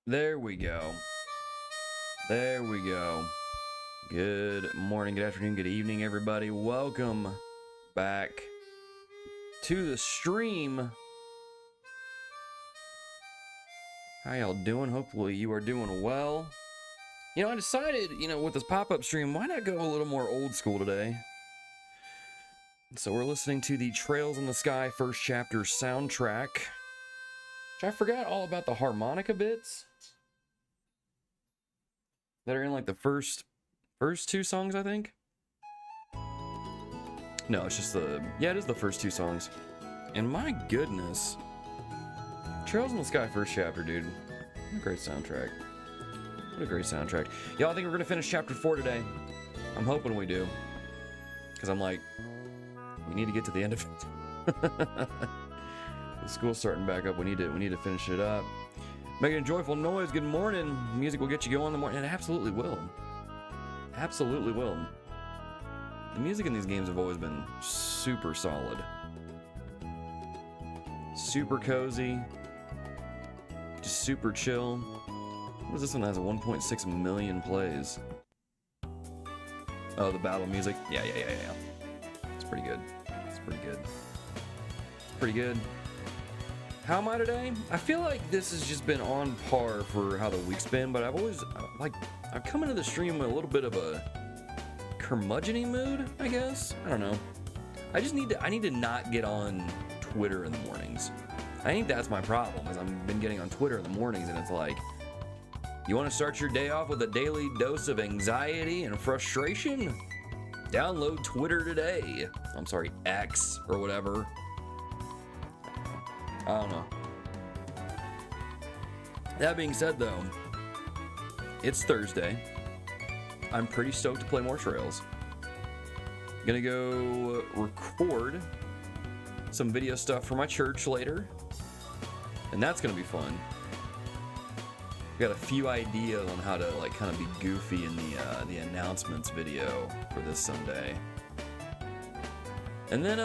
There we go. There we go. Good morning, good afternoon, good evening, everybody. Welcome back to the stream. How y'all doing? Hopefully you are doing well. You know, I decided, with this pop-up stream, why not go a little more old school today? So we're listening to the Trails in the Sky first chapter soundtrack. Which I forgot all about the harmonica bits that are in like the first two songs, I think. No, it's just it is the first two songs. And my goodness, Trails in the Sky first chapter, dude. What a great soundtrack. What a great soundtrack. Y'all, I think we're gonna finish chapter 4 today. I'm hoping we do. Because I'm like, we need to get to the end of it. The school's starting back up. We need to finish it up. Making a joyful noise. Good morning. Music will get you going in the morning. It absolutely will. Absolutely will. The music in these games have always been super solid. Super cozy. Just super chill. What is this one that has 1.6 million plays? Oh, the battle music. Yeah. It's pretty good. It's pretty good. It's pretty good. How am I today? I feel like this has just been on par for how the week's been, but I've come into the stream with a little bit of a curmudgeon-y mood, I guess. I don't know. I need to not get on Twitter in the mornings. I think that's my problem, is I've been getting on Twitter in the mornings, and it's like, you want to start your day off with a daily dose of anxiety and frustration? Download Twitter today. I'm sorry, X or whatever. I don't know. That being said, though, it's Thursday. I'm pretty stoked to play more Trails. Gonna go record some video stuff for my church later, and that's gonna be fun. Got a few ideas on how to kind of be goofy in the announcements video for this Sunday, and then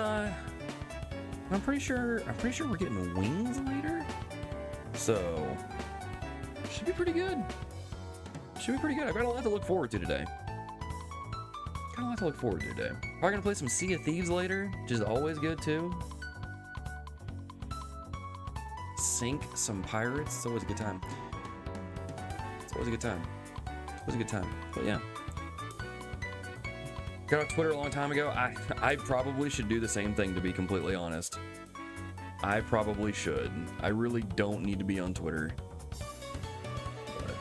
I'm pretty sure we're getting wings later, so should be pretty good. Should be pretty good. I've got a lot to look forward to today. Probably gonna play some Sea of Thieves later, which is always good too. Sink some pirates. It's always a good time. But yeah. Got off Twitter a long time ago. I probably should do the same thing, to be completely honest. I probably should. I really don't need to be on Twitter. But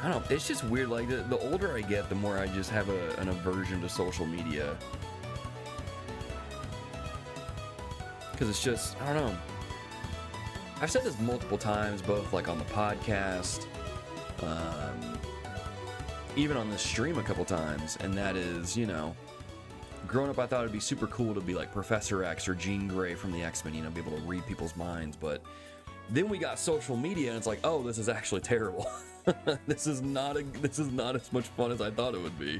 I don't know. It's just weird. Like, the older I get, the more I just have an aversion to social media. Because it's just, I don't know. I've said this multiple times, both like on the podcast, even on this stream a couple times, and that is, growing up I thought it'd be super cool to be like Professor X or Jean Grey from the X-Men, be able to read people's minds, but then we got social media and it's like, oh, this is actually terrible. This is not as much fun as I thought it would be.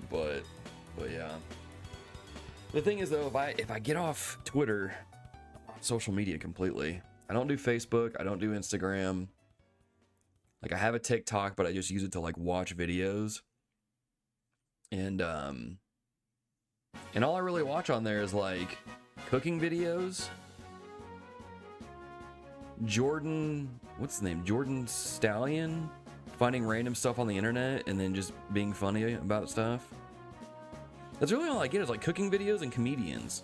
But yeah. The thing is though, if I get off Twitter, I'm on social media completely. I don't do Facebook, I don't do Instagram. Like, I have a TikTok, but I just use it to watch videos. And all I really watch on there is cooking videos. What's his name? Jordan Stallion finding random stuff on the internet and then just being funny about stuff. That's really all I get, is cooking videos and comedians.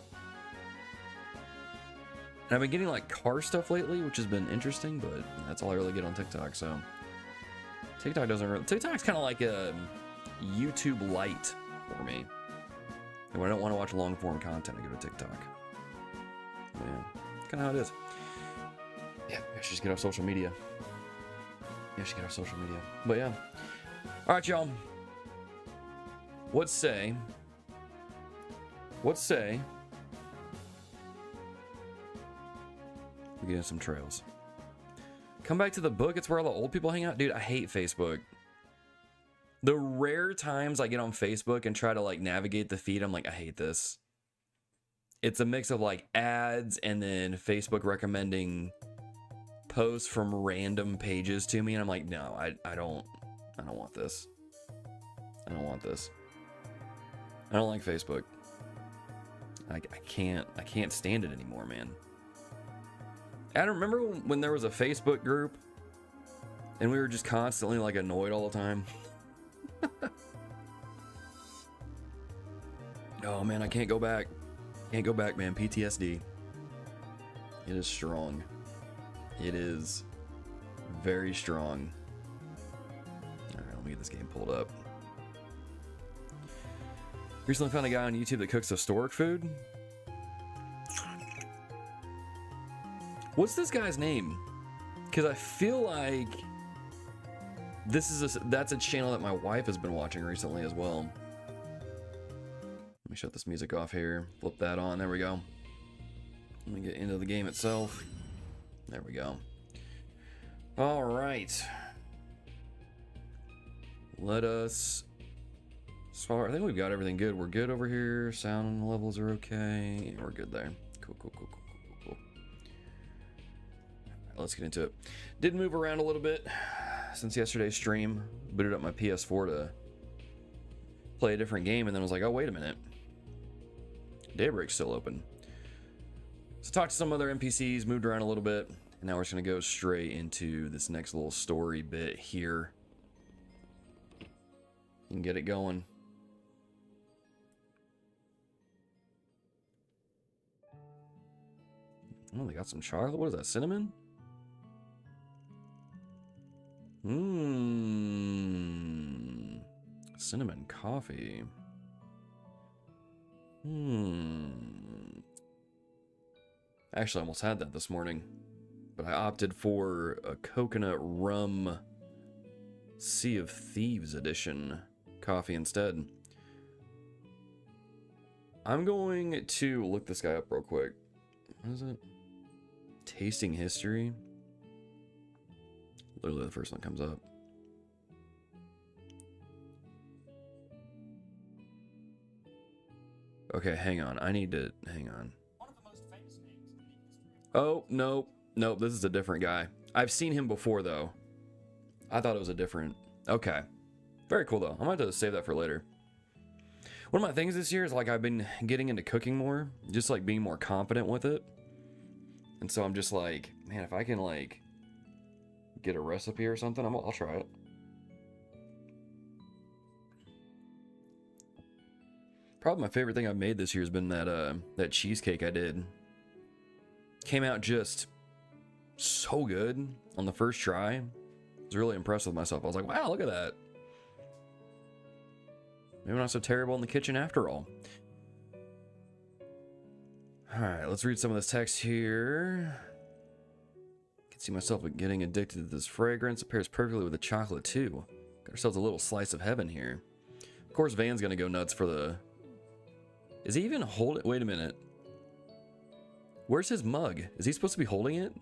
And I've been getting car stuff lately, which has been interesting, but that's all I really get on TikTok, so. TikTok's kind of like a YouTube Lite for me. And when I don't want to watch long form content, I go to TikTok. Yeah, kind of how it is. Yeah, I should just get off social media. But yeah. All right, y'all. What say we get in some Trails? Come back to the book. It's where all the old people hang out. Dude, I hate Facebook. The rare times I get on Facebook and try to navigate the feed, I'm like, I hate this. It's a mix of ads and then Facebook recommending posts from random pages to me, and I'm like, no, I don't want this. I don't want this. I don't like Facebook. I can't stand it anymore, man. I don't remember when there was a Facebook group and we were just constantly like annoyed all the time. Oh man, I can't go back. Can't go back, man. PTSD. It is strong. It is very strong. Alright, let me get this game pulled up. Recently found a guy on YouTube that cooks historic food. What's this guy's name? Because I feel like that's a channel that my wife has been watching recently as well. Let me shut this music off here. Flip that on. There we go. Let me get into the game itself. There we go. All right. Let us... So I think we've got everything good. We're good over here. Sound levels are okay. We're good there. Cool. Let's get into it. Did move around a little bit since yesterday's stream. Booted up my PS4 to play a different game, and then was like, oh, wait a minute. Daybreak's still open. So talked to some other NPCs, moved around a little bit, and now we're just going to go straight into this next little story bit here. And get it going. Oh, they got some chocolate. What is that, cinnamon? Cinnamon coffee. Actually, I almost had that this morning, but I opted for a coconut rum Sea of Thieves edition coffee instead. I'm going to look this guy up real quick. What is it? Tasting history. Literally the first one comes up. Okay, hang on. I need to hang on. Oh, no. Nope, this is a different guy. I've seen him before though. I thought it was a different. Okay. Very cool though. I might have to save that for later. One of my things this year is like I've been getting into cooking more, just like being more confident with it. And so I'm just like, man, if I can like get a recipe or something, I'll try it. Probably my favorite thing I've made this year has been that cheesecake I did. Came out just so good on the first try. I was really impressed with myself. I was like, wow, look at that. Maybe not so terrible in the kitchen after all. Alright, let's read some of this text here. I can see myself getting addicted to this fragrance. It pairs perfectly with the chocolate too. Got ourselves a little slice of heaven here. Of course, Van's gonna go nuts for the... Is he even holding... Wait a minute. Where's his mug? Is he supposed to be holding it?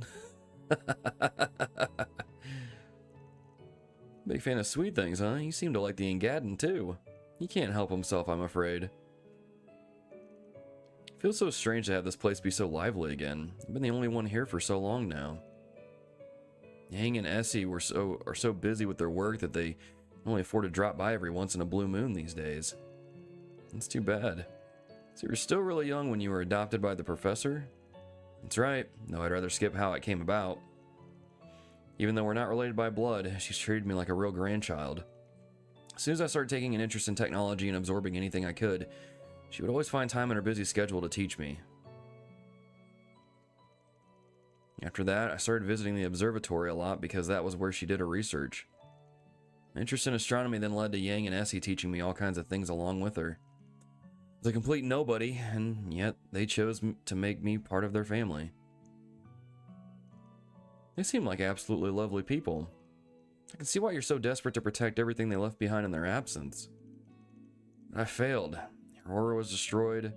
Big fan of sweet things, huh? You seem to like the Engadin too. He can't help himself, I'm afraid. Feels so strange to have this place be so lively again. I've been the only one here for so long now. Yang and Essie are so busy with their work that they only afford to drop by every once in a blue moon these days. That's too bad. So you were still really young when you were adopted by the professor? That's right, though I'd rather skip how it came about. Even though we're not related by blood, she's treated me like a real grandchild. As soon as I started taking an interest in technology and absorbing anything I could, she would always find time in her busy schedule to teach me. After that, I started visiting the observatory a lot because that was where she did her research. My interest in astronomy then led to Yang and Essie teaching me all kinds of things along with her. I was a complete nobody, and yet they chose to make me part of their family. They seem like absolutely lovely people. I can see why you're so desperate to protect everything they left behind in their absence. But I failed. Aurora was destroyed.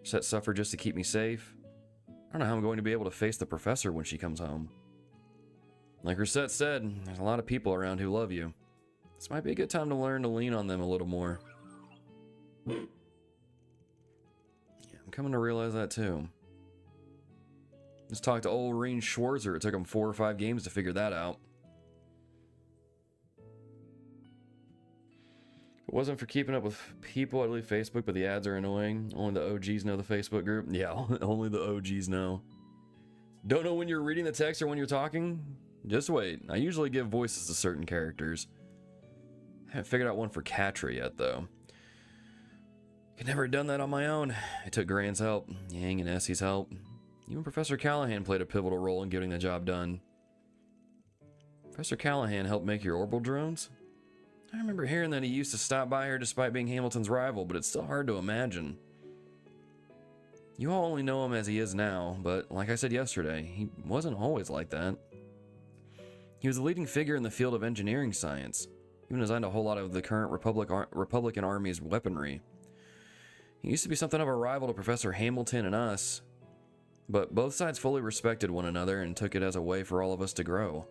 Set suffered just to keep me safe. I don't know how I'm going to be able to face the professor when she comes home. Like Rosette said, there's a lot of people around who love you. This might be a good time to learn to lean on them a little more. Yeah, I'm coming to realize that too. Just talked to old Reen Schwarzer. It took him 4 or 5 games to figure that out. If it wasn't for keeping up with people, I'd leave Facebook, but the ads are annoying. Only the OGs know the Facebook group. Yeah, only the OGs know. Don't know when you're reading the text or when you're talking? Just wait. I usually give voices to certain characters. Haven't figured out one for Katra yet, though. Could never have done that on my own. I took Grant's help, Yang and Essie's help. Even Professor Callahan played a pivotal role in getting the job done. Professor Callahan helped make your orbital drones? I remember hearing that he used to stop by here despite being Hamilton's rival, but it's still hard to imagine. You all only know him as he is now, but like I said yesterday, he wasn't always like that. He was a leading figure in the field of engineering science. He even designed a whole lot of the current Republican Army's weaponry. He used to be something of a rival to Professor Hamilton and us, but both sides fully respected one another and took it as a way for all of us to grow.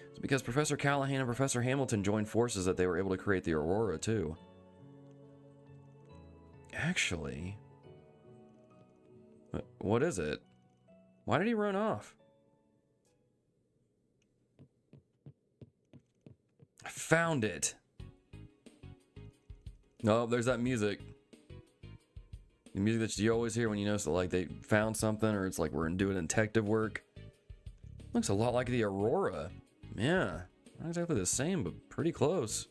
It's because Professor Callahan and Professor Hamilton joined forces that they were able to create the Aurora, too. Actually... what is it? Why did he run off? I found it! Oh, there's that music. The music that you always hear when you notice that, like, they found something, or it's like we're doing detective work. Looks a lot like the Aurora. Yeah, not exactly the same, but pretty close.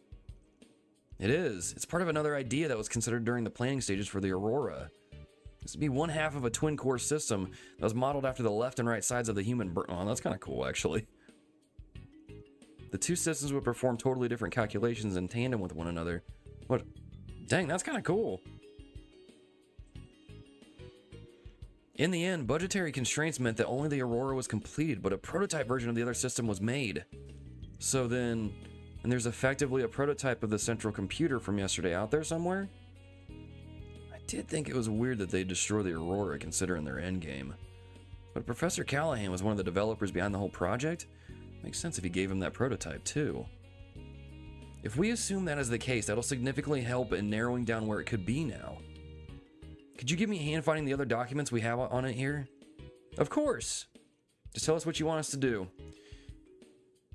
It is. It's part of another idea that was considered during the planning stages for the Aurora. This would be one half of a twin-core system that was modeled after the left and right sides of the human oh, that's kind of cool, actually. The two systems would perform totally different calculations in tandem with one another. What? Dang, that's kind of cool. In the end, budgetary constraints meant that only the Aurora was completed, but a prototype version of the other system was made. So then, and there's effectively a prototype of the central computer from yesterday out there somewhere? I did think it was weird that they'd destroy the Aurora considering their endgame. But Professor Callahan was one of the developers behind the whole project. Makes sense if he gave him that prototype too. If we assume that is the case, that'll significantly help in narrowing down where it could be now. Could you give me a hand finding the other documents we have on it here? Of course! Just tell us what you want us to do.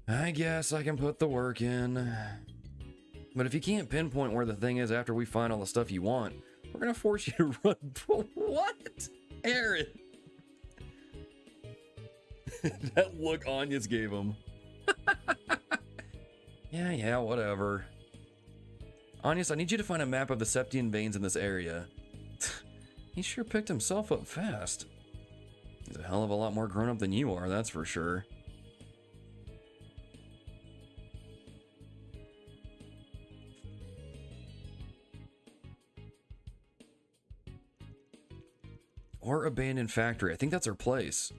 I guess I can put the work in. But if you can't pinpoint where the thing is after we find all the stuff you want, we're gonna force you to run. What? Aaron! That look Agnes gave him. Yeah, whatever. Agnes, I need you to find a map of the Septian veins in this area. He sure picked himself up fast. He's a hell of a lot more grown up than you are, that's for sure. Or abandoned factory. I think that's our place.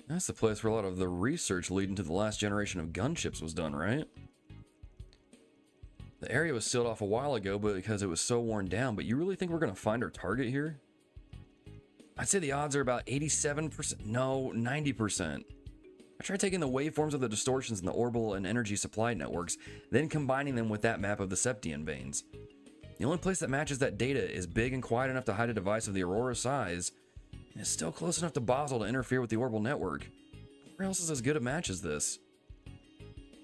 That's the place where a lot of the research leading to the last generation of gunships was done, right? The area was sealed off a while ago because it was so worn down, but you really think we're going to find our target here? I'd say the odds are about 87%, no, 90%. I tried taking the waveforms of the distortions in the orbital and energy supply networks, then combining them with that map of the Septian veins. The only place that matches that data is big and quiet enough to hide a device of the Aurora size, and is still close enough to Basel to interfere with the orbital network. Where else is as good a match as this?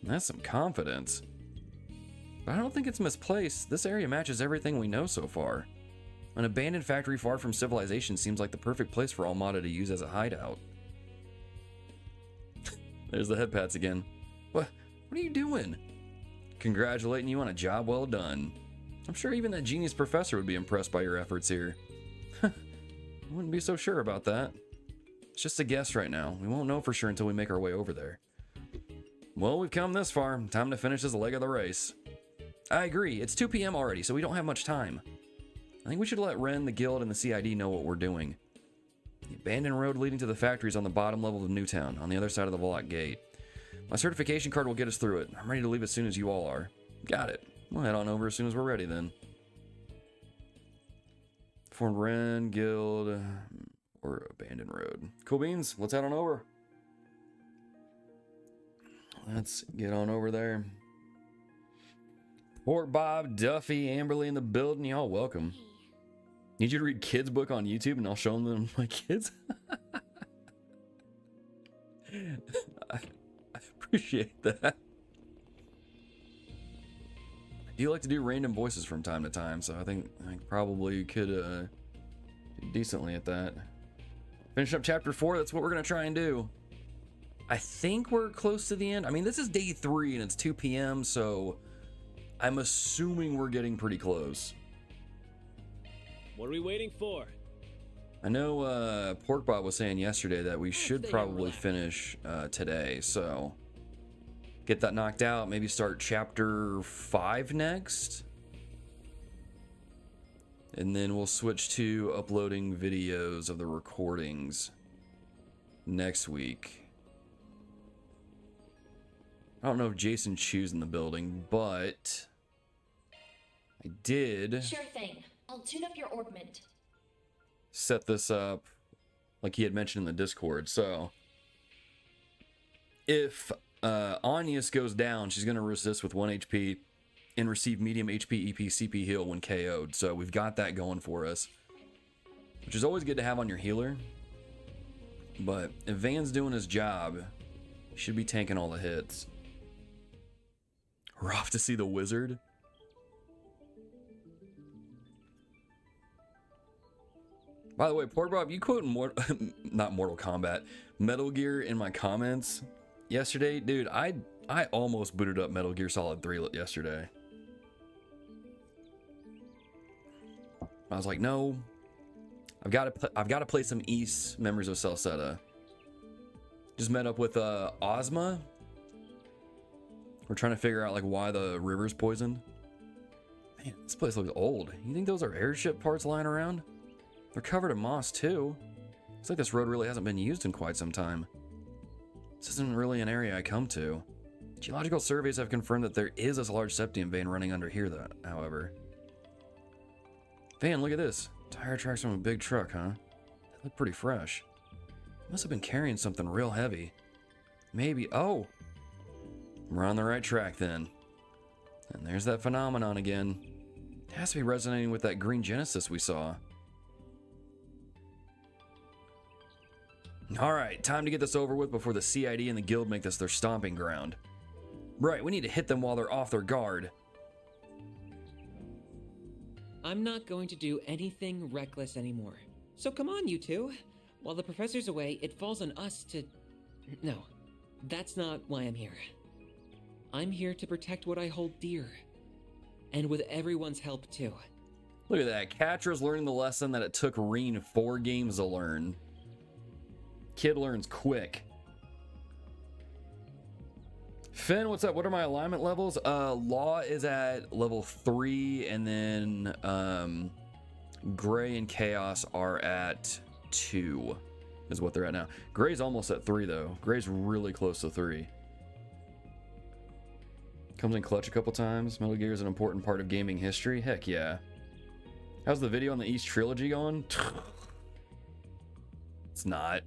That's some confidence. But I don't think it's misplaced. This area matches everything we know so far. An abandoned factory far from civilization seems like the perfect place for Almata to use as a hideout. There's the head pats again. What are you doing? Congratulating you on a job well done. I'm sure even that genius professor would be impressed by your efforts here. I wouldn't be so sure about that. It's just a guess right now. We won't know for sure until we make our way over there. Well, we've come this far. Time to finish this leg of the race. I agree. It's 2 p.m. already, so we don't have much time. I think we should let Renne, the guild, and the CID know what we're doing. The abandoned road leading to the factory is on the bottom level of Newtown, on the other side of the Volok gate. My certification card will get us through it. I'm ready to leave as soon as you all are. Got it. We'll head on over as soon as we're ready then. Formed Renne, guild, or abandoned road. Cool beans. Let's head on over. Let's get on over there. Port Bob, Duffy, Amberly in the building. Y'all welcome. Need you to read kids' book on YouTube and I'll show them my kids. appreciate that. I do like to do random voices from time to time, so I think I probably could do decently at that. Finish up chapter 4, that's what we're going to try and do. I think we're close to the end. I mean, this is day 3 and it's 2 p.m., so I'm assuming we're getting pretty close. What are we waiting for? I know Porkbot was saying yesterday that we should probably finish today, so get that knocked out, maybe start chapter 5 next. And then we'll switch to uploading videos of the recordings next week. I don't know if Jason Chu's in the building, but I did... Sure thing. I'll tune up your orbment. Set this up like he had mentioned in the Discord. So if Agnes goes down, she's going to resist with 1 HP and receive medium HP, EP, CP heal when KO'd. So we've got that going for us, which is always good to have on your healer. But if Van's doing his job, he should be tanking all the hits. We're off to see the wizard. By the way, Porkbot, you quoting not Mortal Kombat, Metal Gear in my comments yesterday. Dude, I almost booted up Metal Gear Solid 3 yesterday. I was like, no, I've got to play some East Memories of Celceta. Just met up with Ozma. We're trying to figure out like why the river's poisoned. Man, this place looks old. You think those are airship parts lying around? They're covered in moss too. Looks like this road really hasn't been used in quite some time. This isn't really an area I come to. Geological surveys have confirmed that there is a large septium vein running under here, however. Van, look at this. Tire tracks from a big truck, huh? They look pretty fresh. Must have been carrying something real heavy. Maybe, oh! We're on the right track then. And there's that phenomenon again. It has to be resonating with that green Genesis we saw. Alright, time to get this over with before the CID and the guild make this their stomping ground. Right, we need to hit them while they're off their guard. I'm not going to do anything reckless anymore. So come on, you two. While the professor's away, it falls on us to... No, that's not why I'm here. I'm here to protect what I hold dear. And with everyone's help, too. Look at that. Katra's learning the lesson that it took Renne 4 games to learn. Kid learns quick. Finn, what's up? What are my alignment levels? Law is at level 3, and then Gray and Chaos are at 2, is what they're at now. Gray's almost at 3, though. Gray's really close to 3. Comes in clutch a couple times. Metal Gear is an important part of gaming history. Heck yeah. How's the video on the East Trilogy going? It's not.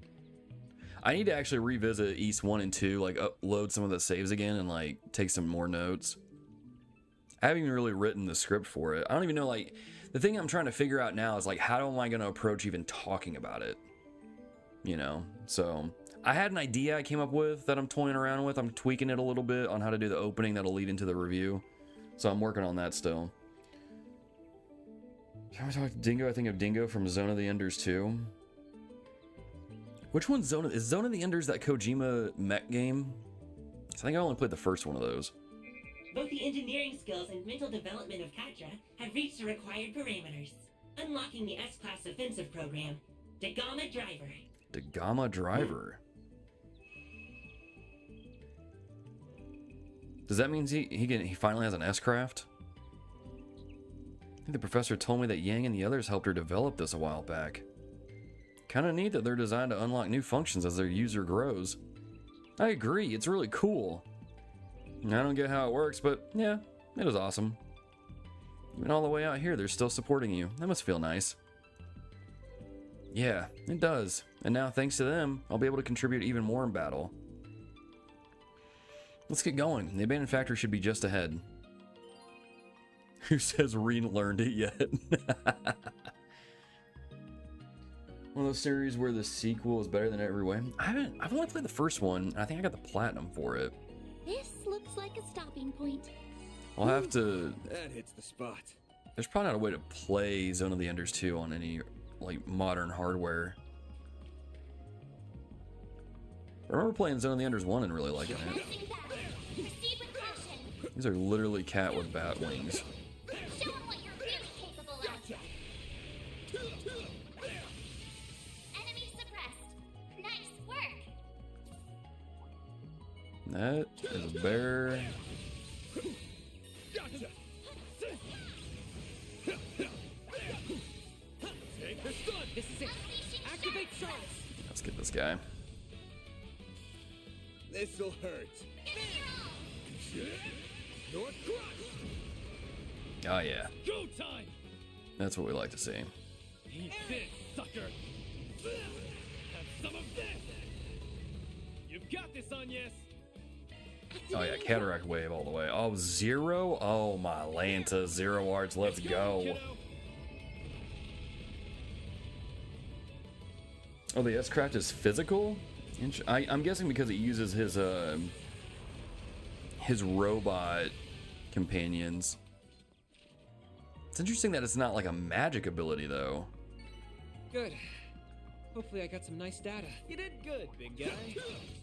I need to actually revisit East 1 and 2, like upload some of the saves again and like take some more notes. I haven't even really written the script for it. I don't even know, like, the thing I'm trying to figure out now is like, how am I going to approach even talking about it? You know, so I had an idea I came up with that I'm toying around with. I'm tweaking it a little bit on how to do the opening that'll lead into the review. So I'm working on that still. Can I talk to Dingo? I think of Dingo from Zone of the Enders too. Which one's Zone of... Is Zone of the Enders that Kojima mech game? I think I only played the first one of those. Both the engineering skills and mental development of Katra have reached the required parameters. Unlocking the S-Class offensive program. Dagama Driver. Dagama Driver. Does that mean he finally has an S-Craft? I think the professor told me that Yang and the others helped her develop this a while back. Kind of neat that they're designed to unlock new functions as their user grows. I agree, it's really cool. I don't get how it works, but yeah, it is awesome. Even all the way out here, they're still supporting you. That must feel nice. Yeah, it does. And now, thanks to them, I'll be able to contribute even more in battle. Let's get going. The abandoned factory should be just ahead. Who says Renne learned it yet? One of those series where the sequel is better than every way. I've only played the first one. I think I got the platinum for it. This looks like a stopping point. I'll have to. That hits the spot. There's probably not a way to play Zone of the Enders 2 on any like modern hardware. I remember playing Zone of the Enders 1 and really liking it. Missing back. Proceed with caution. These are literally cat with bat wings. Show 'em what you're really capable of. Enemy suppressed. Nice work. That is a bear. Gotcha. Take the stun. This is it. Unleashing Activate sharp charts. Let's get this guy. This'll hurt. North Crush. Oh yeah, Go time. that's what we like to see. Eat this, sucker. Have some of this. You've got this, Agnes. Oh yeah, cataract wave all the way. Oh, zero. Oh my Lanta, zero arts. Let's go. Kiddo. Oh, the S-Craft is physical? I'm guessing because it uses his robot companions. It's interesting that it's not like a magic ability though. Good. Hopefully I got some nice data. You did good, big guy.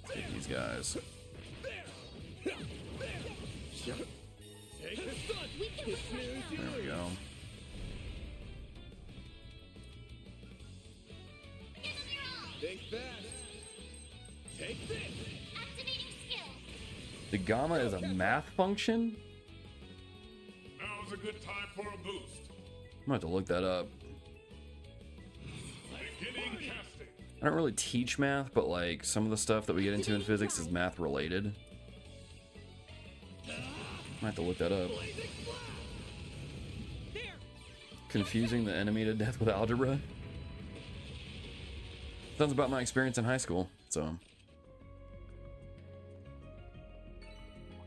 Let's get these guys. Take the stun. There we go. Think fast. Take this. Activating skill. The gamma is a math function? Now's a good time for a boost. I'm gonna have to look that up. Beginning casting. I don't really teach math, but like some of the stuff that we get into in physics is math related. I have to look that up. Confusing the enemy to death with algebra. Sounds about my experience in high school, so.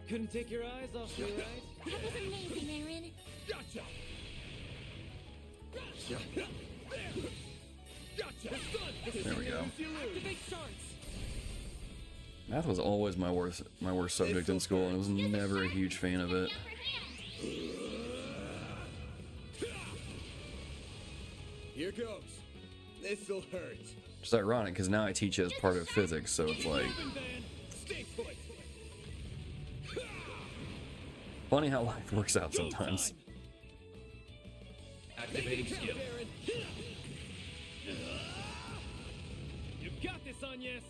Couldn't take your eyes off me, right? That was amazing, Aaron. Gotcha. Gotcha. There we go. Activate charts. Math was always my worst subject in school, and I was never a huge fan of it. Here goes. This'll hurt. It's ironic because now I teach it as part of physics, so it's like Stay put. funny how life works out sometimes. Activating skill. You've got this, Agnes.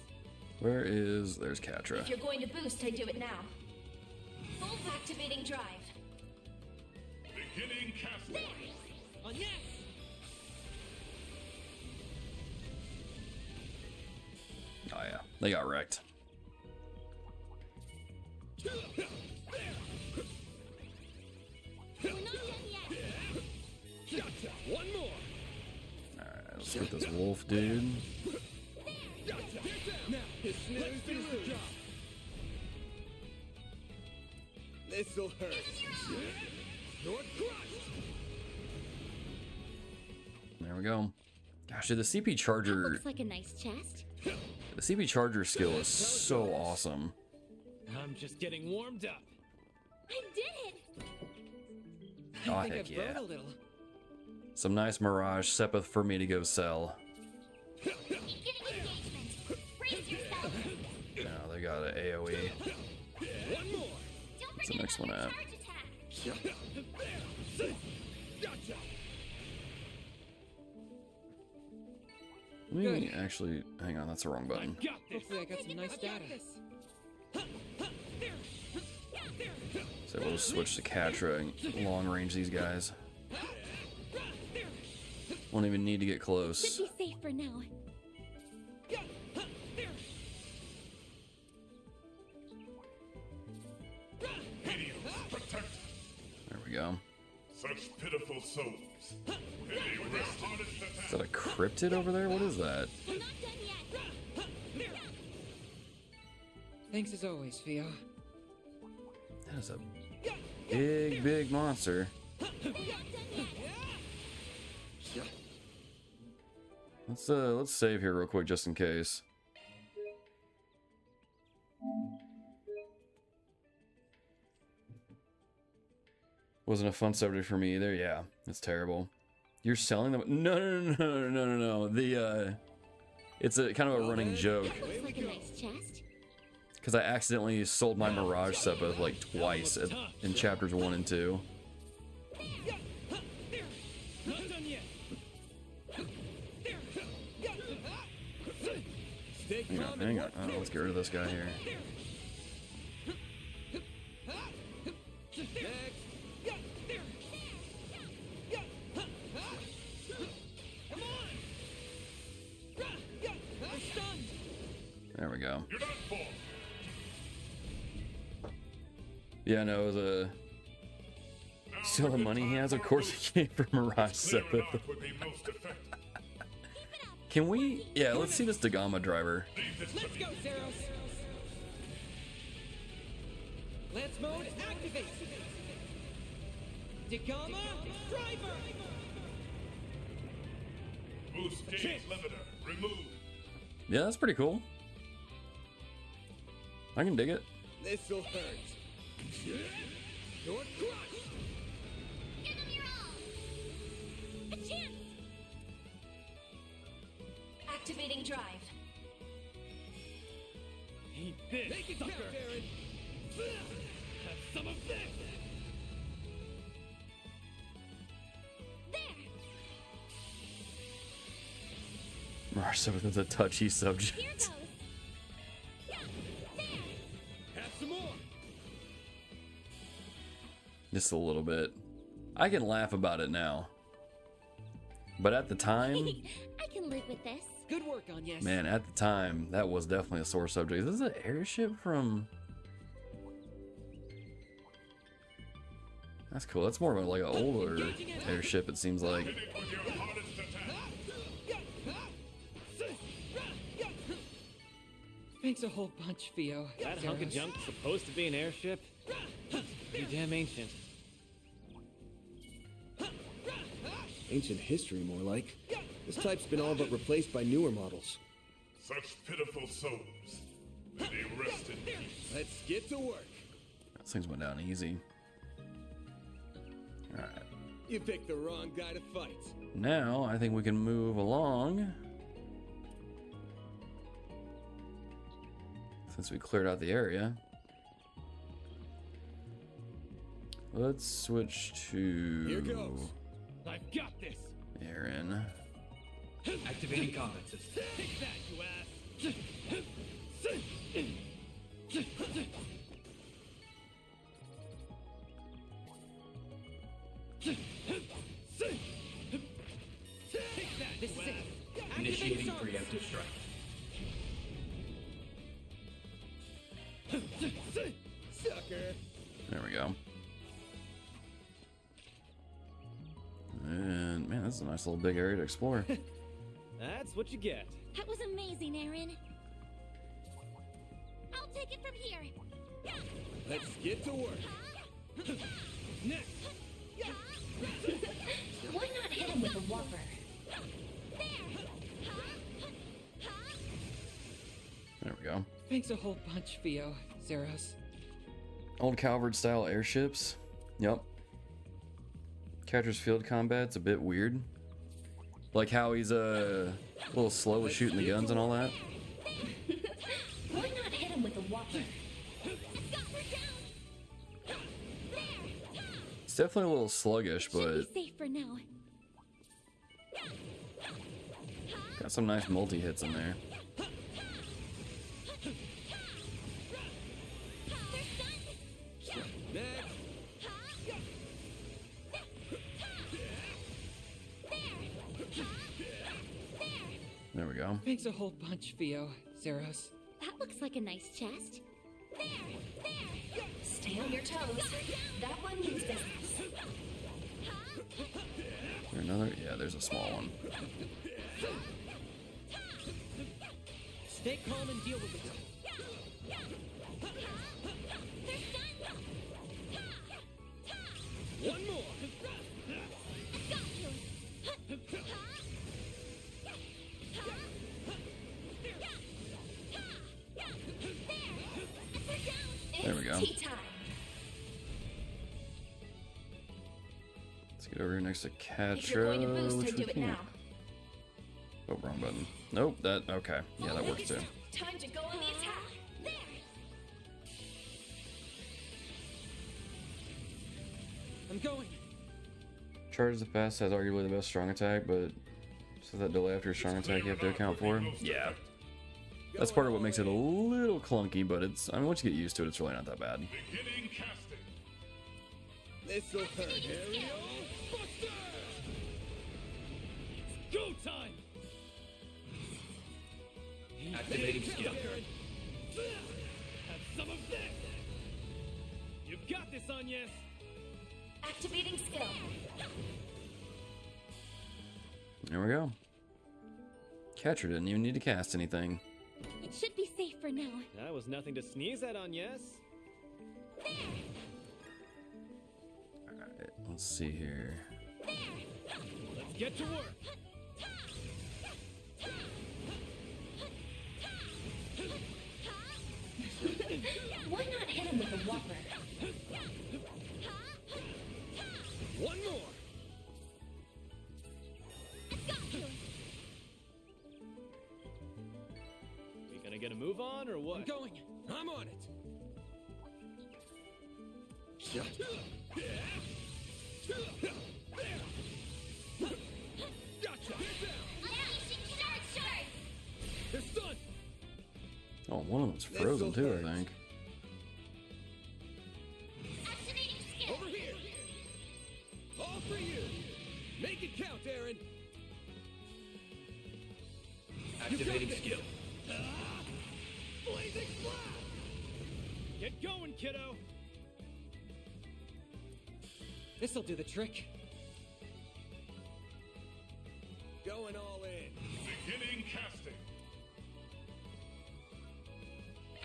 There's Katra. If you're going to boost, I do it now. Full activating drive. Beginning casting. Agnes. Oh yeah, they got wrecked. We're not done yet. Gotcha. One more. Alright, let's get this wolf dude. Gotcha. Now, his snooze is the job. This'll hurt. North Crush. There we go. Gosh, dude, the CP charger, Looks like a nice chest. the CP charger skill is so awesome. I'm just getting warmed up. I did it! Oh, I think heck I've yeah. grown a little. Some nice Mirage Sepith for me to go sell. Beginning engagement. Brace yourself. No, they got an AoE. One more. Don't What's the forget next one about at? the charge attack. Gotcha. Let me actually, hang on, that's the wrong button. Got this. Hopefully I got some nice data. So we'll switch to Katra and long range these guys. Won't even need to get close. Should be safe for now. Helios, protect. There we go. Such pitiful souls. Any rested Is that a cryptid over there? What is that? We're not done yet. Thanks as always, Theo. That is a big, big monster. We're not done yet. Let's save here real quick just in case. Wasn't a fun subject for me either. Yeah, it's terrible. You're selling them? No. It's a kind of a running joke. That looks like a nice chest. Because I accidentally sold my Mirage Sepith like twice in chapters 1 and 2. Not done yet. Stay calm. Hang on. Oh, let's get rid of this guy here. There we go. You're done for. Yeah, no, it was a... Still the money he has? Of course he came from Mirage Sepith. Would be most effective. Can we... Yeah, let's see this Dagama driver. Leave this to Let's me. go, Zeros. Lance mode activate. Dagama driver. Boost gauge limiter removed. Yeah, that's pretty cool. I can dig it. This'll hurt. Door crush. Give them your all. A chance. Activating drive. Eat this, make it sucker. Count, Aaron. Have some of this. There. Mirage Sepith is a touchy subject. Here goes. There. Have some more. Just a little bit. I can laugh about it now. But at the time, I can live with this. Good work, Agnes. man, at the time, that was definitely a sore subject. Is this an airship from... That's cool. That's more of like an older airship, it seems like. Hit it with your hardest attack. Thanks a whole bunch, Theo. That hunk of junk supposed to be an airship? Pretty damn ancient. Ancient history, more like. This type's been all but replaced by newer models. Such pitiful souls. May they rest in peace. Let's get to work. Those things went down easy. Alright. You picked the wrong guy to fight. Now, I think we can move along. Since we cleared out the area. Let's switch to... Here goes. I've got this. Aaron. Activating combat system. Take that, you ass. Take that, This is it. Initiating preemptive strike. Sucker. There we go. And man, this is a nice little big area to explore. That's what you get. That was amazing, Aaron. I'll take it from here. Let's get to work. Next. Why not hit him with a whopper? There we go. Thanks a whole bunch, Theo. Zeros. Old Calvard style airships. Yep. Catcher's field combat's a bit weird. Like how he's a little slow with shooting the guns and all that. Why not hit him with a whopper? I've got her down. It's definitely a little sluggish, but Should be safe for now. got some nice multi hits in there. Next. There we go. Thanks a whole bunch, Theo. Zeros. That looks like a nice chest. There. Stay on your toes. That one means business. Is there another? Yeah, there's a small one. Stay calm and deal with it. One more. There we go. Tea time. over here next to If you're going to Catra, boost, which I'd do we it can't. now. Oh, wrong button. Nope, that, okay. Yeah, that works too. Time to go on the attack. There. I'm going. Charge the fast has arguably the best strong attack, but so that delay after a strong attack you have to account for? Yeah. That's part of what makes it a little clunky, but it's, I mean, once you get used to it, it's really not that bad. Beginning casting. This'll hurt. Go time! Activating skill. Have some of this! You've got this, Agnes! Activating skill. There we go. Catcher didn't even need to cast anything. It should be safe for now. That was nothing to sneeze at, Agnes. Alright, let's see here. Let's get to work! Why not hit him with a whopper? One more! We gonna get a move on, or what? I'm going. I'm on it. Gotcha! They're stunned. Oh, one of them's frozen too, I think. Over here. All for you. Make it count, Aaron. Activating skill. Blazing blast! Get going, kiddo! This'll do the trick. Going all in. Beginning casting.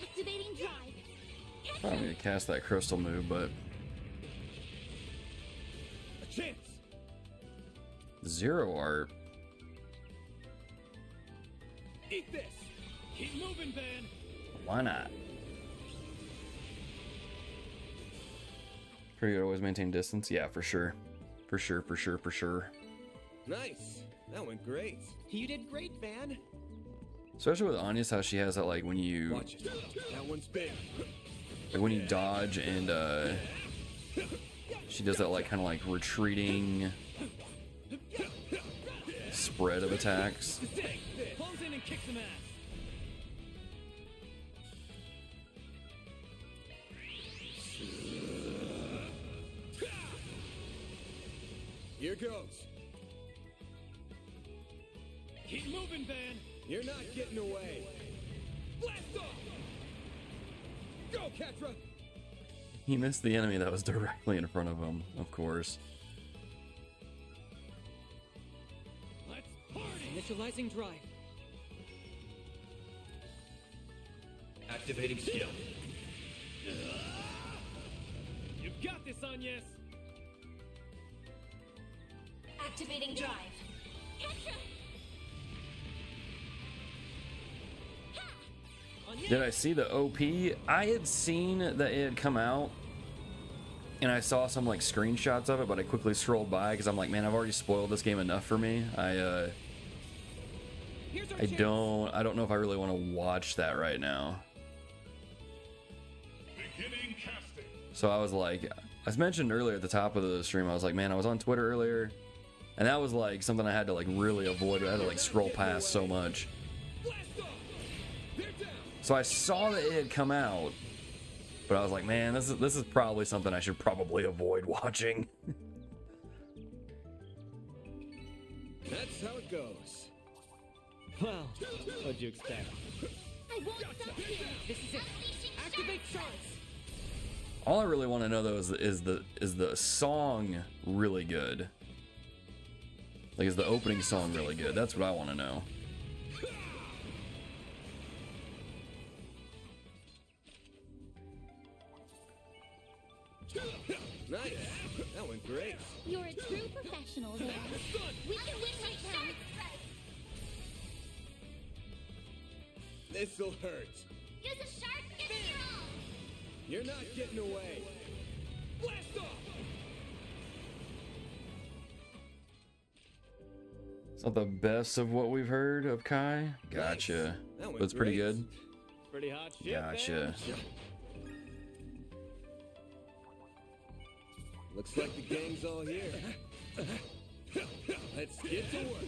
Activating drive. Probably gonna cast that crystal move, but A chance. zero art. Eat this! Keep moving, Van! Why not? Pretty good, always maintain distance. Yeah, for sure. For sure, for sure, for sure. Nice. That went great. You did great, Van. Especially with Agnes, how she has that, like, when you Watch it. That one's big. like, when you dodge and she does that, like, kind of like retreating spread of attacks. Close in and kick some ass! Here goes. Keep moving, Van! You're not getting away. Blast off! Go, Catra. He missed the enemy that was directly in front of him, of course. Let's party! Initializing drive. Activating skill. You've got this, Agnes! Activating drive. Did I see the OP? I had seen that it had come out, and I saw some like screenshots of it, but I quickly scrolled by because I'm like, man, I've already spoiled this game enough for me. I don't know if I really want to watch that right now. Beginning casting. So I was like, as mentioned earlier at the top of the stream, I was like, man, I was on Twitter earlier, and that was like something I had to like really avoid. I had to like scroll past so much. So I saw that it had come out, but I was like, man, this is probably something I should probably avoid watching. That's how it goes. Well, what'd you expect? I won't stop here. This is it. Activate charts. All I really want to know though is the song really good? Like, is the opening song really good? That's what I want to know. Nice. That went great. You're a true professional, Van. We can win right now. This'll hurt. Use a shark pistol. You're not getting away. Blast off! It's not the best of what we've heard of Kai. Gotcha. That went But it's pretty great. good. Pretty hot shit, Gotcha. Looks like the gang's all here. Let's get to work.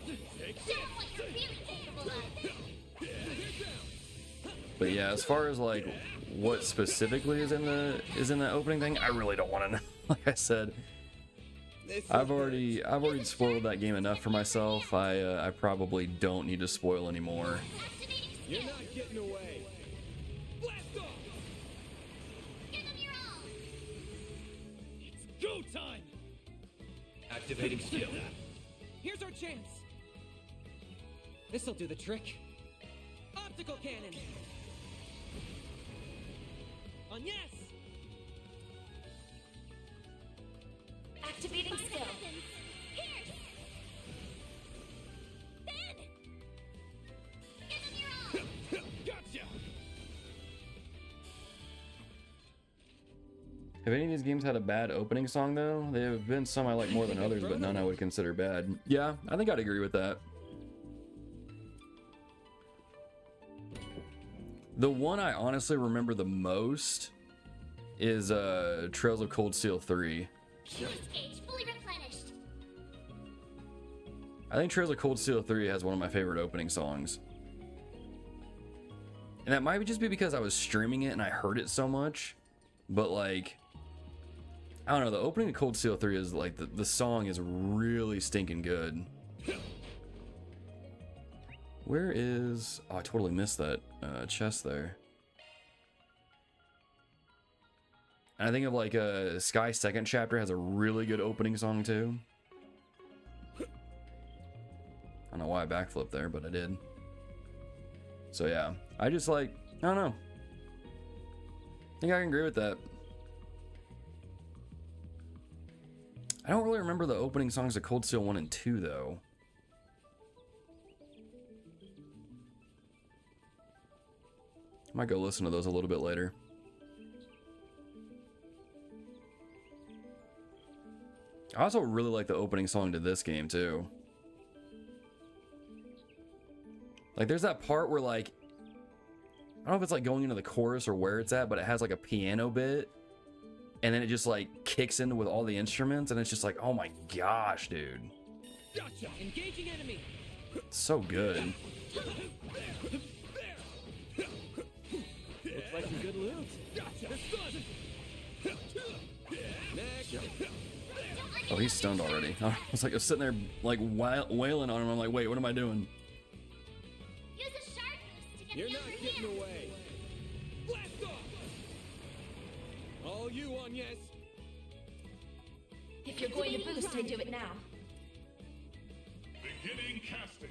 Show 'em what you're really capable of. But yeah, as far as like what specifically is in the opening thing, I really don't want to know. Like I said, I've already spoiled that game enough for myself. I probably don't need to spoil anymore. Activating You're skill. not getting away. Blast off! Give them your all. It's go time! Activating skill. Here's our chance. This'll do the trick. Optical cannon. On yes. Activating skill. Pierce. Then. Give them your all. Gotcha! Have any of these games had a bad opening song though? There have been some I like more than others, but none I would consider bad. Yeah, I think I'd agree with that. The one I honestly remember the most is Trails of Cold Steel 3. Boost gauge fully replenished. I think Trails of Cold Steel 3 has one of my favorite opening songs. And that might just be because I was streaming it and I heard it so much. But like, I don't know, the opening of Cold Steel 3 is like, the song is really stinking good. Where is... Oh, I totally missed that chest there. And I think of like Sky Second Chapter has a really good opening song too. I don't know why I backflipped there, but I did. So yeah, I just like, I don't know. I think I can agree with that. I don't really remember the opening songs of Cold Steel 1 and 2 though. I might go listen to those a little bit later. I also really like the opening song to this game too. Like there's that part where like, I don't know if it's like going into the chorus or where it's at, but it has like a piano bit and then it just like kicks in with all the instruments and it's just like, oh my gosh, dude. Gotcha! Engaging enemy. It's so good. Looks like some good loot. Gotcha! Next. Oh, he's stunned already. I was like, I was sitting there like wailing on him. I'm like, wait, what am I doing? Use a sharp boost to get You're the not upper getting hand. away. Blast off! All you on yes. If you're going to boost, I do it now. Beginning casting.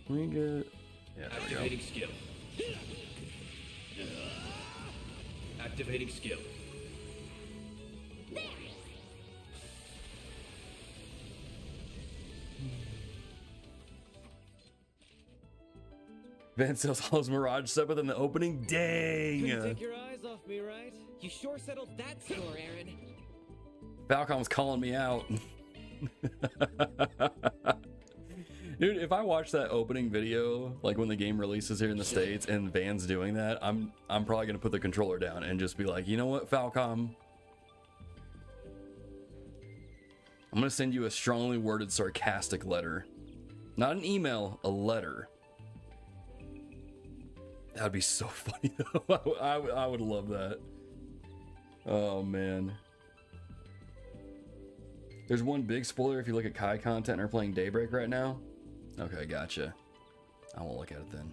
We get... Yeah, there we go. Activating skill. Activating skill. Van sells all his Mirage stuff within the opening? Couldn't Dang! take your eyes off me, right? You sure settled that score, Aaron. Falcom's calling me out. Dude, if I watch that opening video, like when the game releases here in the States and Van's doing that, I'm probably gonna put the controller down and just be like, you know what, Falcom? I'm gonna send you a strongly worded sarcastic letter. Not an email, a letter. That'd be so funny though. I would love that. Oh man. There's one big spoiler if you look at Kai content and are playing Daybreak right now. Okay, gotcha. I won't look at it then.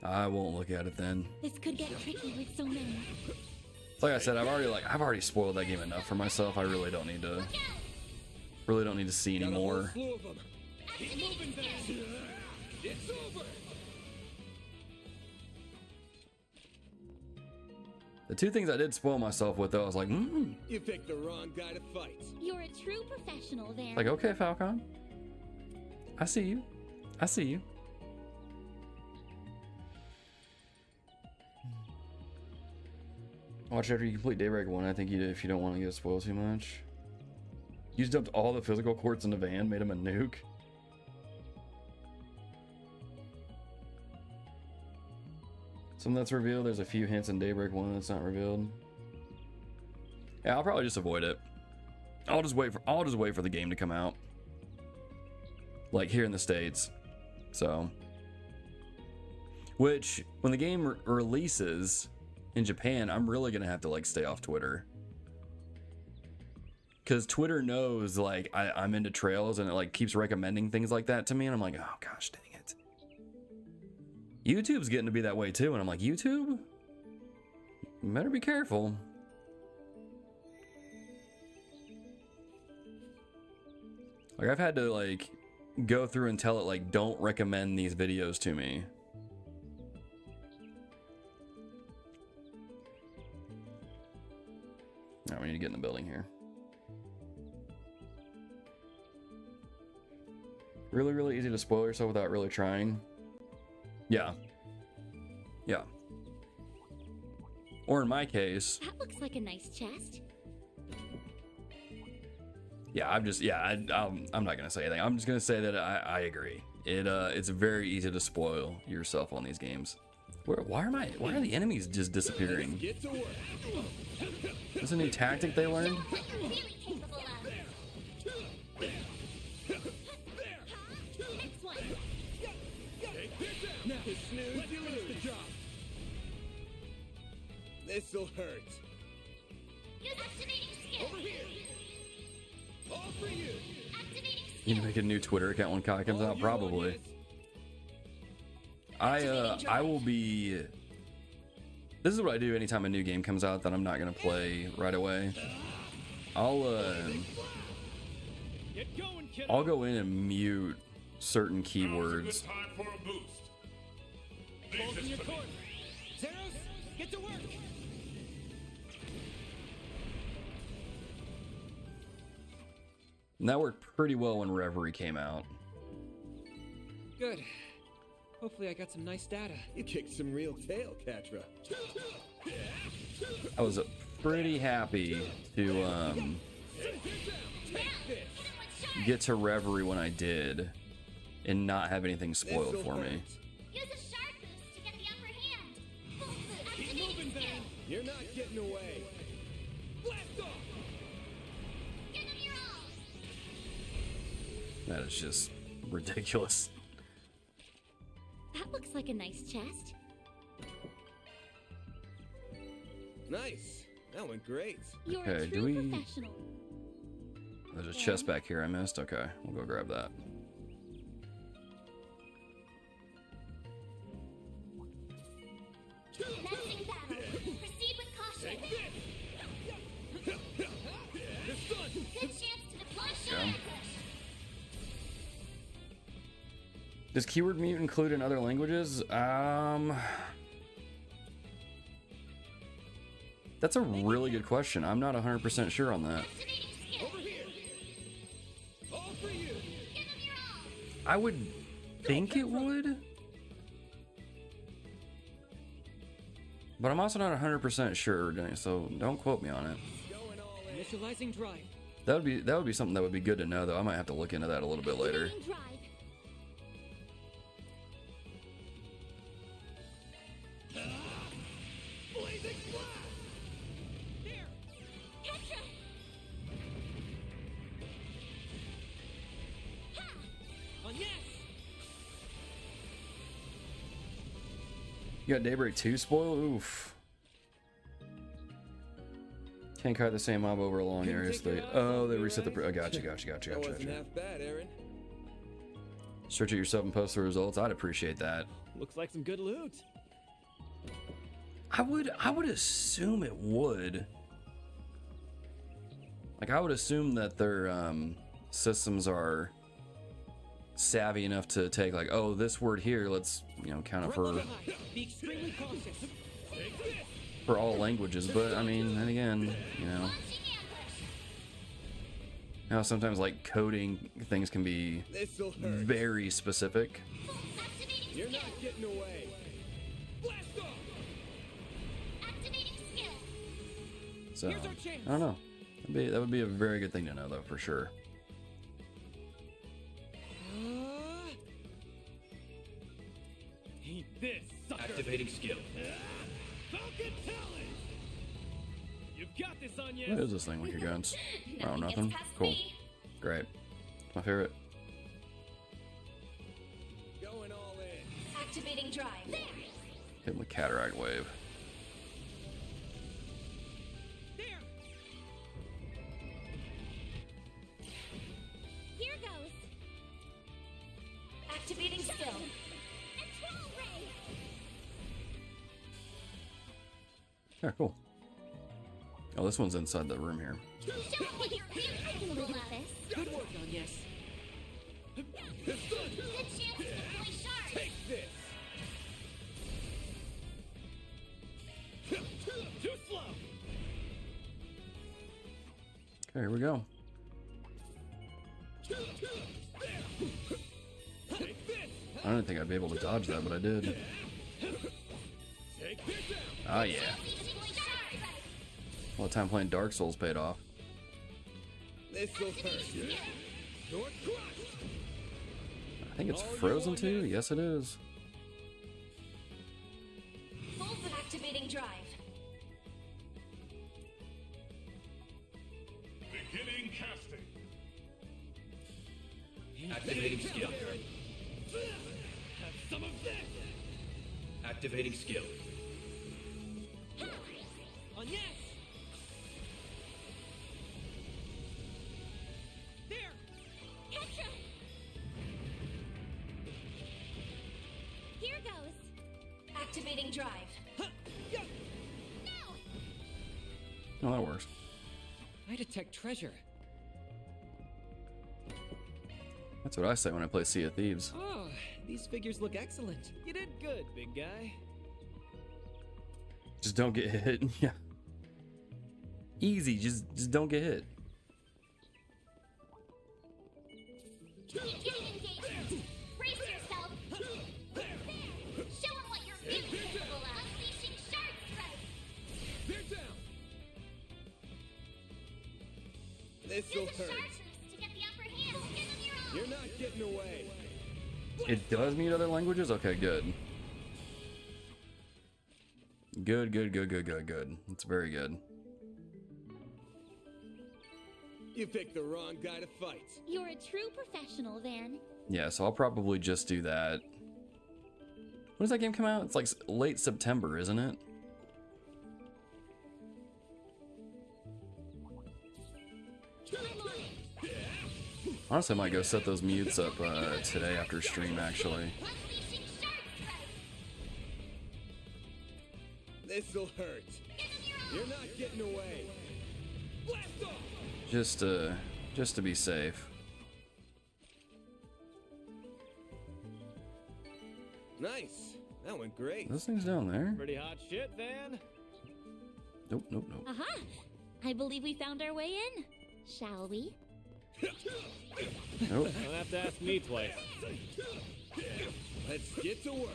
I won't look at it then. This could get tricky with so many. Like I said, I've already spoiled that game enough for myself. I really don't need to see any Got a whole more. slew of them. Keep moving, Van! It's over! The two things I did spoil myself with though, I was like, You picked the wrong guy to fight. You're a true professional there. like, okay, Falcon. I see you. I see you. Watch after you complete Daybreak 1. I think you do if you don't want to get spoiled too much. You just dumped all the physical quartz in the van, made him a nuke. Some that's revealed. There's a few hints in Daybreak 1 that's not revealed. Yeah, I'll probably just avoid it. I'll just wait for the game to come out. Like here in the States. So, which when the game releases in Japan, I'm really gonna have to like stay off Twitter. Cause Twitter knows like I'm into Trails and it like keeps recommending things like that to me, and I'm like, oh gosh, dang it. YouTube's getting to be that way too, and I'm like, YouTube? You better be careful. Like I've had to like go through and tell it like don't recommend these videos to me. All right, we need to get in the building here. Really, really easy to spoil yourself without really trying. Yeah. Yeah. Or in my case. That looks like a nice chest. Yeah, I'm not gonna say anything. I'm just gonna say that I agree. It's very easy to spoil yourself on these games. Why are the enemies just disappearing? Get to work. Is this a new tactic they learned? Really capable of. Next one. Now, snooze, you lose the job. This'll hurt. Use activating skill. Over here. All for you. Activating skill. You need to make a new Twitter account when COD comes out, probably. I will be. This is what I do anytime a new game comes out that I'm not gonna play right away. I'll go in and mute certain keywords. Now's a good time for a boost. Balls in your court. Zeros, get to work. And that worked pretty well when Reverie came out. Good. Hopefully I got some nice data. You kicked some real tail, Catra. I was pretty happy to get to Reverie when I did and not have anything spoiled for me. Use a sharp boost to get the upper hand. Activating skill. You're not getting away. Blast off. Give them your all. That is just ridiculous. That looks like a nice chest. Nice. That went great. You're Okay, a do true we- professional. There's a chest back here I missed. Okay, we'll go grab that. Commencing battle. Proceed with caution. Good chance to deploy shock push. Does keyword mute include in other languages? That's a really good question. I'm not 100% sure on that. Activating skill. Over here. All for you. Give them your all. I would think it would. But I'm also not 100% sure, so don't quote me on it. Going all in. Initializing drive. That would be something that would be good to know, though. I might have to look into that a little bit later. Activating drive. Blazing blast. Here. Petra. Ha! On yes. You got Daybreak 2 spoil? Oof. Can't kite the same mob over a long Couldn't area. take So your they, eyes oh, off they me, reset the. right? Oh, gotcha. That wasn't half bad, Aaron. Search it yourself and post the results. I'd appreciate that. Looks like some good loot. I would assume it would. Like I would assume that their systems are savvy enough to take like, oh, this word here, let's count it Be extremely cautious. for all languages. But I mean, then again, Launching ambush. now sometimes like coding things can be This'll hurt. very specific. Activating You're skill. not getting away. Blast off. Activating skill. So Here's our chance. I don't know. That would be a very good thing to know, though, for sure. Eat this, sucker! Activating skill. Falcon talent! You've got this, Agnes! What is this thing with your guns? Oh, Nothing gets nothing? past Cool. me. Great. My favorite. Going all in. Activating drive. There. Hit him with Cataract Wave. There! Here goes. Activating skill. Control ray. Yeah, cool. Oh, this one's inside the room here. Show 'em what you're capable of. This. Good work, Agnes. Good chance to deploy shards. Take this! Too slow! Okay, here we go. Take this! I didn't think I'd be able to dodge that, but I did. Take this out! Oh, yeah. Deploy shards. All the time playing Dark Souls paid off. This'll hurt. You're crushed! I think it's frozen too. Yes, it is. Full activating drive. Beginning casting. Activating skill. Have some of this! Activating skill. Agnes! There! Petra. Here goes. Activating drive. Huh. Yeah. No. Oh, that works. I detect treasure. That's what I say when I play Sea of Thieves. Oh, these figures look excellent. You did good, big guy. Just don't get hit. Yeah. Easy. Just don't get hit. Getting engaged. Brace yourself. There. Show 'em what you're really capable of. Unleashing shard strike. They're down! This'll Use the hurt. chartreuse to get the upper hand. Give 'em your own. You're not getting away. It does mute other languages? Okay, good. Good. It's very good. You picked the wrong guy to fight. You're a true professional, Van. Yeah, so I'll probably just do that. When does that game come out? It's like late September, isn't it? Honestly, I might go set those mutes up today after stream, actually. Unleashing shard strike. This'll hurt. You're not getting away. Blast off! Just to be safe. Nice. That went great. Those things down there? Pretty hot shit, Van. Nope. Aha! I believe we found our way in. Shall we? Nope. Don't have to ask me twice. Let's get to work.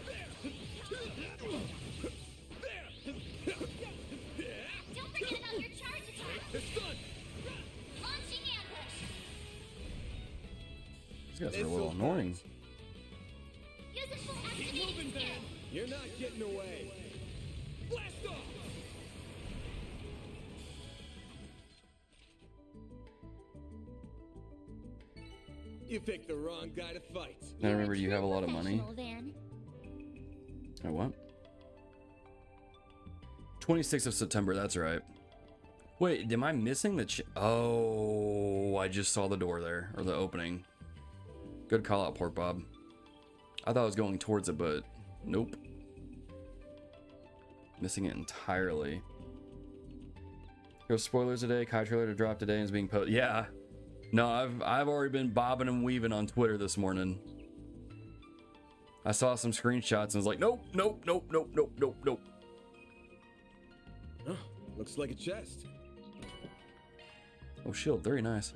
Don't forget about your charge attack. Launching ambush. These guys are a little annoying. Use a full activating skill. You're not getting away. Blast off! You picked the wrong guy to fight. Now remember, you have a lot of money. Professional, Van. Oh, what? 26th of September, that's right. Wait, am I missing the oh, I just saw the door there, or the opening. Good call out, Pork Bob. I thought I was going towards it, but nope. Missing it entirely. Go spoilers today, Kai trailer to drop today and is being posted. Yeah. No, I've already been bobbing and weaving on Twitter this morning. I saw some screenshots and was like, nope. Oh, looks like a chest. Oh, shield, very nice.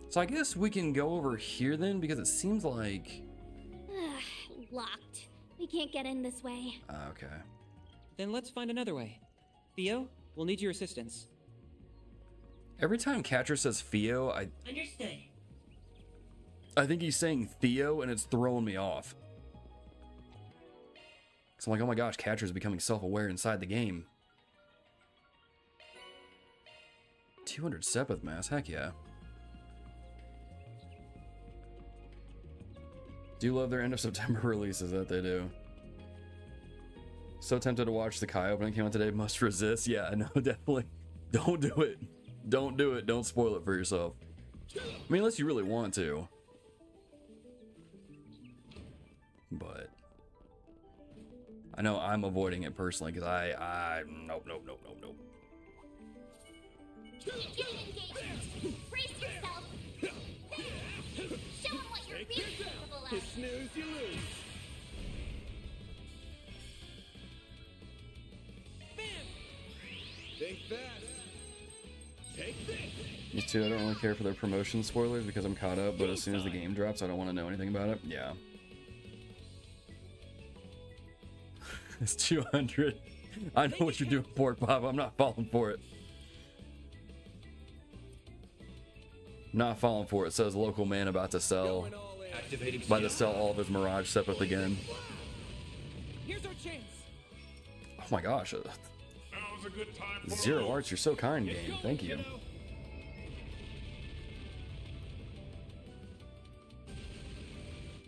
So I guess we can go over here then, because it seems like... Locked. We can't get in this way. Okay. Then let's find another way. Theo, we'll need your assistance. Every time Catcher says Theo, Understood. I think he's saying Theo, and it's throwing me off. So I'm like, oh my gosh, Catcher's becoming self-aware inside the game. 200 Sepith mass, heck yeah. Do love their end of September releases, that they do. So tempted to watch the Kai opening, came out today, must resist. Yeah, no, definitely. Don't do it. Don't do it. Don't spoil it for yourself. I mean, unless you really want to. But I know I'm avoiding it personally because nope. Begin engagement. Brace yourself. There. Show them what you're really capable of. You snooze, you lose. Think fast. Take this. These two, I don't really care for their promotion spoilers because I'm caught up, but as soon as the game drops, I don't want to know anything about it. Yeah. It's 200. I know what you're doing, Pork Pop. I'm not falling for it. Not falling for it. Says local man about to sell. Activating About to skill. sell all of his Mirage Sepith again. Here's our chance. Oh my gosh. Now's a good time for Zero a move. Arts, you're so kind, game. Thank you.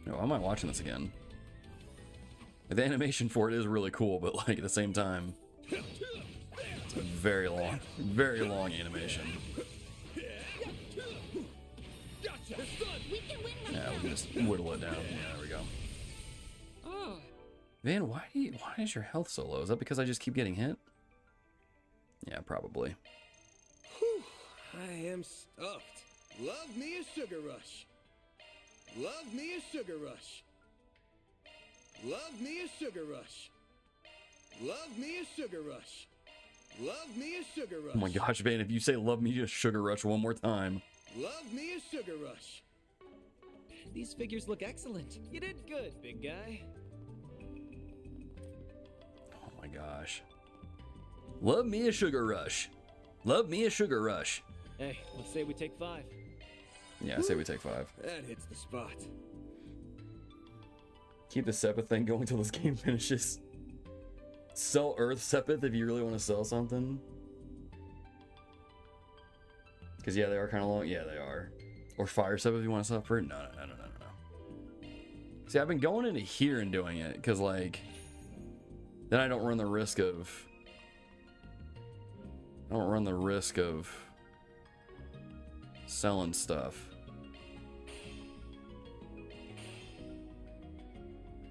No, why am I watching this again? The animation for it is really cool, but like at the same time, it's a very long animation. We can win with Yeah, we can just whittle it down. Yeah, there we go. Oh, Van, why is your health so low? Is that because I just keep getting hit? Yeah, probably. Whew, I am stuffed. Love me a sugar rush. Love me a sugar rush. Love me a sugar rush. Love me a sugar rush. Love me a sugar rush. Oh my gosh, Van, if you say love me a sugar rush one more time. Love me a sugar rush. these figures look excellent. You did good, big guy. Oh my gosh. Love me a sugar rush. Love me a sugar rush. Hey, let's say we take 5. Yeah, I say we take 5. That hits the spot. Keep the Sepith thing going till this game finishes. Sell Earth Sepith if you really want to sell something. Because, yeah, they are kind of long. Yeah, they are. Or Fire Sepith if you want to sell for it. No. See, I've been going into here and doing it. Because, like, then I don't run the risk of... selling stuff.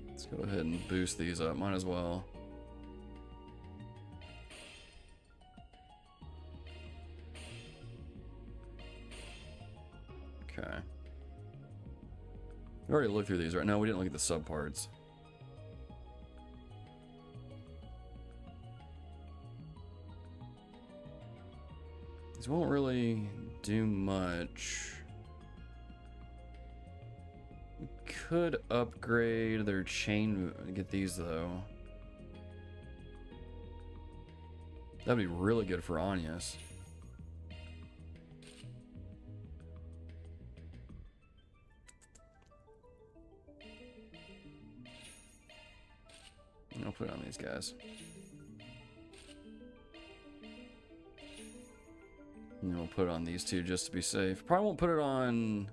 Let's go ahead and boost these up. Might as well. Okay. We already looked through these, right? No, we didn't look at the subparts. These won't really do much. We could upgrade their chain. Get these though. That'd be really good for Agnes. I'll put it on these guys. And then we'll put it on these two just to be safe. Probably won't put it on...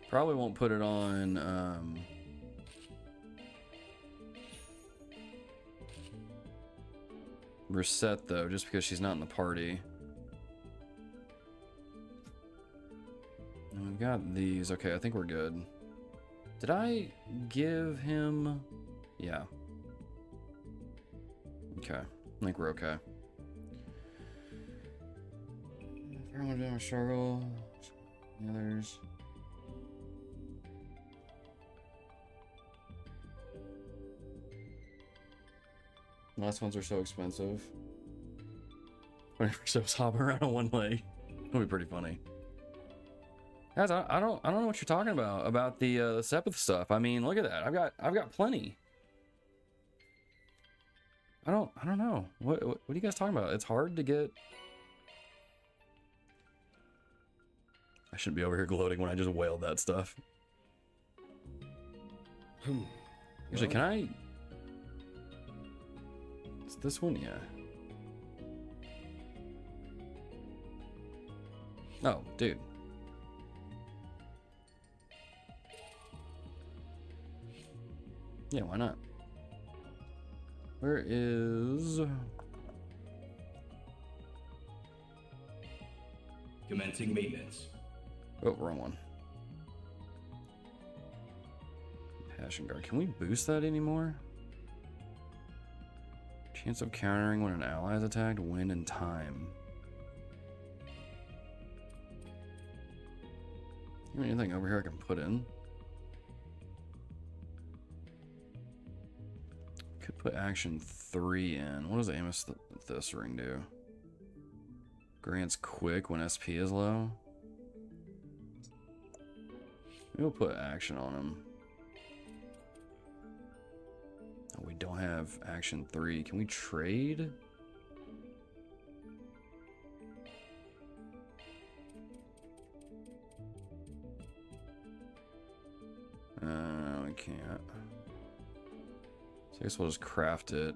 Probably won't put it on... Reset though, just because she's not in the party. And we've got these. Okay, I think we're good. Did I give him... Yeah. Okay, I think we're okay. Everyone doing a struggle. The others. Last ones are so expensive. Whenever Soap's hopping around on one leg, it'll be pretty funny. Guys, I don't know what you're talking about the Sepith stuff. I mean, look at that. I've got plenty. I don't know. What are you guys talking about? It's hard to get. I shouldn't be over here gloating when I just wailed that stuff. Actually, can I? It's this one, yeah. Oh, dude. Yeah, why not? Where is... Commencing maintenance. Oh, wrong one. Passion Guard. Can we boost that anymore? Chance of countering when an ally is attacked, win in time. Anything over here I can put in? Could put action 3 in. What does Amethyst Ring do? Grants quick when SP is low. Maybe we'll put action on him. Oh, we don't have action 3. Can we trade? We can't. So I guess we'll just craft it.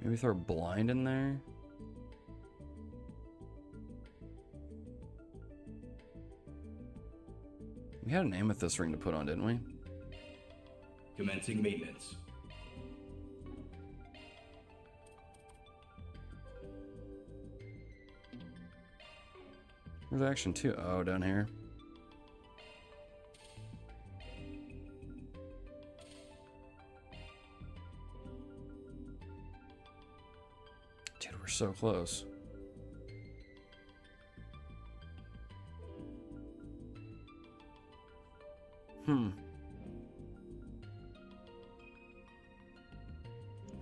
Maybe throw blind in there. We had an amethyst ring to put on, didn't we? Commencing maintenance. Where's action 2? Oh, down here. Dude, we're so close.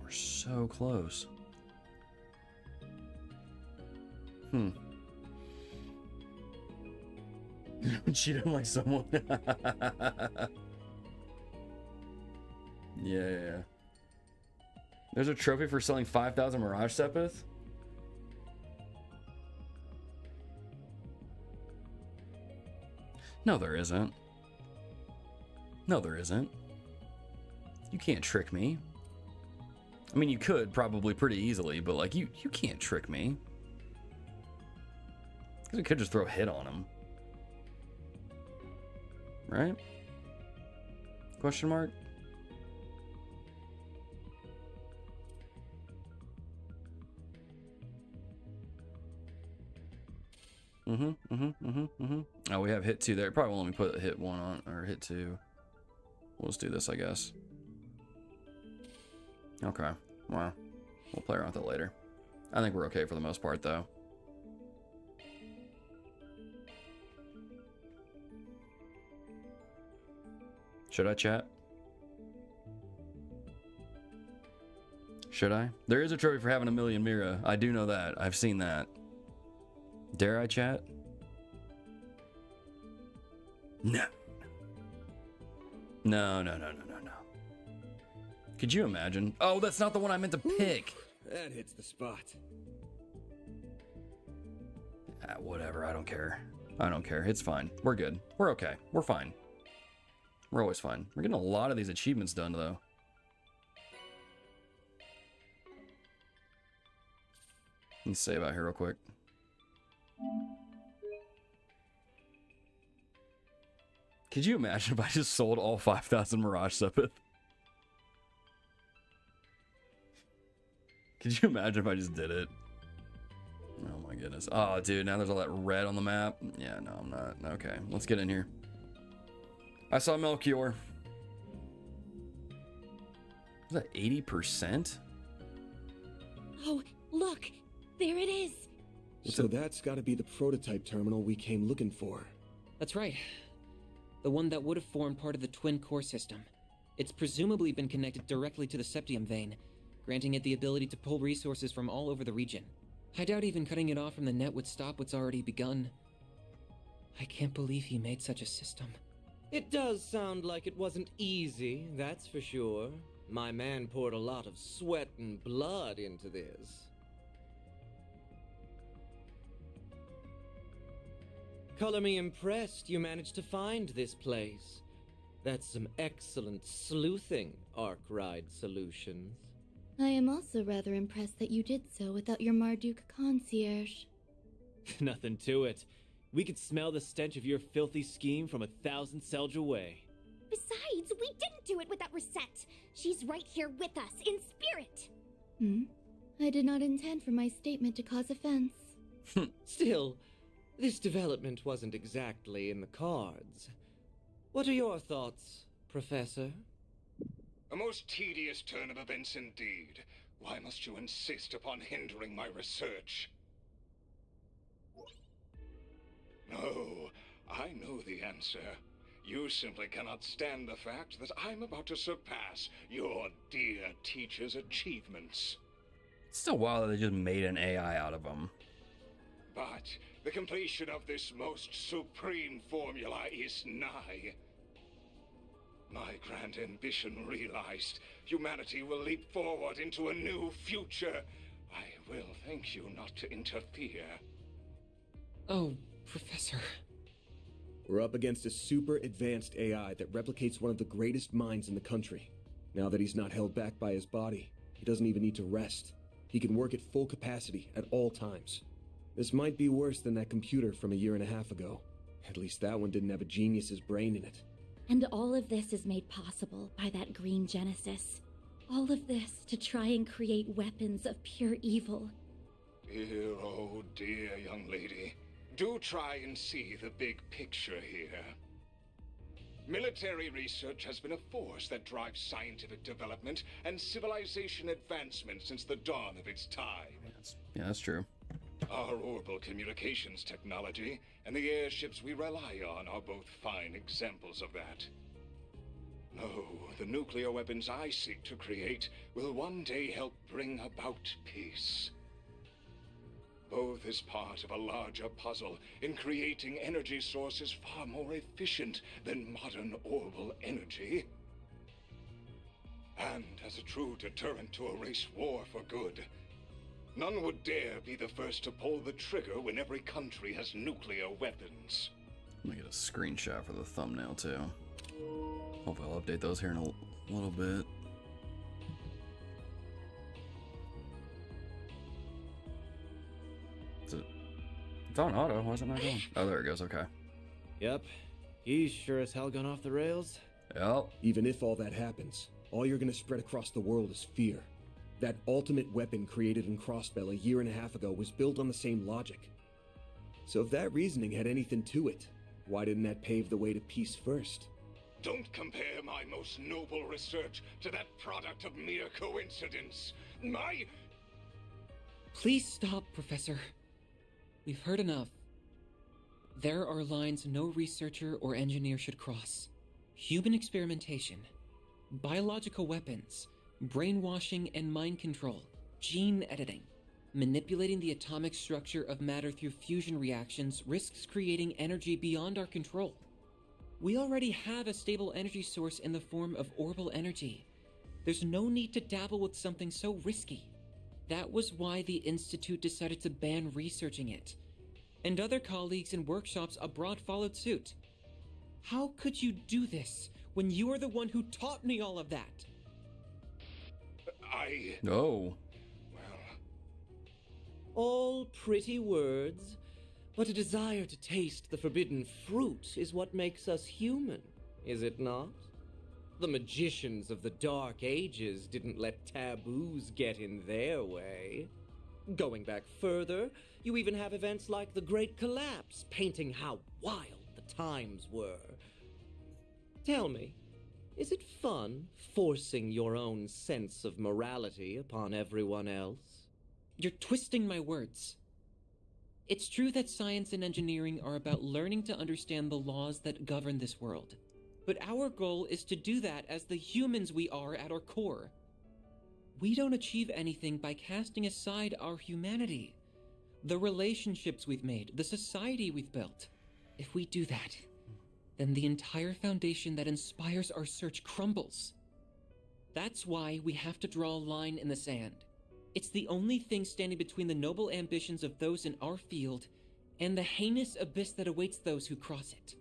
We're so close. Cheat him like someone. Yeah. There's a trophy for selling 5,000 Mirage Sepith? No, there isn't. No, there isn't. You can't trick me. I mean, you could probably pretty easily, but like, you can't trick me. Because we could just throw a hit on him. Right? Question mark? Oh, we have hit 2 there. Probably won't let me put hit 1 on, or hit 2. We'll just do this, I guess. Okay. Well, we'll play around with it later. I think we're okay for the most part, though. Should I chat? Should I? There is a trophy for having 1,000,000 Mira. I do know that. I've seen that. Dare I chat? No. No. Could you imagine? Oh, that's not the one I meant to pick. That hits the spot. Whatever. I don't care. I don't care. It's fine. We're good. We're okay. We're fine. We're always fine. We're getting a lot of these achievements done, though. Let me save out here real quick. Could you imagine if I just sold all 5,000 Mirage Sepith? Could you imagine if I just did it? Oh my goodness. Oh, dude, now there's all that red on the map. Yeah, no, I'm not. Okay, let's get in here. I saw Melchior. Was that 80%? Oh, look! There it is! So that's gotta be the prototype terminal we came looking for. That's right. The one that would have formed part of the twin core system. It's presumably been connected directly to the septium vein, granting it the ability to pull resources from all over the region. I doubt even cutting it off from the net would stop what's already begun. I can't believe he made such a system. It does sound like it wasn't easy, that's for sure. My man poured a lot of sweat and blood into this. Color me impressed you managed to find this place. That's some excellent sleuthing, Arkride Solutions. I am also rather impressed that you did so without your Marduk concierge. Nothing to it. We could smell the stench of your filthy scheme from 1,000 Selj away. Besides, we didn't do it without Reset. She's right here with us, in spirit. I did not intend for my statement to cause offense. Still, this development wasn't exactly in the cards. What are your thoughts, Professor? A most tedious turn of events indeed. Why must you insist upon hindering my research? No, I know the answer. You simply cannot stand the fact that I'm about to surpass your dear teacher's achievements. It's still wild that they just made an AI out of him. But the completion of this most supreme formula is nigh. My grand ambition realized, humanity will leap forward into a new future. I will thank you not to interfere. Oh, Professor. We're up against a super advanced AI that replicates one of the greatest minds in the country. Now that he's not held back by his body, he doesn't even need to rest. He can work at full capacity at all times. This might be worse than that computer from a year and a half ago. At least that one didn't have a genius's brain in it. And all of this is made possible by that green Genesis. All of this to try and create weapons of pure evil. Dear, oh dear, young lady. Do try and see the big picture here. Military research has been a force that drives scientific development and civilization advancement since the dawn of its time. Yeah, that's true. Our orbital communications technology and the airships we rely on are both fine examples of that. No, the nuclear weapons I seek to create will one day help bring about peace. Both is part of a larger puzzle in creating energy sources far more efficient than modern orbital energy. And as a true deterrent to erase war for good, none would dare be the first to pull the trigger when every country has nuclear weapons. I'm gonna get a screenshot for the thumbnail too. Hopefully I'll update those here in a little bit. It's on auto. Why is it not going? Oh, there it goes. Okay. Yep. He's sure as hell gone off the rails. Yep. Even if all that happens, all you're gonna spread across the world is fear. That ultimate weapon created in Crossbell a year and a half ago was built on the same logic. So if that reasoning had anything to it, why didn't that pave the way to peace first? Don't compare my most noble research to that product of mere coincidence. Please stop, Professor. We've heard enough. There are lines no researcher or engineer should cross. Human experimentation, biological weapons, brainwashing and mind control, gene editing. Manipulating the atomic structure of matter through fusion reactions risks creating energy beyond our control. We already have a stable energy source in the form of orbital energy. There's no need to dabble with something so risky. That was why the Institute decided to ban researching it. And other colleagues and workshops abroad followed suit. How could you do this when you are the one who taught me all of that? No. All pretty words, but a desire to taste the forbidden fruit is what makes us human, is it not? The magicians of the Dark Ages didn't let taboos get in their way. Going back further, you even have events like the Great Collapse, painting how wild the times were. Tell me, is it fun forcing your own sense of morality upon everyone else? You're twisting my words. It's true that science and engineering are about learning to understand the laws that govern this world. But our goal is to do that as the humans we are at our core. We don't achieve anything by casting aside our humanity, the relationships we've made, the society we've built. If we do that, then the entire foundation that inspires our search crumbles. That's why we have to draw a line in the sand. It's the only thing standing between the noble ambitions of those in our field and the heinous abyss that awaits those who cross it.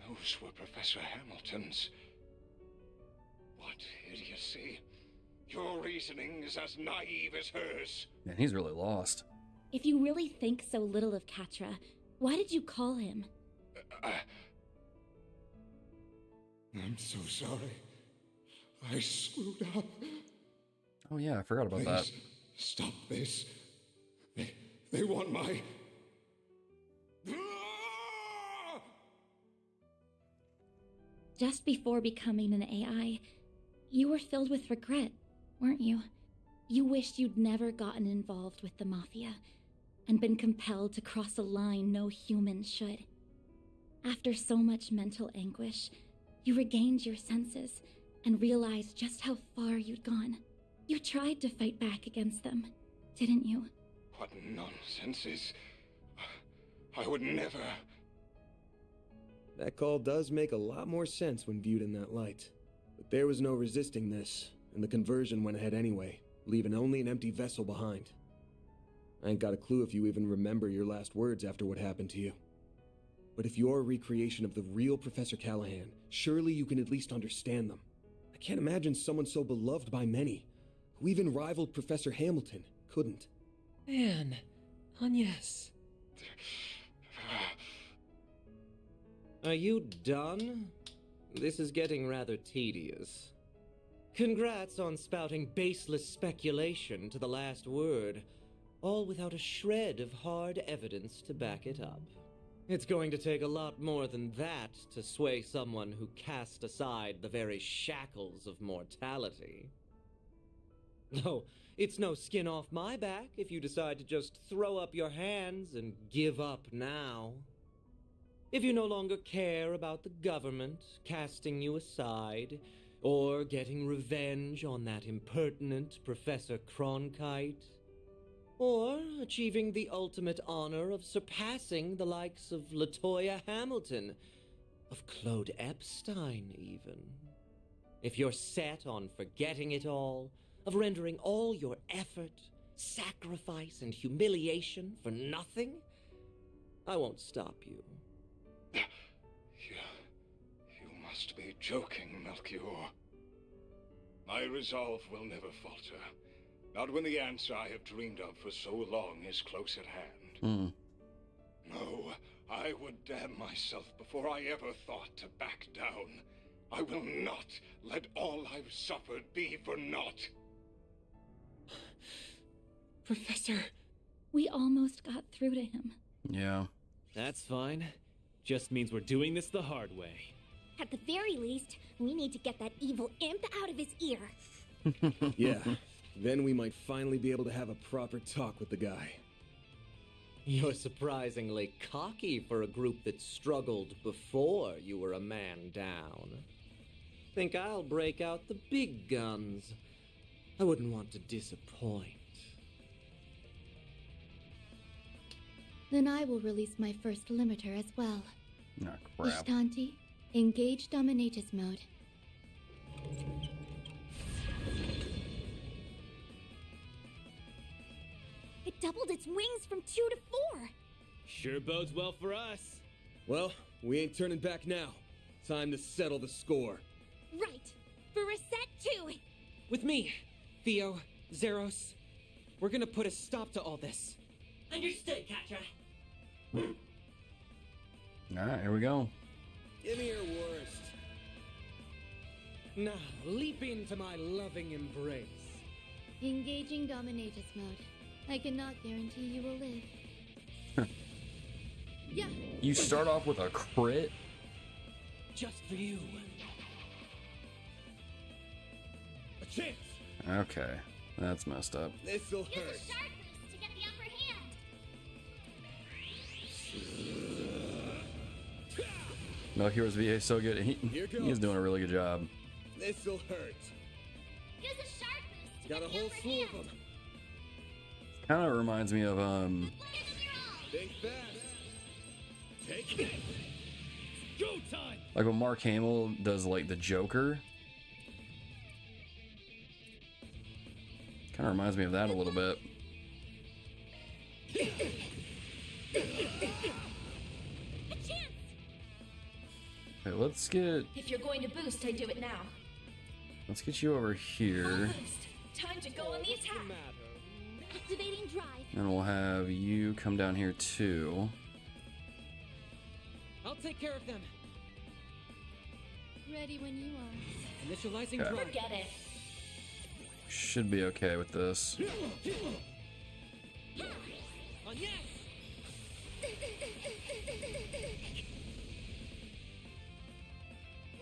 Those were Professor Hamilton's. What idiocy. Your reasoning is as naive as hers. Man, he's really lost. If you really think so little of Katra, why did you call him? I'm so sorry. I screwed up. Oh yeah, I forgot about that. Stop this. They want my... Just before becoming an AI, you were filled with regret, weren't you? You wished you'd never gotten involved with the Mafia and been compelled to cross a line no human should. After so much mental anguish, you regained your senses and realized just how far you'd gone. You tried to fight back against them, didn't you? What nonsense is... I would never... That call does make a lot more sense when viewed in that light. But there was no resisting this, and the conversion went ahead anyway, leaving only an empty vessel behind. I ain't got a clue if you even remember your last words after what happened to you. But if you're a recreation of the real Professor Callahan, surely you can at least understand them. I can't imagine someone so beloved by many, who even rivaled Professor Hamilton, couldn't. Man, Agnes. Are you done? This is getting rather tedious. Congrats on spouting baseless speculation to the last word, all without a shred of hard evidence to back it up. It's going to take a lot more than that to sway someone who cast aside the very shackles of mortality. No, it's no skin off my back if you decide to just throw up your hands and give up now. If you no longer care about the government casting you aside, or getting revenge on that impertinent Professor Cronkite, or achieving the ultimate honor of surpassing the likes of LaToya Hamilton, of Claude Epstein even. If you're set on forgetting it all, of rendering all your effort, sacrifice, and humiliation for nothing, I won't stop you. You must be joking, Melchior. My resolve will never falter. Not when the answer I have dreamed of for so long is close at hand. No, I would damn myself before I ever thought to back down. I will not let all I've suffered be for naught. Professor... We almost got through to him. Yeah. That's fine. Just means we're doing this the hard way. At the very least, we need to get that evil imp out of his ear. Yeah, then we might finally be able to have a proper talk with the guy. You're surprisingly cocky for a group that struggled before you were a man down. Think I'll break out the big guns. I wouldn't want to disappoint. Then I will release my first limiter as well. Oh, crap. Ishtanti, engage Dominatus mode. It doubled its wings from 2 to 4. Sure bodes well for us. Well, we ain't turning back now. Time to settle the score. Right. For Reset 2. With me, Theo, Zeros. We're gonna put a stop to all this. Understood, Katra. Alright, here we go. Give me your worst. Now, leap into my loving embrace. Engaging Dominatus mode. I cannot guarantee you will live. Yeah. You start off with a crit? Just for you. A chance. Okay, that's messed up. This'll Use a hurt. sharp boost to get the upper hand. Melchior's VA is so good. Here goes. He's doing a really good job. This'll hurt. Use a sharp boost to Got a get the whole upper slew of hand. them. Kind of reminds me of Look at your all. Think fast. Take this. Go time. Like when Mark Hamill does like the Joker. Kind of reminds me of that a little bit. A chance! Okay, let's get If you're going to boost, I do it now. you over here. Boost. Time to go on the attack. Activating drive. And we'll have you come down here too. I'll take care of them. Ready when you are. Initializing Okay. drive. Forget it. Should be okay with this. On yes!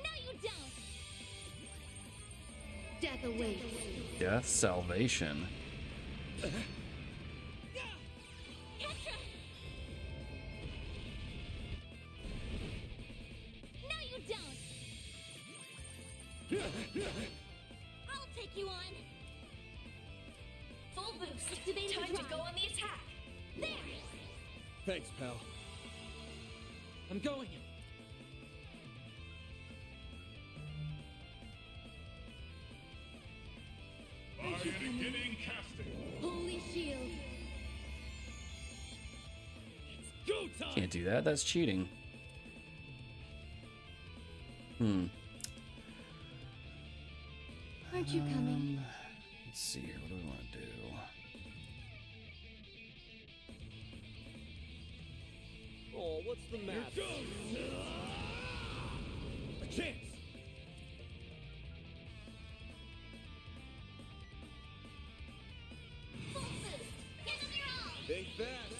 No, you don't. Death awaits. Death salvation. Petra! No, you don't. I'll take you on. Full boost. Activating time to go on the attack. There. Thanks, pal. I'm going. Beginning casting. Holy shield. Go time. Can't do that. That's cheating. Aren't you coming? Let's see here. What do we want to do? Oh, what's the matter? A chance. Full boost. Give them your all. Think fast.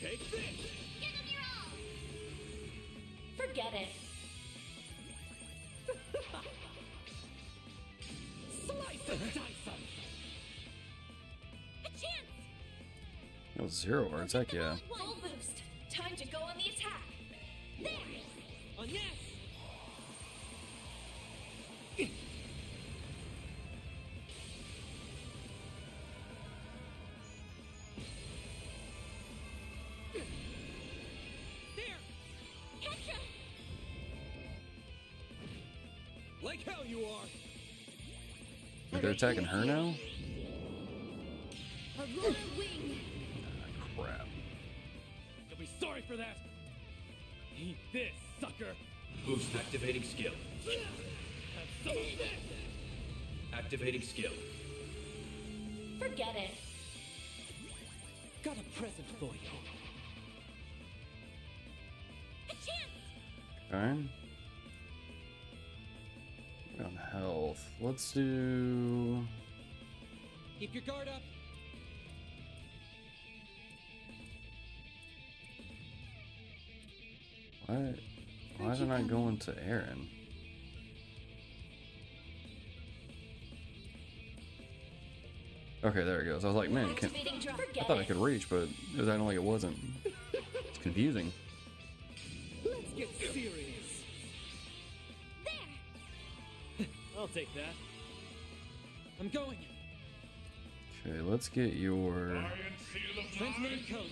Take this. Give them your all. Forget it. Slice and dice 'em. A chance. Oh, 0 words. Heck yeah. Full boost. Time to go on the attack. There. On yes! There! Petra. Like hell you are. They're attacking her now? Aurora wing. Crap. You'll be sorry for that. Eat this, sucker. Boost activating skill. Have some of this. Activating skill. Forget it. Got a present for you. A chance. Okay. We're on health. Let's do. Keep your guard up. Why isn't I going to Aaron? Okay, there it goes. I was like, man, Activating drive. I Forget thought I it. could reach, but it was acting like it wasn't. It's confusing. Let's get serious. There. I'll take that. I'm going. Okay, let's get your. Transmitting code.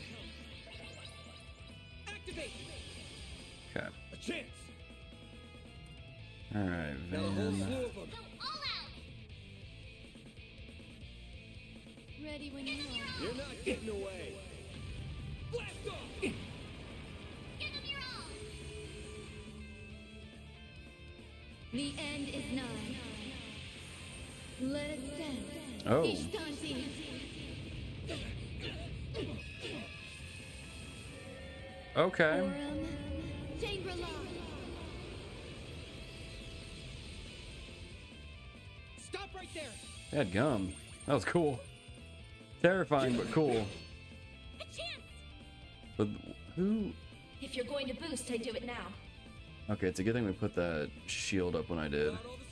Activate! Okay. A chance. All right, Now a whole Van. slew of them. Go all out. Ready when you are. You're not getting away. Blast off. Give them your all. The end is nigh. Let us stand. Oh. Ishtanti. Okay. Forum. Shangri-La. Stop right there! That gum. That was cool. Terrifying, but cool. A chance. But who? If you're going to boost, I do it now. Okay, it's a good thing we put that shield up when I did. Got all the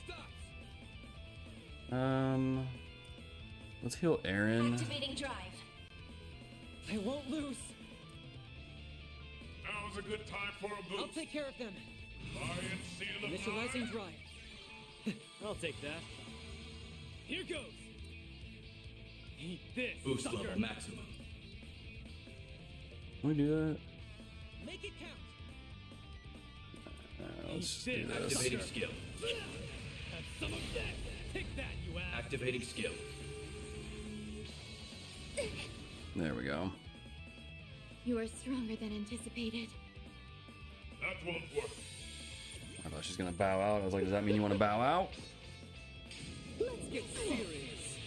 stops. Let's heal Aaron. Activating drive. I won't lose. Now's a good time for a I'll take care of them. Buy and seal Initializing drive. I'll take that. Here goes. Eat this, Boost sucker. level maximum. Can we do that? Make it count. Let's do this. Activating skill. Have some of that. Take that, you ass. Activating skill. There we go. You are stronger than anticipated. That won't work. I thought she's gonna bow out. I was like, does that mean you want to bow out? Let's get serious.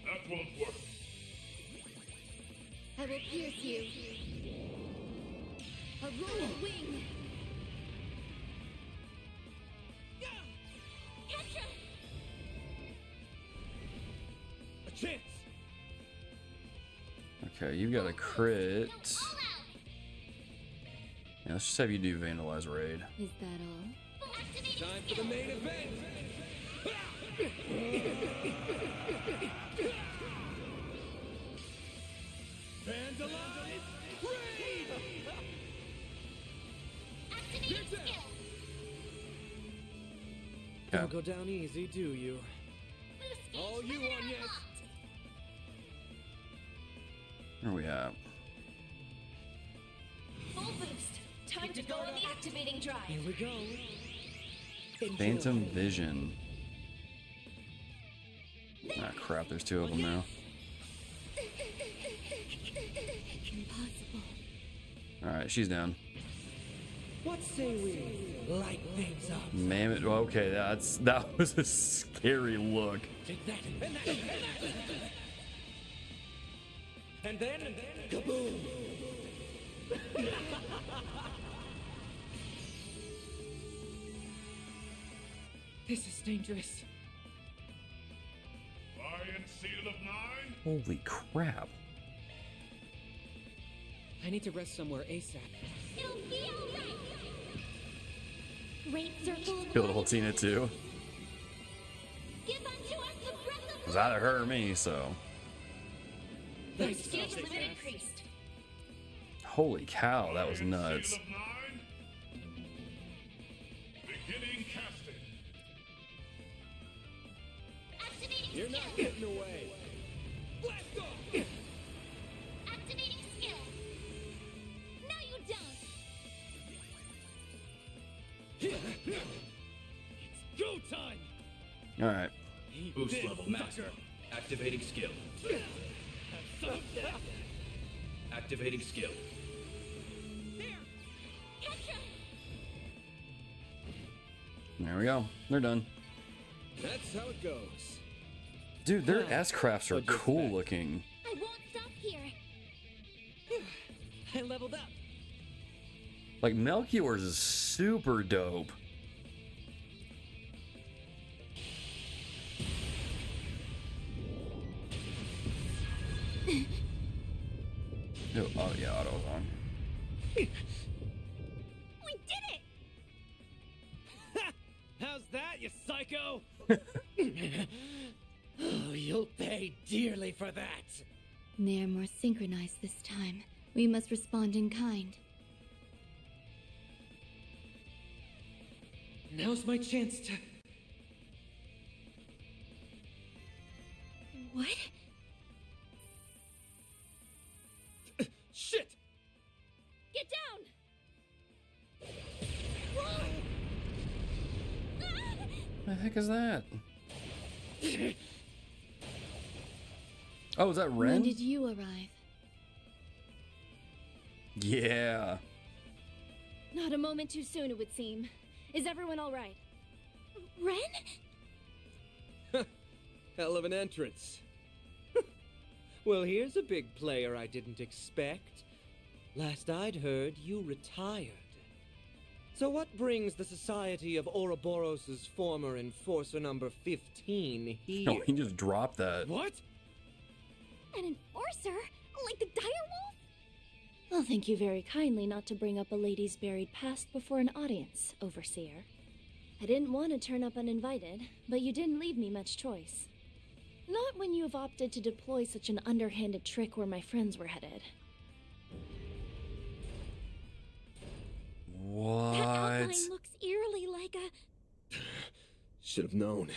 That won't work. I will pierce you. A rolled wing. Ketra! A chance. Okay, you got a crit. Yeah, let's just have you do Vandalize Raid. Is that all? Time for the main event. Vandalize Raid! Activating skill. Don't go down easy, do you? Boost All you on, yes. Where are we at? Full boost. Time to go on the activating drive. Here we go. Enjoy. Phantom Vision. Ah, crap, there's two of them now. Impossible. Alright, she's down. What say we light things up? Mammoth. Okay, that was a scary look. Take that, and that, and then kaboom! This is dangerous. Lion Seal of Nine? Holy crap. I need to rest somewhere ASAP. It'll be alright. Great circle. Feel the whole Tina too. Give unto us the breath It of was either her or me, so. Boost gauge limit increased. Holy cow, that was Lion nuts. Seal of Nine? Beginning casting. Activating You're skill. not getting away. Blast off. Activating skill. No, you don't. It's go time. Alright. Eat Boost this, level max. sucker. Activating skill. Have some of that. Activating skill. There. Ketra. There we go. They're done. That's how it goes. Dude, their S-crafts are What'd you cool expect? looking. I won't stop here. I leveled up. Like, Melchior's is super dope. Oh, yeah, auto's on. We did it. How's that, you psycho? Oh, you'll pay dearly for that. They're more synchronized this time. We must respond in kind. Now's my chance to. What? Shit! Get down. What the heck is that? Oh, is that When Renne? did you arrive? Yeah. Not a moment too soon, it would seem. Is everyone all right? Renne? Hell of an entrance. Well, here's a big player I didn't expect. Last I'd heard, you retired. So what brings the Society of Ouroboros' former enforcer number 15 here? Oh, he just dropped that. What? An enforcer? Like the direwolf? I'll thank you very kindly not to bring up a lady's buried past before an audience, Overseer. I didn't want to turn up uninvited, but you didn't leave me much choice. Not when you have opted to deploy such an underhanded trick where my friends were headed. What? That outline looks eerily like a... Should have known.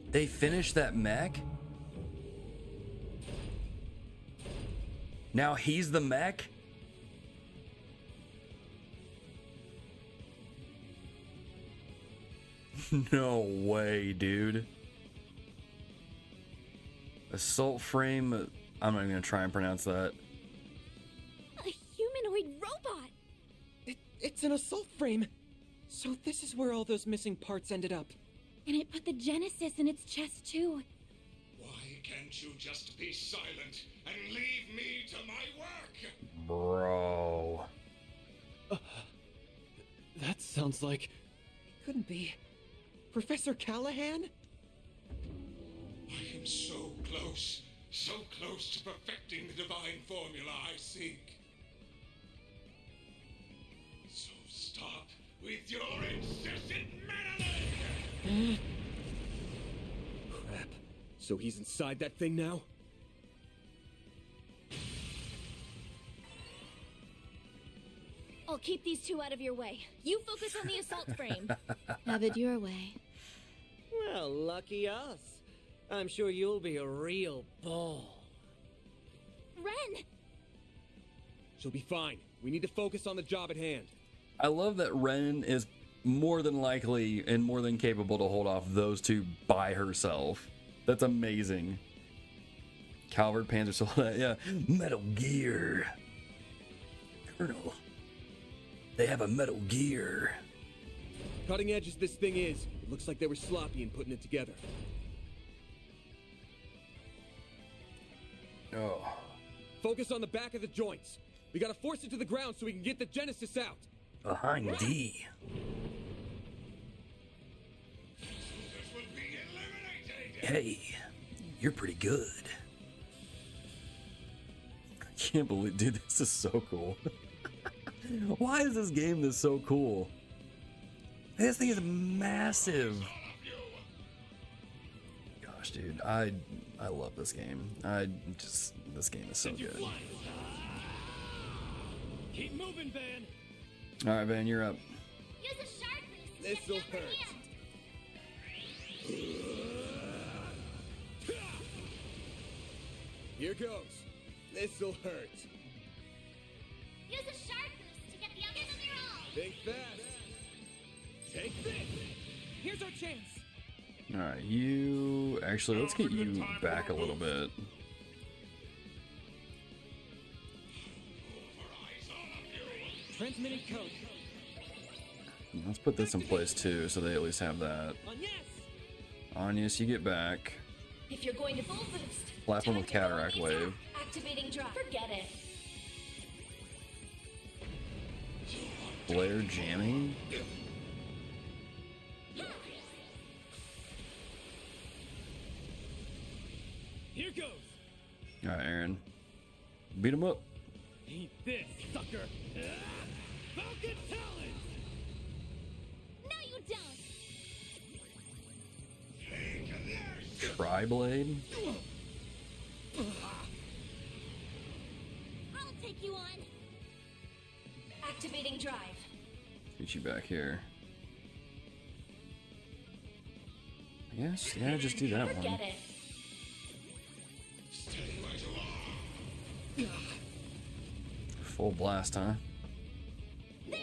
They finished that mech? Now he's the mech? No way, dude. Assault frame. I'm not even gonna try and pronounce that. A humanoid robot! It's an assault frame. So this is where all those missing parts ended up. And it put the Genesis in its chest, too. Why can't you just be silent and leave me to my work? Bro. That sounds like... Couldn't be. Professor Callahan? I am so close to perfecting the divine formula I seek. So stop with your incessant meddling! Crap. So he's inside that thing now? I'll keep these two out of your way. You focus on the assault frame. Have it your way. Well, lucky us. I'm sure you'll be a real ball. Renne! She'll be fine. We need to focus on the job at hand. I love that Renne is more than likely and more than capable to hold off those two by herself. That's amazing. Calvard Panzer Soldat, yeah. Metal Gear. Colonel. They have a Metal Gear. Cutting edge as this thing is, it looks like they were sloppy in putting it together. Oh. Focus on the back of the joints. We gotta force it to the ground so we can get the Genesis out. Behind D. This will be eliminated! Hey, you're pretty good. I can't believe, dude, this is so cool. Why is this game this so cool? This thing is massive. Gosh, dude, I love this game. This game is so good. Keep moving, Van. All right, Van, you're up. Use a shark boost to This'll get the upper hurt. hand. Here goes. This'll hurt. Use a shark boost to get the upper hand. You're all. Think fast. Take this. Here's our chance. All right, you actually let's get you back a little bit. Transmitting code. Let's put this in place too, so they at least have that. Agnes, you get back. If you're going to full boost, Last one time with to go on cataract the wave. attack. Activating drive. Forget it. Flare jamming. Here goes. All right, Aaron, beat him up. Eat this, sucker. Falcon talent. No, you don't. Tri-blade. I'll take you on. Activating drive. Get you back here. Yes, yeah, just do that one. Forget it. Full blast, huh? There.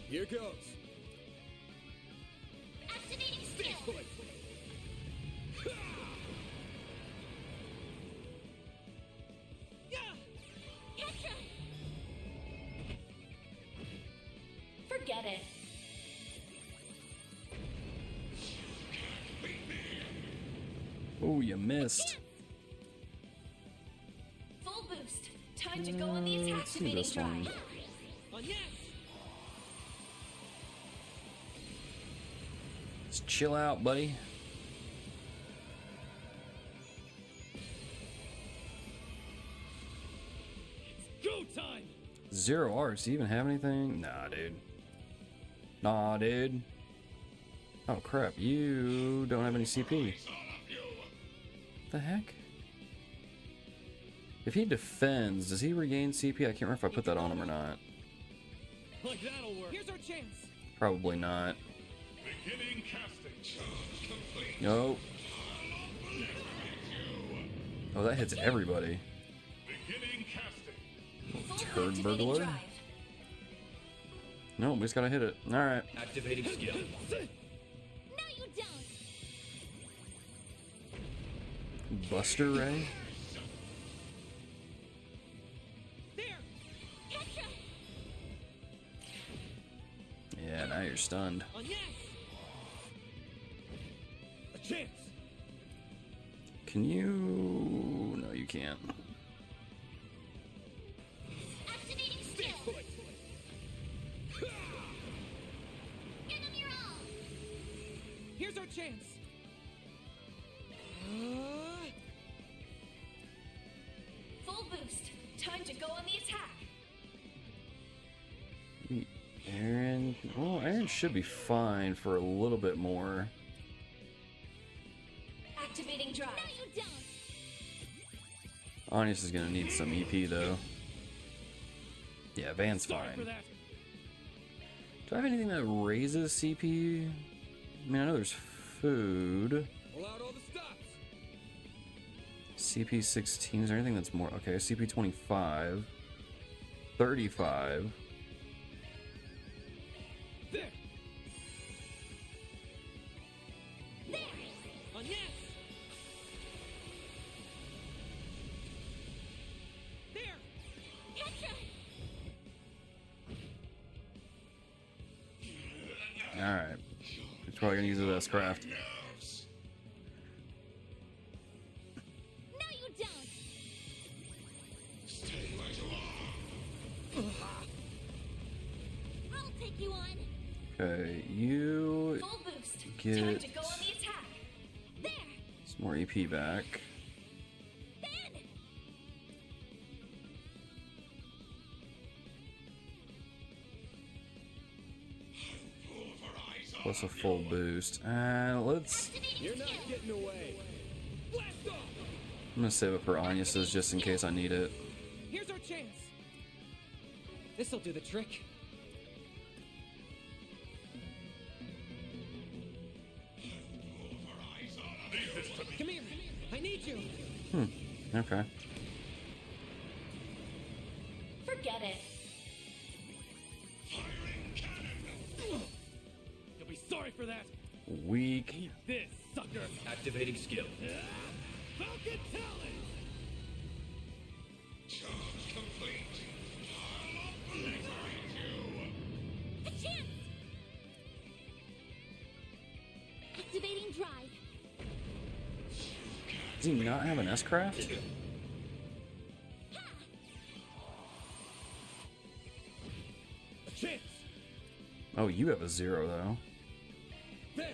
Here goes. Activating skill. Petra. Forget it. Oh, you missed. Full boost. Time to go on the attack. Let's do Activating this one. drive. Just chill out, buddy. Go time. Zero arts. Do you even have anything? Nah, dude. Nah, dude. Oh, crap. You don't have any CP. What the heck? If he defends, does he regain CP? I can't remember if I put that on him or not. Like that'll work. Here's our chance. Probably not. Beginning casting. Charge complete. Nope. Oh, that hits everybody. Turd burglar? No, we just gotta hit it. Alright. Activating skill. No, you don't. Buster Ray? Yeah, now you're stunned. A chance. Can you... No, you can't. Activating skill. Give them your all. Here's our chance. Full boost. Time to go on the attack. Aaron... Well, Aaron should be fine for a little bit more. Activating drive. No, you don't. Agnes is gonna need some EP, though. Yeah, Van's Sorry for fine. that. Do I have anything that raises CP? I mean, I know there's food. Pull out all the stops. CP 16, is there anything that's more? Okay, CP 25. 35. There. On yes. There. Alright. He's probably gonna use it as craft. No, you don't. I'll take you on. Okay, you Full boost. Time get to go on the attack. There. some more EP back. Ben. Plus a full boost. Let's... You're not getting away. Blast off. I'm gonna save it for Agnes's just in case I need it. Here's our chance. This'll do the trick. Come here. I need you. Okay. Forget it. You'll be sorry for that. Weak. Eat this, sucker. Activating skill. Falcon Talon. A chance. Activating drive. Does he not have an S-Craft? A chance. Oh, you have a 0, though. There.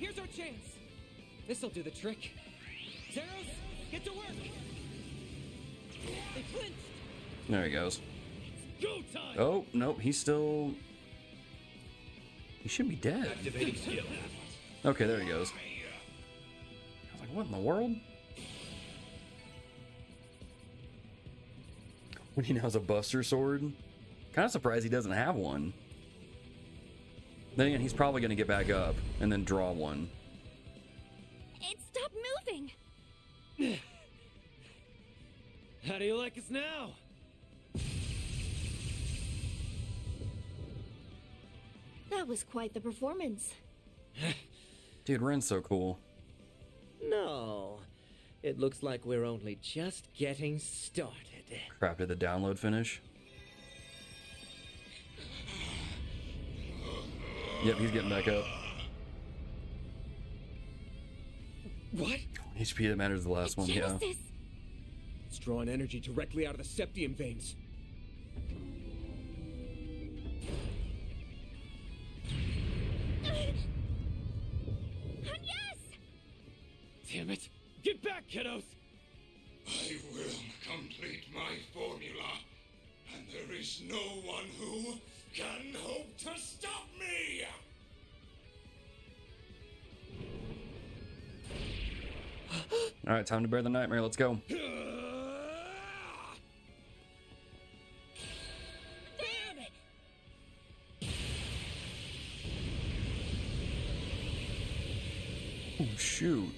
Here's our chance. This'll do the trick. Zeros, get to work. They flinched. There he goes. Go time. Oh, nope, he's still... He should be dead. Activating skill. Okay, there he goes. I was like, what in the world? When he now has a Buster Sword? Kind of surprised he doesn't have one. Then again, he's probably going to get back up and then draw one. It stopped moving. How do you like us now? That was quite the performance. Dude, Ren's so cool. No. It looks like we're only just getting started. Crap, did the download finish? Yep, he's getting back up. What? HP that matters the last one, yeah. Genesis. It's drawing energy directly out of the septium veins. Yes! Damn it! Get back, kiddos! I will complete my formula, and there is no one who can hope to stop me! Alright, time to bear the nightmare, let's go. Oh, shoot.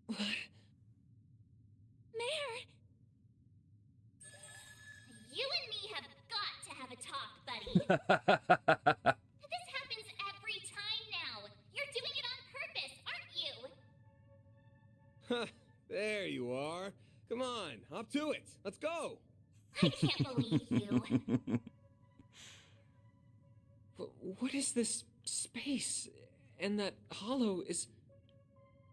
Mare! You and me have got to have a talk, buddy. This happens every time now. You're doing it on purpose, aren't you? Huh, there you are. Come on, up to it. Let's go. I can't believe you. What is this space? And that hollow is...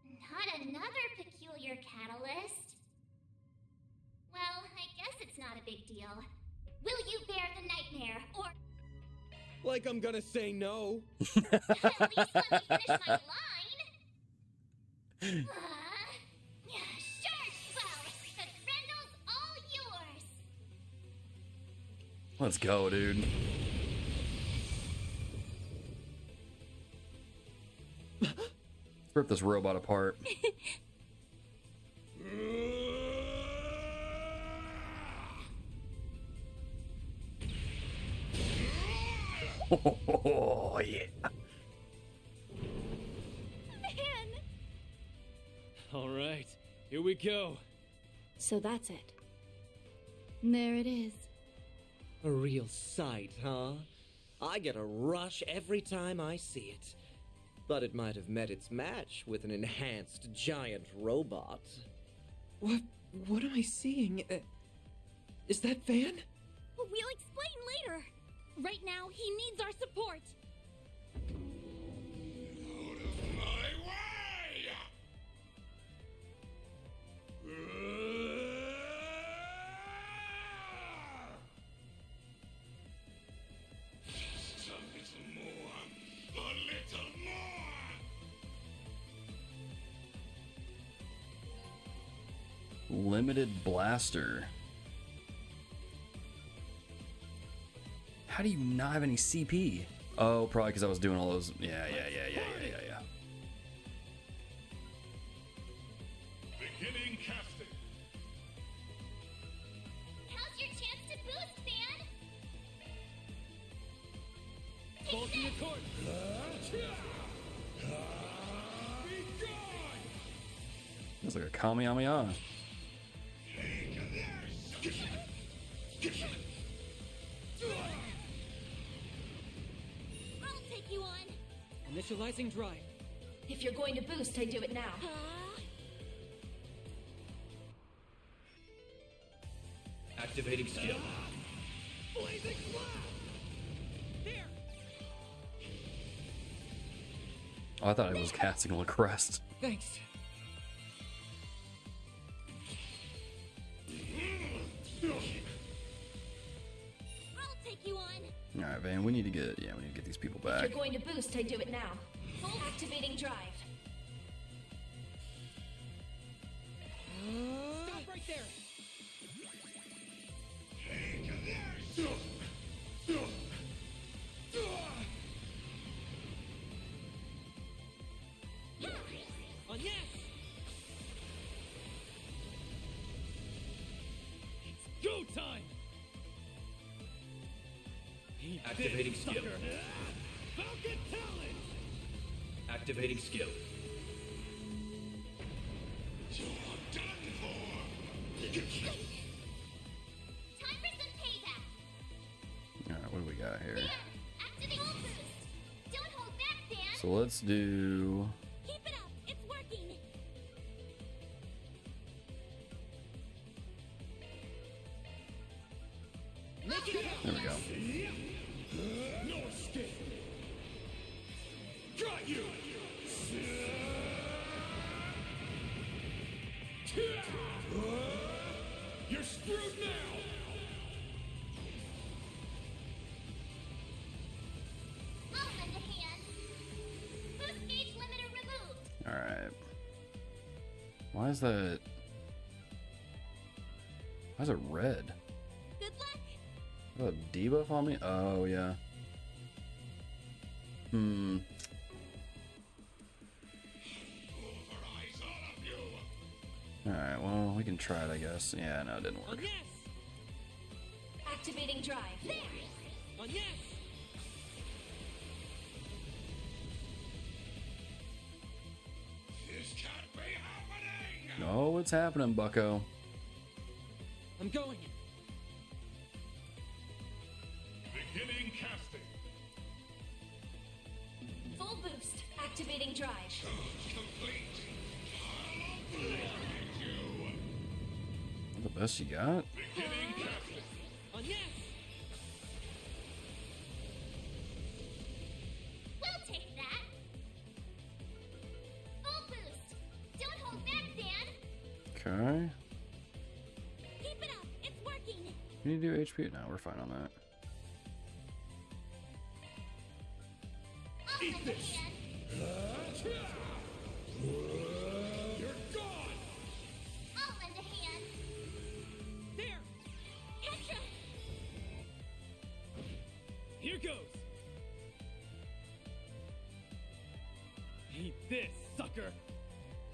Not another peculiar catalyst. Well, I guess it's not a big deal. Will you bear the nightmare, or... Like I'm gonna say no. At least let me finish my line. Shark Swell! The Grendel's all yours! Let's go, dude. Let's rip this robot apart. Oh, yeah. Man! All right, here we go. So that's it. There it is. A real sight, huh? I get a rush every time I see it. But it might have met its match with an enhanced giant robot. What am I seeing? Is that Van? We'll explain later. Right now, he needs our support. Out of my way! Just a little more. A little more. Limited blaster. How do you not have any CP? Oh, probably because I was doing all those. Yeah. Beginning casting. How's your chance to boost, Van? Faulty accord. It's like a Kamehameha. I'll take you on. Initializing drive. If you're going to boost, I do it now. Activating skill. Blazing blast! Here! Oh, I thought I was casting a crest. Thanks. I'll take you on. All right, Van. We need to get these people If back. you're going to boost, I do it now. Activating drive. Stop right there! On yes! It's go time! Eat Activating this, skill. sucker. Falcon talent! Activating skill. You're done for. Time for some payback. All right, what do we got here? Van, activate all boost. Don't hold back, Van. So let's do. Keep it up. It's working. There we go. No escape! Got you! You're screwed now! I'll lend a hand. Boost gauge limiter removed. All right. Why is that? Why is it red? Good luck. Oh, debuff on me? Oh yeah. Pulverize all of you. All right. Well, we can try it, I guess. Yeah. No, it didn't On work. yes! Activating drive. There! On yes! This can't be happening! Oh, what's happening, bucko? I'm going. Beginning casting. Full boost. Activating drive. Complete. I'll obliterate you. The best you got? Beginning casting. On yes! We'll take that. Full boost. Don't hold back, Dan. Okay. Keep it up. It's working. Can you do HP? No, we're fine on that. I'll lend a hand. You're gone! I'll lend a hand. There! Gotcha. Here goes! Eat this, sucker!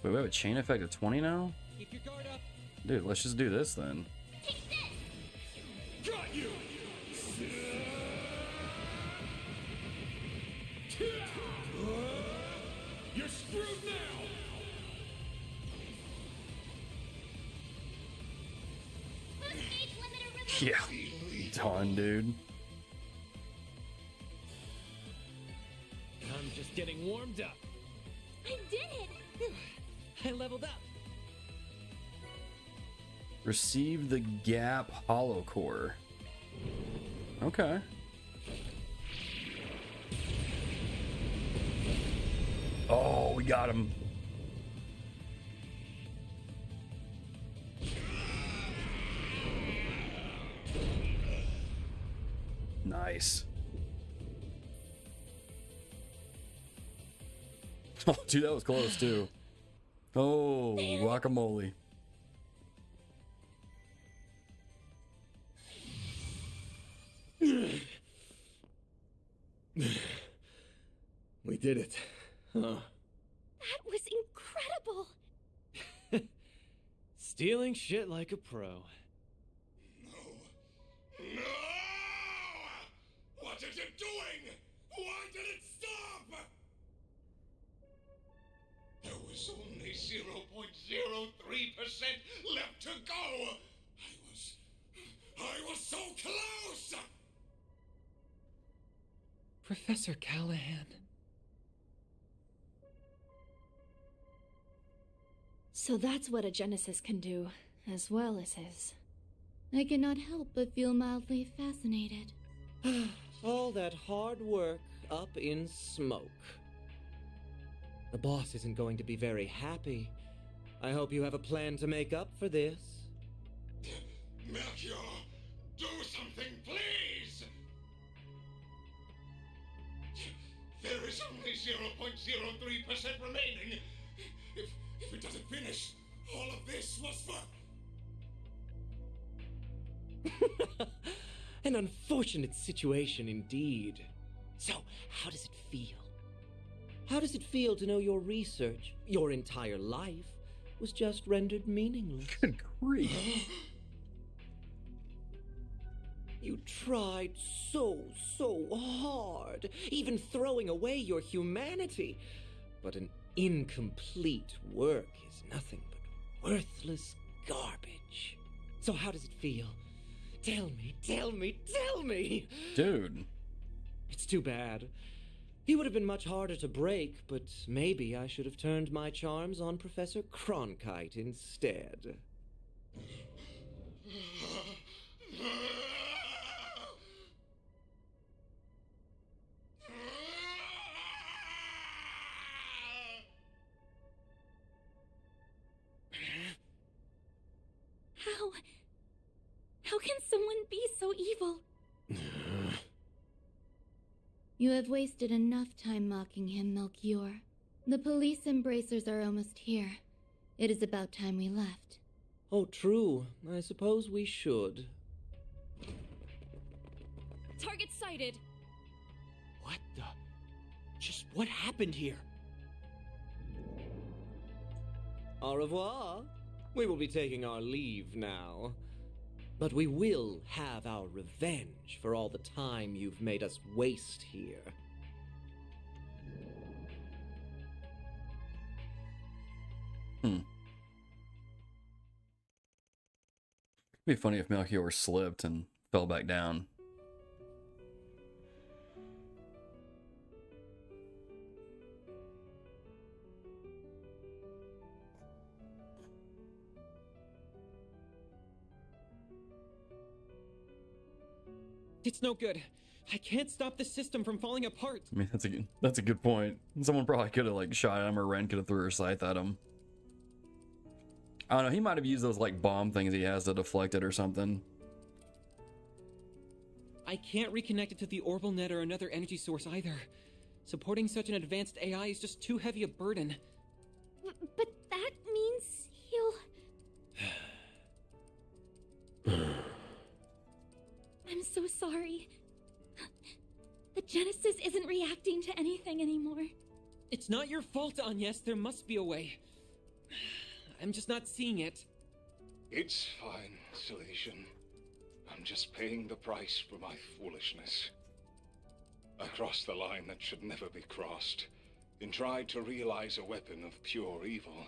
Wait, we have a chain effect of 20 now? Keep your guard up! Dude, let's just do this then. Take this. Got you! You're screwed now! Boost gauge limiter release. Yeah. Done, dude. I'm just getting warmed up. I did it. I leveled up. Receive the Gap Hollow Core. Okay. Oh, we got him. Nice. Oh, dude, that was close too. Oh, guacamole. We did it. Huh. That was incredible. Stealing shit like a pro. No! What is it doing? Why did it stop? There was only 0.03% left to go. I was so close. Professor Callahan. So that's what a Genesis can do, as well as his. I cannot help but feel mildly fascinated. All that hard work up in smoke. The boss isn't going to be very happy. I hope you have a plan to make up for this. Melchior, do something, please! There is only 0.03% remaining. If it doesn't finish, all of this was for... An unfortunate situation indeed. So, how does it feel? How does it feel to know your research, your entire life, was just rendered meaningless? Good grief. You tried so hard, even throwing away your humanity. But an incomplete work is nothing but worthless garbage. So how does it feel? Tell me! Dude. It's too bad. He would have been much harder to break, but maybe I should have turned my charms on Professor Cronkite instead. How can someone be so evil? You have wasted enough time mocking him, Melchior. The police embracers are almost here. It is about time we left. Oh, true. I suppose we should. Target sighted. What the? Just what happened here? Au revoir. We will be taking our leave now. But we will have our revenge for all the time you've made us waste here. It'd be funny if Melchior slipped and fell back down. It's no good. I can't stop the system from falling apart. I mean, that's a good point. Someone probably could have like shot at him, or Renne could have threw her scythe at him. I don't know. He might have used those like bomb things he has to deflect it or something. I can't reconnect it to the orbital net or another energy source either. Supporting such an advanced AI is just too heavy a burden. But that means he'll... I'm so sorry. The Genesis isn't reacting to anything anymore. It's not your fault, Agnes. There must be a way. I'm just not seeing it. It's fine, Salesian. I'm just paying the price for my foolishness. I crossed the line that should never be crossed, and tried to realize a weapon of pure evil.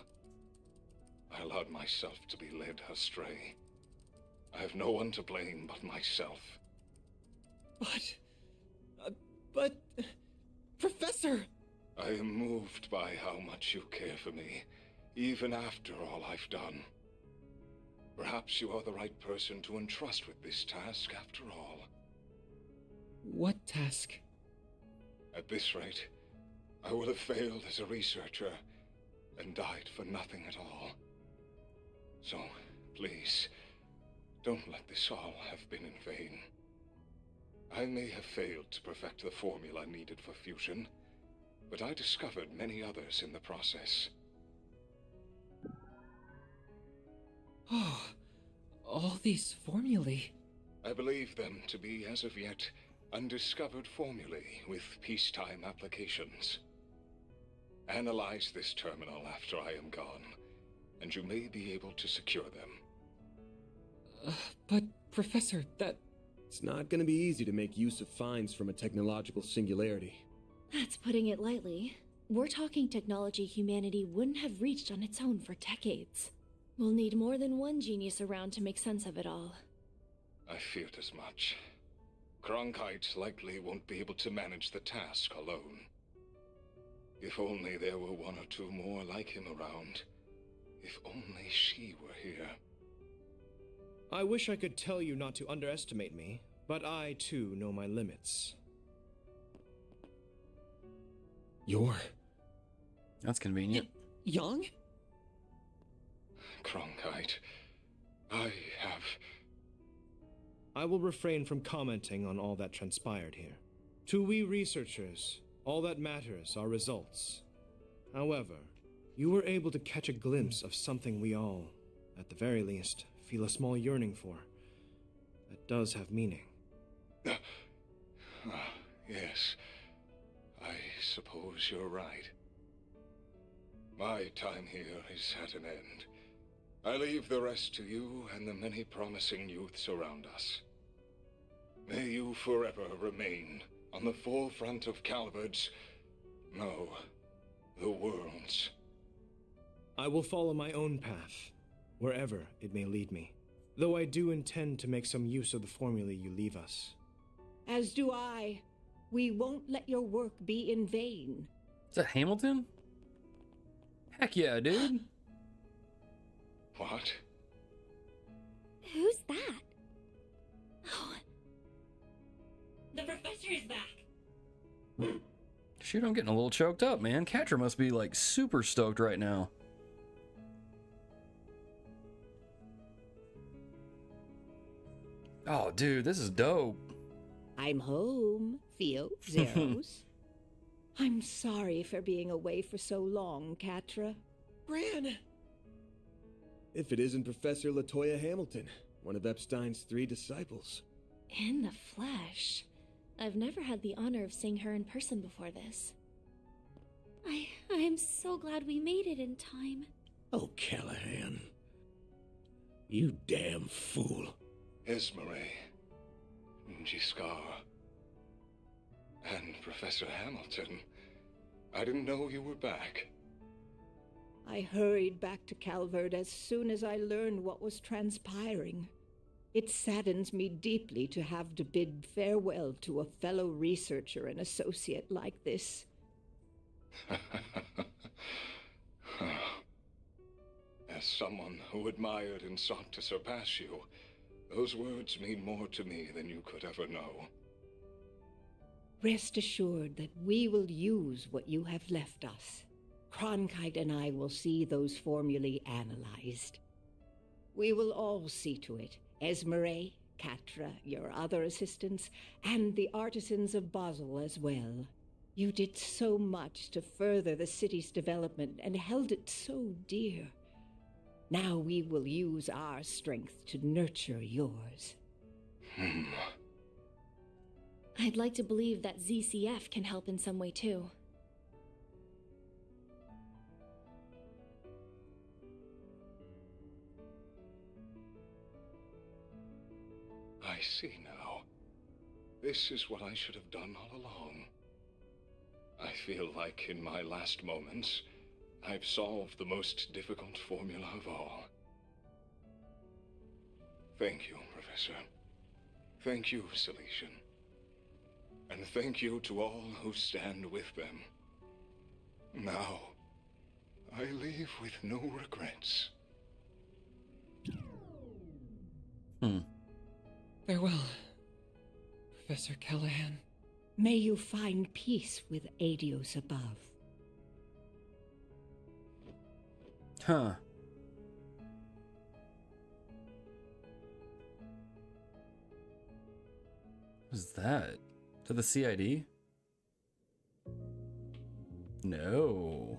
I allowed myself to be led astray. I have no one to blame but myself. But... Professor! I am moved by how much you care for me, even after all I've done. Perhaps you are the right person to entrust with this task after all. What task? At this rate, I will have failed as a researcher and died for nothing at all. So, please, don't let this all have been in vain. I may have failed to perfect the formula needed for fusion, but I discovered many others in the process. Oh, all these formulae. I believe them to be, as of yet, undiscovered formulae with peacetime applications. Analyze this terminal after I am gone, and you may be able to secure them. But, Professor, that... It's not gonna be easy to make use of finds from a technological singularity. That's putting it lightly. We're talking technology humanity wouldn't have reached on its own for decades. We'll need more than one genius around to make sense of it all. I feared as much. Cronkite likely won't be able to manage the task alone. If only there were one or two more like him around. If only she were here. I wish I could tell you not to underestimate me, but I too know my limits. That's convenient. Young? Cronkite, I will refrain from commenting on all that transpired here. To we researchers, all that matters are results. However, you were able to catch a glimpse of something we all, at the very least, feel a small yearning for. That does have meaning. Yes, I suppose you're right. My time here is at an end. I leave the rest to you and the many promising youths around us. May you forever remain on the forefront of Calvard's, no, the world's. I will follow my own path, wherever it may lead me. Though I do intend to make some use of the formulae you leave us. As do I. We won't let your work be in vain. Is that Hamilton? Heck yeah, dude. What? Who's that? Oh. The professor is back. Shoot, I'm getting a little choked up, man. Catra must be like super stoked right now. Oh, dude, this is dope. I'm home, Theo Zeros. I'm sorry for being away for so long, Catra. Renne! If it isn't Professor Latoya Hamilton, one of Epstein's 3 disciples. In the flesh. I've never had the honor of seeing her in person before this. I'm so glad we made it in time. Oh, Callahan. You damn fool. Esmeralda, Giscard, and Professor Hamilton. I didn't know you were back. I hurried back to Calvard as soon as I learned what was transpiring. It saddens me deeply to have to bid farewell to a fellow researcher and associate like this. As someone who admired and sought to surpass you, those words mean more to me than you could ever know. Rest assured that we will use what you have left us. Cronkite and I will see those formulae analyzed. We will all see to it, Esmeralda, Catra, your other assistants, and the artisans of Basel as well. You did so much to further the city's development and held it so dear. Now we will use our strength to nurture yours. I'd like to believe that ZCF can help in some way too. I see now. This is what I should have done all along. I feel like in my last moments, I've solved the most difficult formula of all. Thank you, Professor. Thank you, Salesian. And thank you to all who stand with them. Now, I leave with no regrets. Farewell, Professor Callahan. May you find peace with Adios above. Huh. What's that? To the CID? No.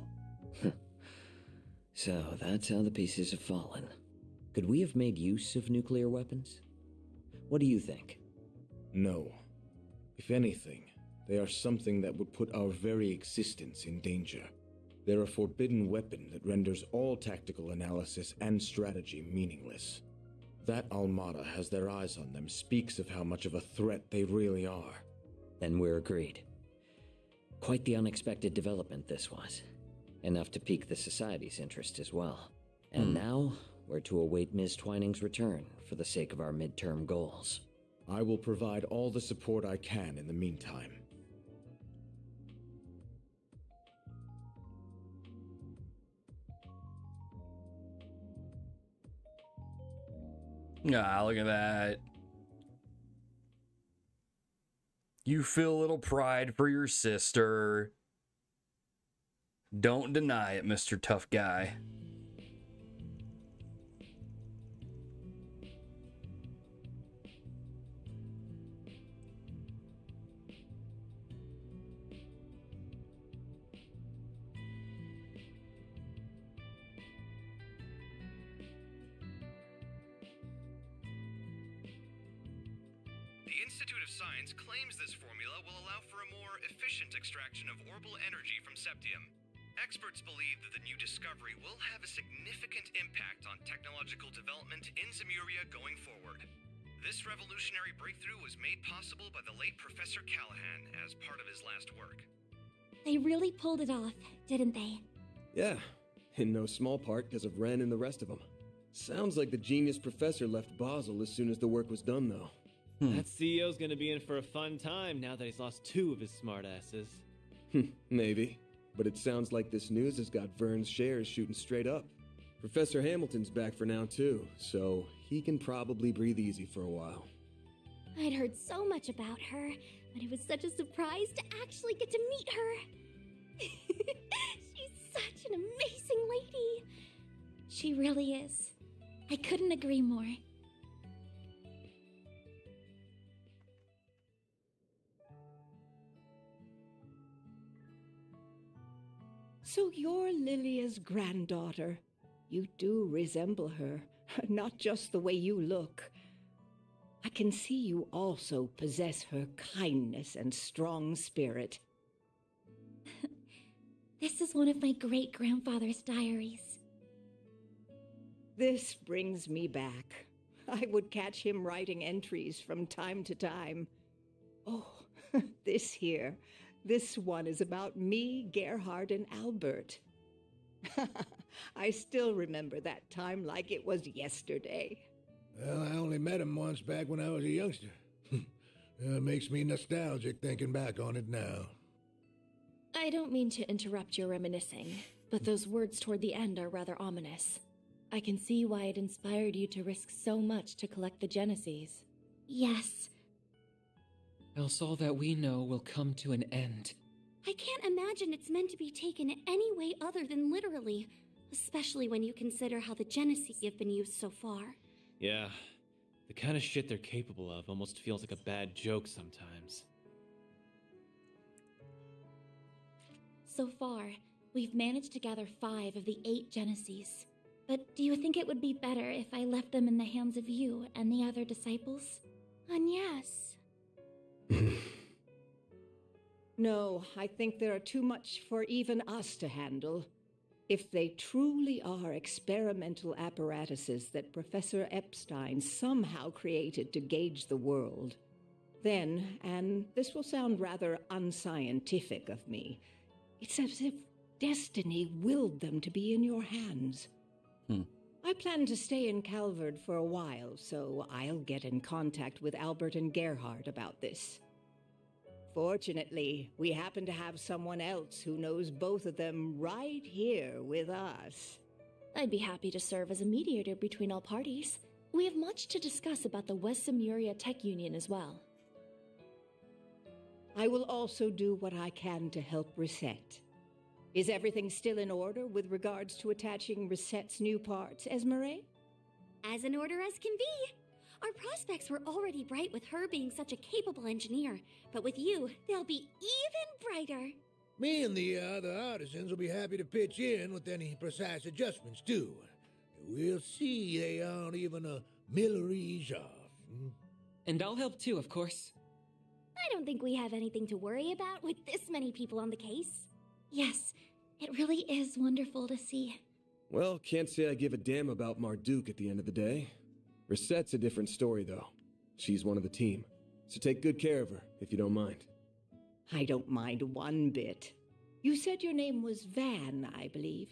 So that's how the pieces have fallen. Could we have made use of nuclear weapons? What do you think? No. If anything, they are something that would put our very existence in danger. They're a forbidden weapon that renders all tactical analysis and strategy meaningless. That Almata has their eyes on them speaks of how much of a threat they really are. Then we're agreed. Quite the unexpected development this was. Enough to pique the Society's interest as well. And now, we're to await Ms. Twining's return for the sake of our midterm goals. I will provide all the support I can in the meantime. Ah, look at that. You feel a little pride for your sister. Don't deny it, Mr. Tough Guy. The Institute of Science claims this formula will allow for a more efficient extraction of orbital energy from septium. Experts believe that the new discovery will have a significant impact on technological development in Zemuria going forward. This revolutionary breakthrough was made possible by the late Professor Callahan as part of his last work. They really pulled it off, didn't they? Yeah, in no small part because of Renne and the rest of them. Sounds like the genius professor left Basel as soon as the work was done, though. That CEO's gonna be in for a fun time now that he's lost 2 of his smartasses. Maybe. But it sounds like this news has got Vern's shares shooting straight up. Professor Hamilton's back for now, too, so he can probably breathe easy for a while. I'd heard so much about her, but it was such a surprise to actually get to meet her. She's such an amazing lady. She really is. I couldn't agree more. So you're Lilia's granddaughter. You do resemble her, not just the way you look. I can see you also possess her kindness and strong spirit. This is one of my great-grandfather's diaries. This brings me back. I would catch him writing entries from time to time. Oh, this one is about me, Gerhard, and Albert. I still remember that time like it was yesterday. Well, I only met him once back when I was a youngster. It makes me nostalgic thinking back on it now. I don't mean to interrupt your reminiscing, but those words toward the end are rather ominous. I can see why it inspired you to risk so much to collect the Genesis. Yes. Else all that we know will come to an end. I can't imagine it's meant to be taken any way other than literally, especially when you consider how the Genesis have been used so far. Yeah, the kind of shit they're capable of almost feels like a bad joke sometimes. So far, we've managed to gather 5 of the 8 Genesis. But do you think it would be better if I left them in the hands of you and the other disciples? Agnes. No, I think there are too much for even us to handle. If they truly are experimental apparatuses that Professor Epstein somehow created to gauge the world, then, and this will sound rather unscientific of me, it's as if destiny willed them to be in your hands. I plan to stay in Calvard for a while, so I'll get in contact with Albert and Gerhard about this. Fortunately, we happen to have someone else who knows both of them right here with us. I'd be happy to serve as a mediator between all parties. We have much to discuss about the West Simuria Tech Union as well. I will also do what I can to help Reset. Is everything still in order with regards to attaching Reset's new parts, Esmeralda? As in order as can be. Our prospects were already bright with her being such a capable engineer, but with you, they'll be even brighter. Me and the other artisans will be happy to pitch in with any precise adjustments, too. We'll see they aren't even a millerige off. And I'll help too, of course. I don't think we have anything to worry about with this many people on the case. Yes, it really is wonderful to see. Well, can't say I give a damn about Marduk at the end of the day. Reset's a different story, though. She's one of the team, so take good care of her, if you don't mind. I don't mind one bit. You said your name was Van, I believe.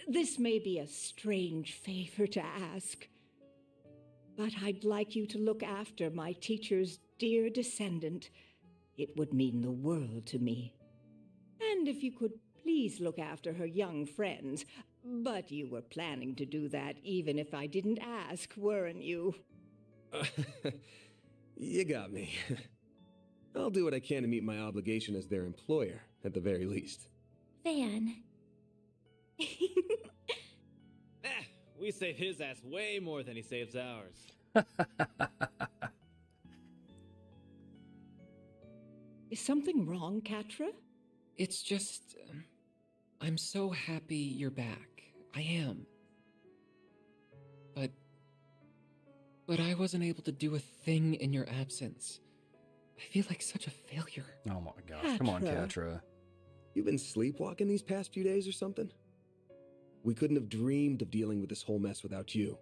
This may be a strange favor to ask, but I'd like you to look after my teacher's dear descendant. It would mean the world to me. And if you could please look after her young friends. But you were planning to do that even if I didn't ask, weren't you? You got me. I'll do what I can to meet my obligation as their employer, at the very least. Van. We save his ass way more than he saves ours. Is something wrong, Catra? It's just... I'm so happy you're back. I am. But I wasn't able to do a thing in your absence. I feel like such a failure. Oh my gosh. Come on, Catra. You've been sleepwalking these past few days or something? We couldn't have dreamed of dealing with this whole mess without you.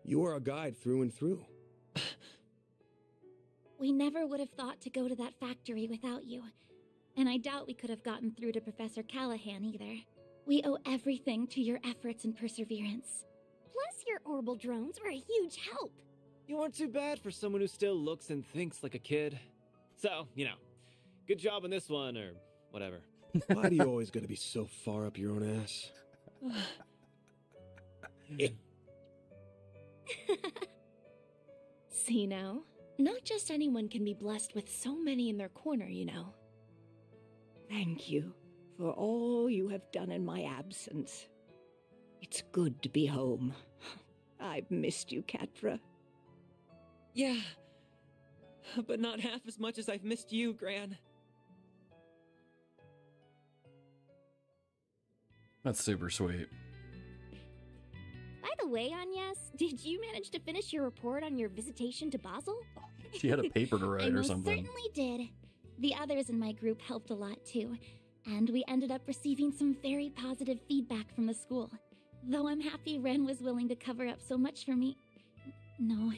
You are our guide through and through. We never would have thought to go to that factory without you. And I doubt we could have gotten through to Professor Callahan either. We owe everything to your efforts and perseverance. Plus, your orbital drones were a huge help. You weren't too bad for someone who still looks and thinks like a kid. So, good job on this one, or whatever. Why do you always gotta be so far up your own ass? See now? Not just anyone can be blessed with so many in their corner, Thank you for all you have done in my absence. It's good to be home. I've missed you, Catra. Yeah, but not half as much as I've missed you, Gran. That's super sweet. By the way, Agnes, did you manage to finish your report on your visitation to Basel? She had a paper to write or something. I most certainly did. The others in my group helped a lot too, and we ended up receiving some very positive feedback from the school. Though I'm happy Renne was willing to cover up so much for me. No,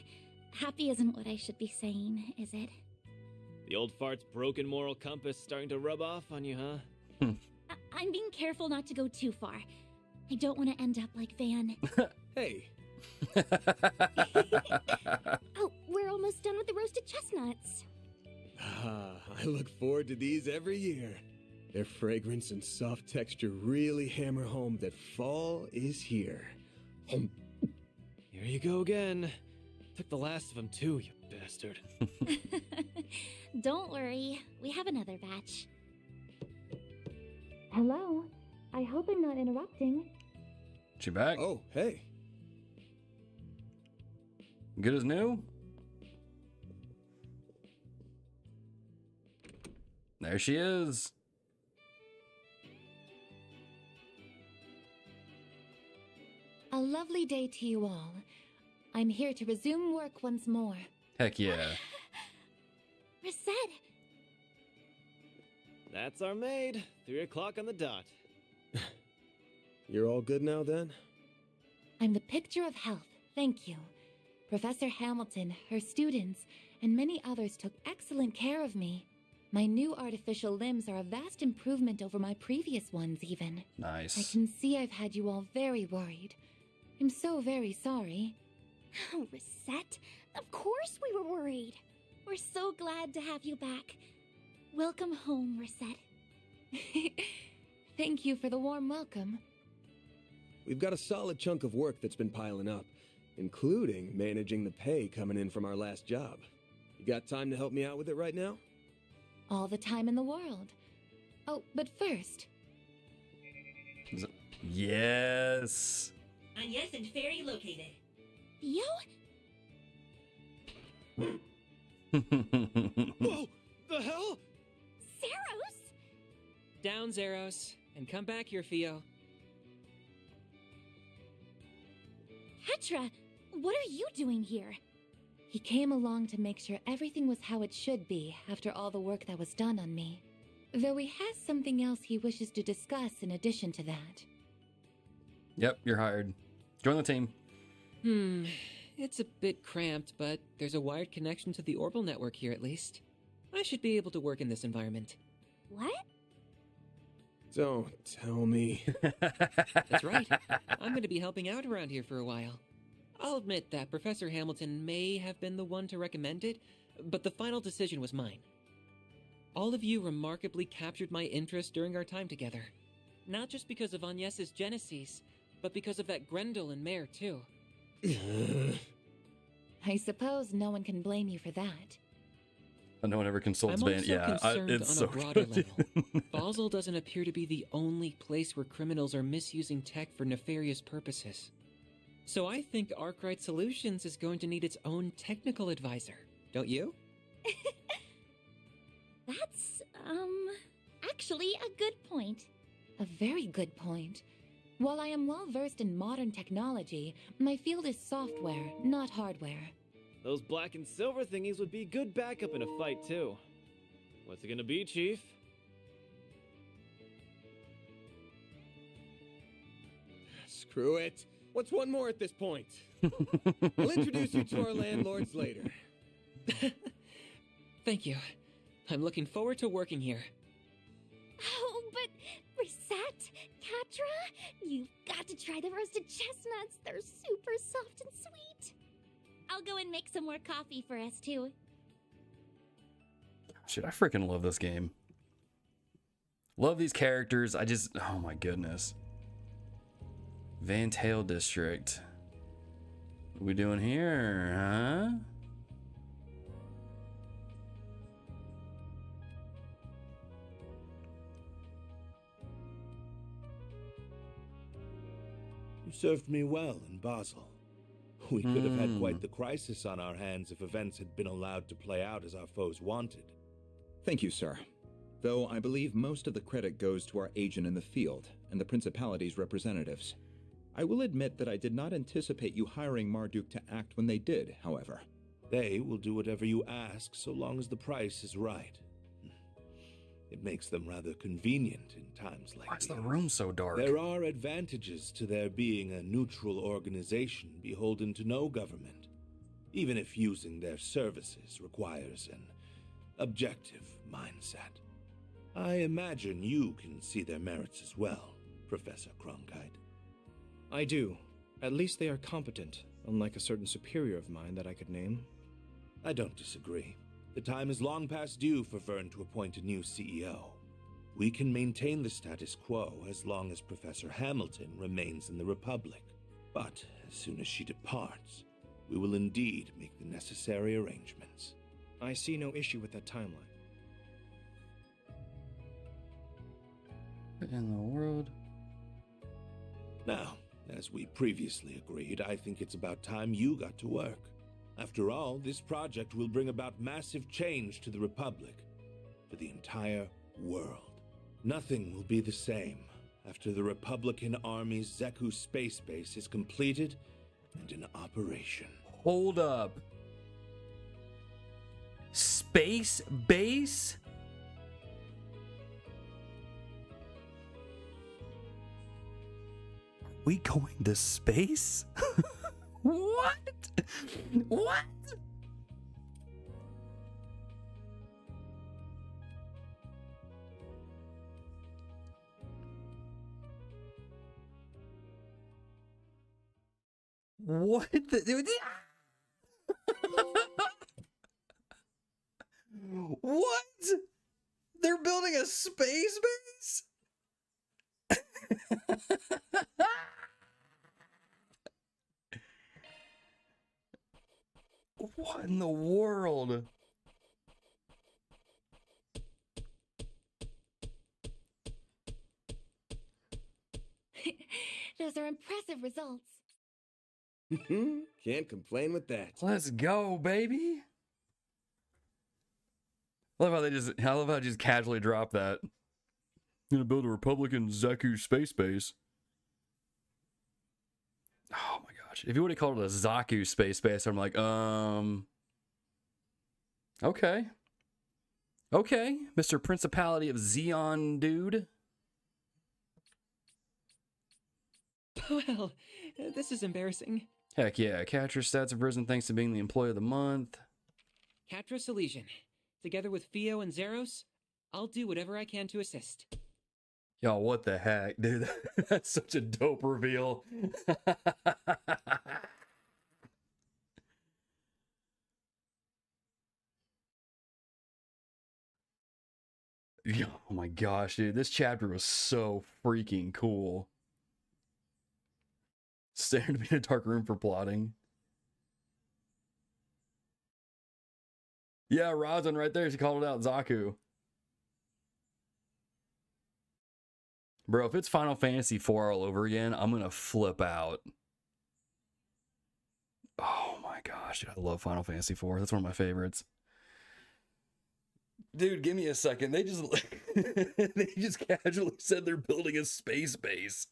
happy isn't what I should be saying, is it? The old fart's broken moral compass starting to rub off on you, huh? I'm being careful not to go too far. I don't want to end up like Van. Hey. Oh, we're almost done with the roasted chestnuts. I look forward to these every year. Their fragrance and soft texture really hammer home that fall is here. Here you go again. Took the last of them too, you bastard. Don't worry, we have another batch. Hello, I hope I'm not interrupting. She back? Oh, hey. Good as new? There she is. A lovely day to you all. I'm here to resume work once more. Heck yeah. Reset! That's our maid. 3 o'clock on the dot. You're all good now then? I'm the picture of health, thank you. Professor Hamilton, her students, and many others took excellent care of me. My new artificial limbs are a vast improvement over my previous ones, even. Nice. I can see I've had you all very worried. I'm so very sorry. Oh, Reset, of course we were worried. We're so glad to have you back. Welcome home, Reset. Thank you for the warm welcome. We've got a solid chunk of work that's been piling up, including managing the pay coming in from our last job. You got time to help me out with it right now? All the time in the world. Oh, but first... Yes! Agnes and Fairy located. Theo? Whoa! The hell? Zeros? Down, Zeros, and come back here, Theo. Petra, what are you doing here? He came along to make sure everything was how it should be after all the work that was done on me. Though he has something else he wishes to discuss in addition to that. Yep, you're hired. Join the team. It's a bit cramped, but there's a wired connection to the orbital network here at least. I should be able to work in this environment. What? Don't tell me. That's right. I'm going to be helping out around here for a while. I'll admit that Professor Hamilton may have been the one to recommend it, but the final decision was mine. All of you remarkably captured my interest during our time together. Not just because of Agnes's Genesis, but because of that Grendel and Mare, too. I suppose no one can blame you for that. No one ever consults I'm Van. also Yeah, concerned it's on so a broader good. level. Basel doesn't appear to be the only place where criminals are misusing tech for nefarious purposes. So I think Arkride Solutions is going to need its own technical advisor, don't you? That's, actually a good point. A very good point. While I am well versed in modern technology, my field is software, not hardware. Those black and silver thingies would be good backup in a fight, too. What's it gonna be, Chief? Screw it. What's one more at this point? I'll introduce you to our landlords later. Thank you. I'm looking forward to working here. Oh, but Reset, Katra, you've got to try the roasted chestnuts. They're super soft and sweet. I'll go and make some more coffee for us, too. Shit, I freaking love this game. Love these characters. Oh my goodness. Van Tail District. What we doing here, huh? You served me well in Basel. We could have had quite the crisis on our hands if events had been allowed to play out as our foes wanted. Thank you, sir. Though I believe most of the credit goes to our agent in the field and the Principality's representatives. I will admit that I did not anticipate you hiring Marduk to act when they did, however. They will do whatever you ask so long as the price is right. It makes them rather convenient in times like Why's these. the room so dark? There are advantages to their being a neutral organization beholden to no government. even if using their services requires an objective mindset. I imagine you can see their merits as well, Professor Cronkite. I do. At least they are competent, unlike a certain superior of mine that I could name. I don't disagree. The time is long past due for Vern to appoint a new CEO. We can maintain the status quo as long as Professor Hamilton remains in the Republic. But as soon as she departs, we will indeed make the necessary arrangements. I see no issue with that timeline. What in the world? Now, as we previously agreed, I think it's about time you got to work. After all, this project will bring about massive change to the Republic, to the entire world. Nothing will be the same after the Republican Army's Zeku space base is completed and in operation. Hold up. Space base? Are we going to space? What? What? What the? What? They're building a space base? What in the world? Those are impressive results. Can't complain with that. Let's go, baby. I love how I just casually drop that. Gonna build a Republican Zeku space base. Oh my gosh. If you would have called it a Zaku space base, I'm like, okay. Okay, Mr. Principality of Xeon dude. Well, this is embarrassing. Heck yeah, Catra stats have risen thanks to being the employee of the month. Catra Solution. Together with Fio and Zeros, I'll do whatever I can to assist. Yo, what the heck, dude? That's such a dope reveal. Yo, oh my gosh, dude. This chapter was so freaking cool. Staring to be in a dark room for plotting. Yeah, Rosin right there. She called it out. Zaku. Bro, if it's Final Fantasy IV all over again, I'm going to flip out. Oh my gosh, dude, I love Final Fantasy IV. That's one of my favorites. Dude, give me a second. They just they just casually said they're building a space base.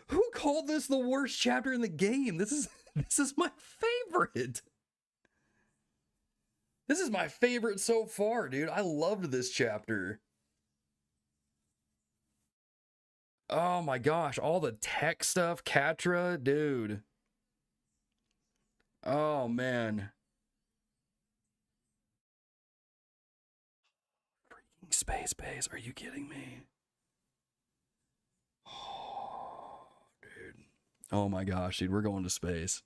Who called this the worst chapter in the game? This is my favorite. This is my favorite so far, dude. I loved this chapter. Oh my gosh, all the tech stuff, Catra, dude. Oh man. Freaking space base, are you kidding me? Oh, dude. Oh my gosh, dude, we're going to space.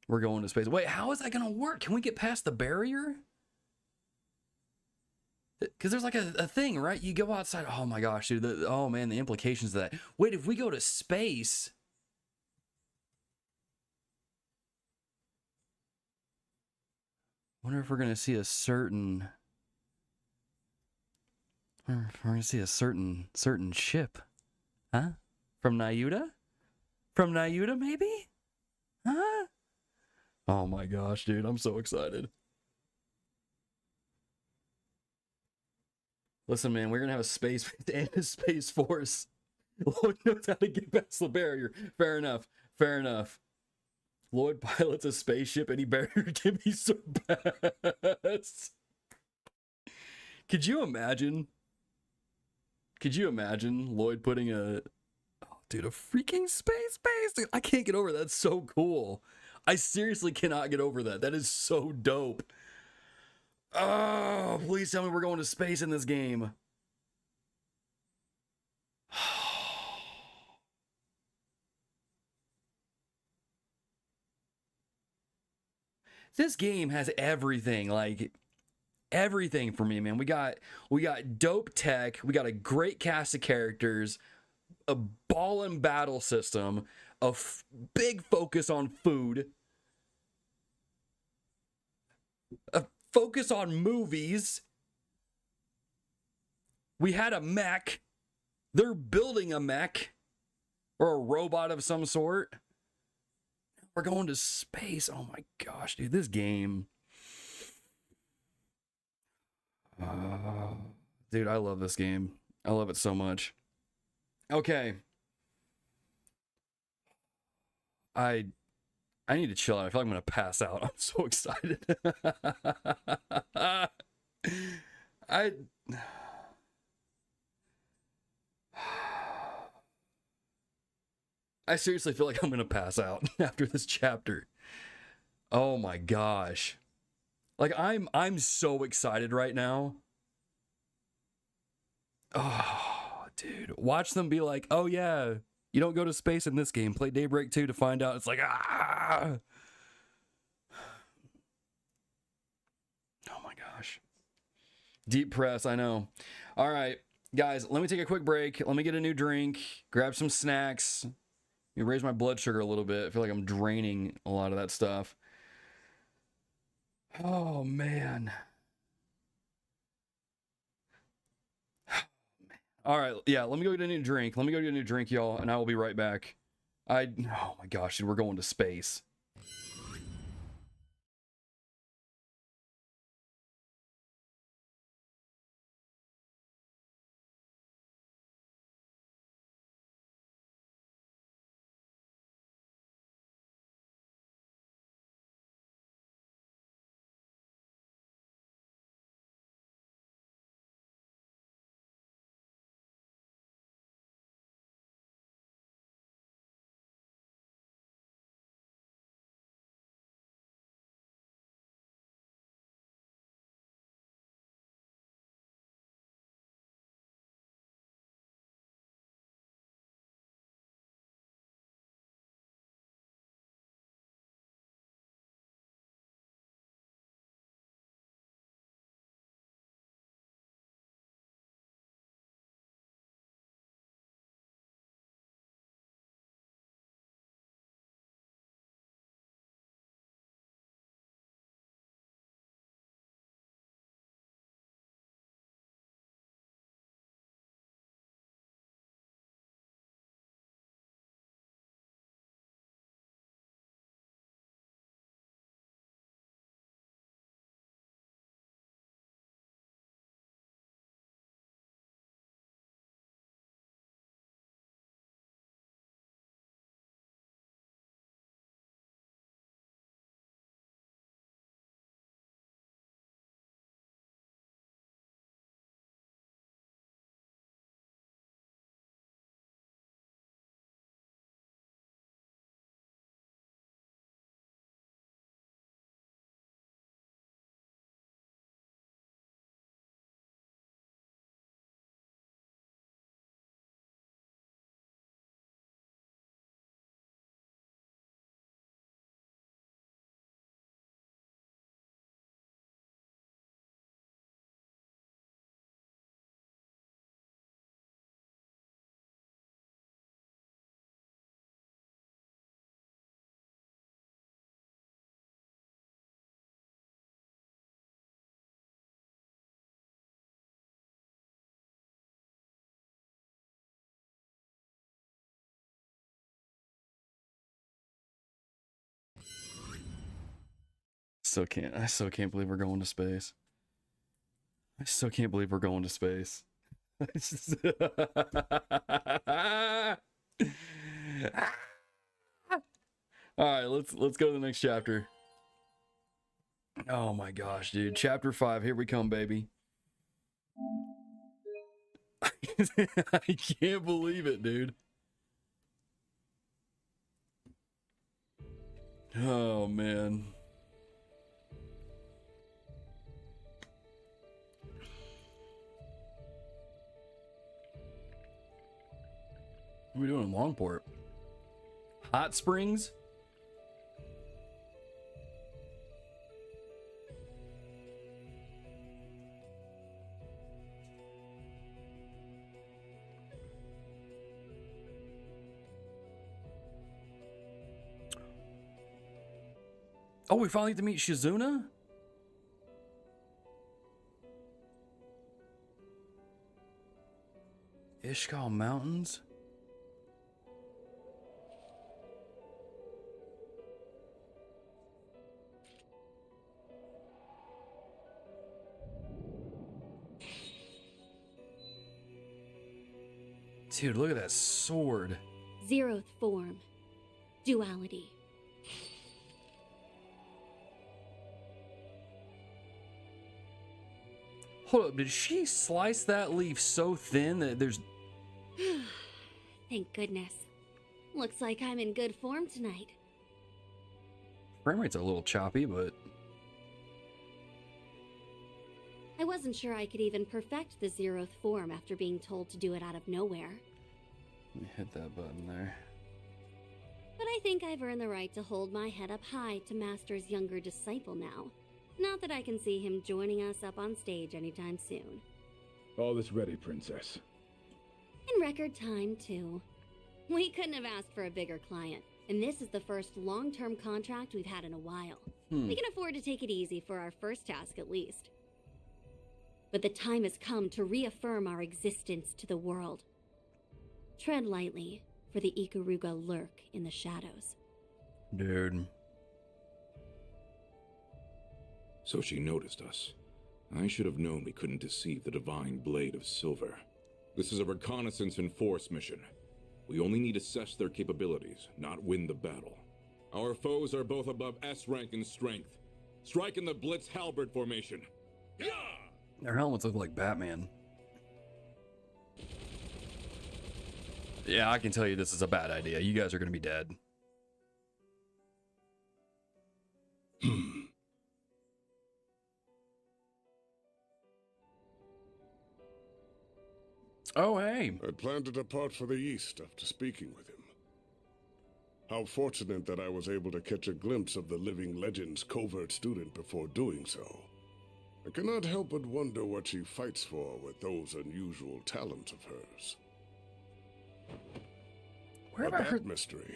We're going to space. Wait, how is that going to work? Can we get past the barrier? Because there's like a thing, right? You go outside. Oh my gosh, dude. Oh man, the implications of that. Wait, if we go to space. Wonder if we're going to see a certain. We're going to see a certain ship. Huh? From Nayuta? From Nayuta, maybe? Huh? Oh my gosh, dude. I'm so excited. Listen, man, we're going to have a space and a space force. Lloyd knows how to get past the barrier. Fair enough. Fair enough. Lloyd pilots a spaceship. Any barrier can be surpassed. Could you imagine? Could you imagine Lloyd putting a freaking space base? Dude, I can't get over that. That's so cool. I seriously cannot get over that. That is so dope. Oh, please tell me we're going to space in this game. This game has everything, like everything for me, man. We got dope tech, we got a great cast of characters, a ballin' battle system, a big focus on food, a focus on movies. We had a mech. They're building a mech or a robot of some sort. We're going to space. Oh my gosh, dude, this game. Dude, I love this game. I love it so much. Okay. I need to chill out. I feel like I'm going to pass out. I'm so excited. I seriously feel like I'm going to pass out after this chapter. Oh my gosh. Like I'm so excited right now. Oh, dude. Watch them be like, "Oh yeah, you don't go to space in this game. Play Daybreak 2 to find out." It's like, ah. Oh my gosh. Deep press, I know. All right, guys, let me take a quick break. Let me get a new drink, grab some snacks. You raise my blood sugar a little bit. I feel like I'm draining a lot of that stuff. Oh, man. All right. Yeah, let me go get a new drink. Let me go get a new drink, y'all, and I will be right back. Oh, my gosh, dude, we're going to space. I still can't believe we're going to space. I still can't believe we're going to space. All right, let's go to the next chapter. Oh my gosh, dude. Chapter 5, here we come, baby. I can't believe it, dude. Oh, man. What are we doing in Longport? Hot Springs? Oh, we finally get to meet Shizuna? Ishkal Mountains? Dude, look at that sword. Zeroth form. Duality. Hold up, did she slice that leaf so thin that there's... Thank goodness. Looks like I'm in good form tonight. Frame rate's a little choppy, but... I wasn't sure I could even perfect the Zeroth form after being told to do it out of nowhere. Let me hit that button there. But I think I've earned the right to hold my head up high to Master's younger disciple now. Not that I can see him joining us up on stage anytime soon. All is ready, Princess. In record time, too. We couldn't have asked for a bigger client, and this is the first long-term contract we've had in a while. We can afford to take it easy for our first task, at least. But the time has come to reaffirm our existence to the world. Tread lightly, for the Ikaruga lurk in the shadows. Dude. So she noticed us. I should have known we couldn't deceive the Divine Blade of Silver. This is a reconnaissance and force mission. We only need to assess their capabilities, not win the battle. Our foes are both above S rank in strength. Strike in the Blitz Halberd formation. Yeah! Their helmets look like Batman. Yeah, I can tell you this is a bad idea. You guys are going to be dead. Oh, hey. I plan to depart for the east after speaking with him. How fortunate that I was able to catch a glimpse of the living legend's covert student before doing so. I cannot help but wonder what she fights for with those unusual talents of hers. Where have I heard mystery,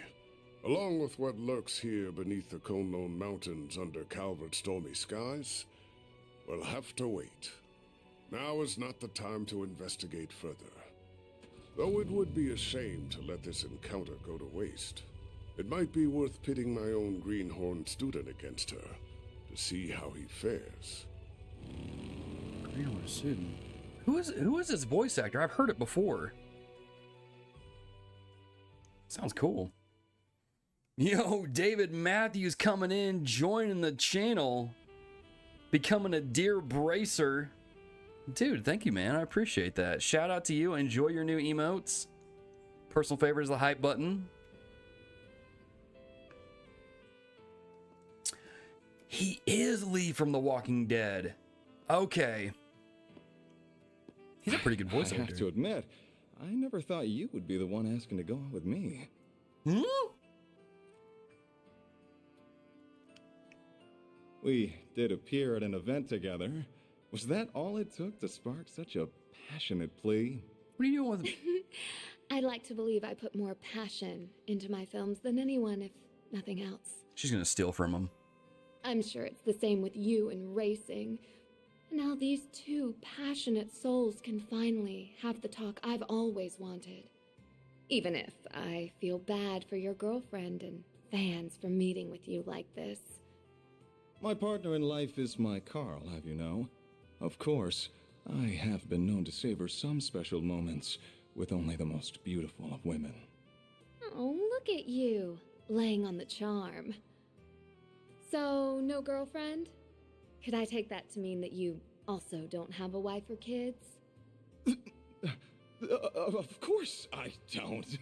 along with what lurks here beneath the Konon Mountains under Calvard's stormy skies, will have to wait. Now is not the time to investigate further. Though it would be a shame to let this encounter go to waste. It might be worth pitting my own greenhorn student against her to see how he fares. Greenhorn student? Who is this voice actor? I've heard it before. Sounds cool. Yo, David Matthews coming in, joining the channel, becoming a dear bracer. Dude, thank you, man. I appreciate that. Shout out to you. Enjoy your new emotes. Personal favorite is the hype button. He is Lee from The Walking Dead. Okay. He's a pretty good voice actor. I have to admit, I never thought you would be the one asking to go out with me. Hmm? We did appear at an event together. Was that all it took to spark such a passionate plea? What are you doing with... I'd like to believe I put more passion into my films than anyone, if nothing else. She's gonna steal from him. I'm sure it's the same with you and racing. Now these two passionate souls can finally have the talk I've always wanted. Even if I feel bad for your girlfriend and fans for meeting with you like this. My partner in life is my Carl, have you know? Of course, I have been known to savor some special moments with only the most beautiful of women. Oh, look at you, laying on the charm. So, no girlfriend? Could I take that to mean that you also don't have a wife or kids? Of course I don't.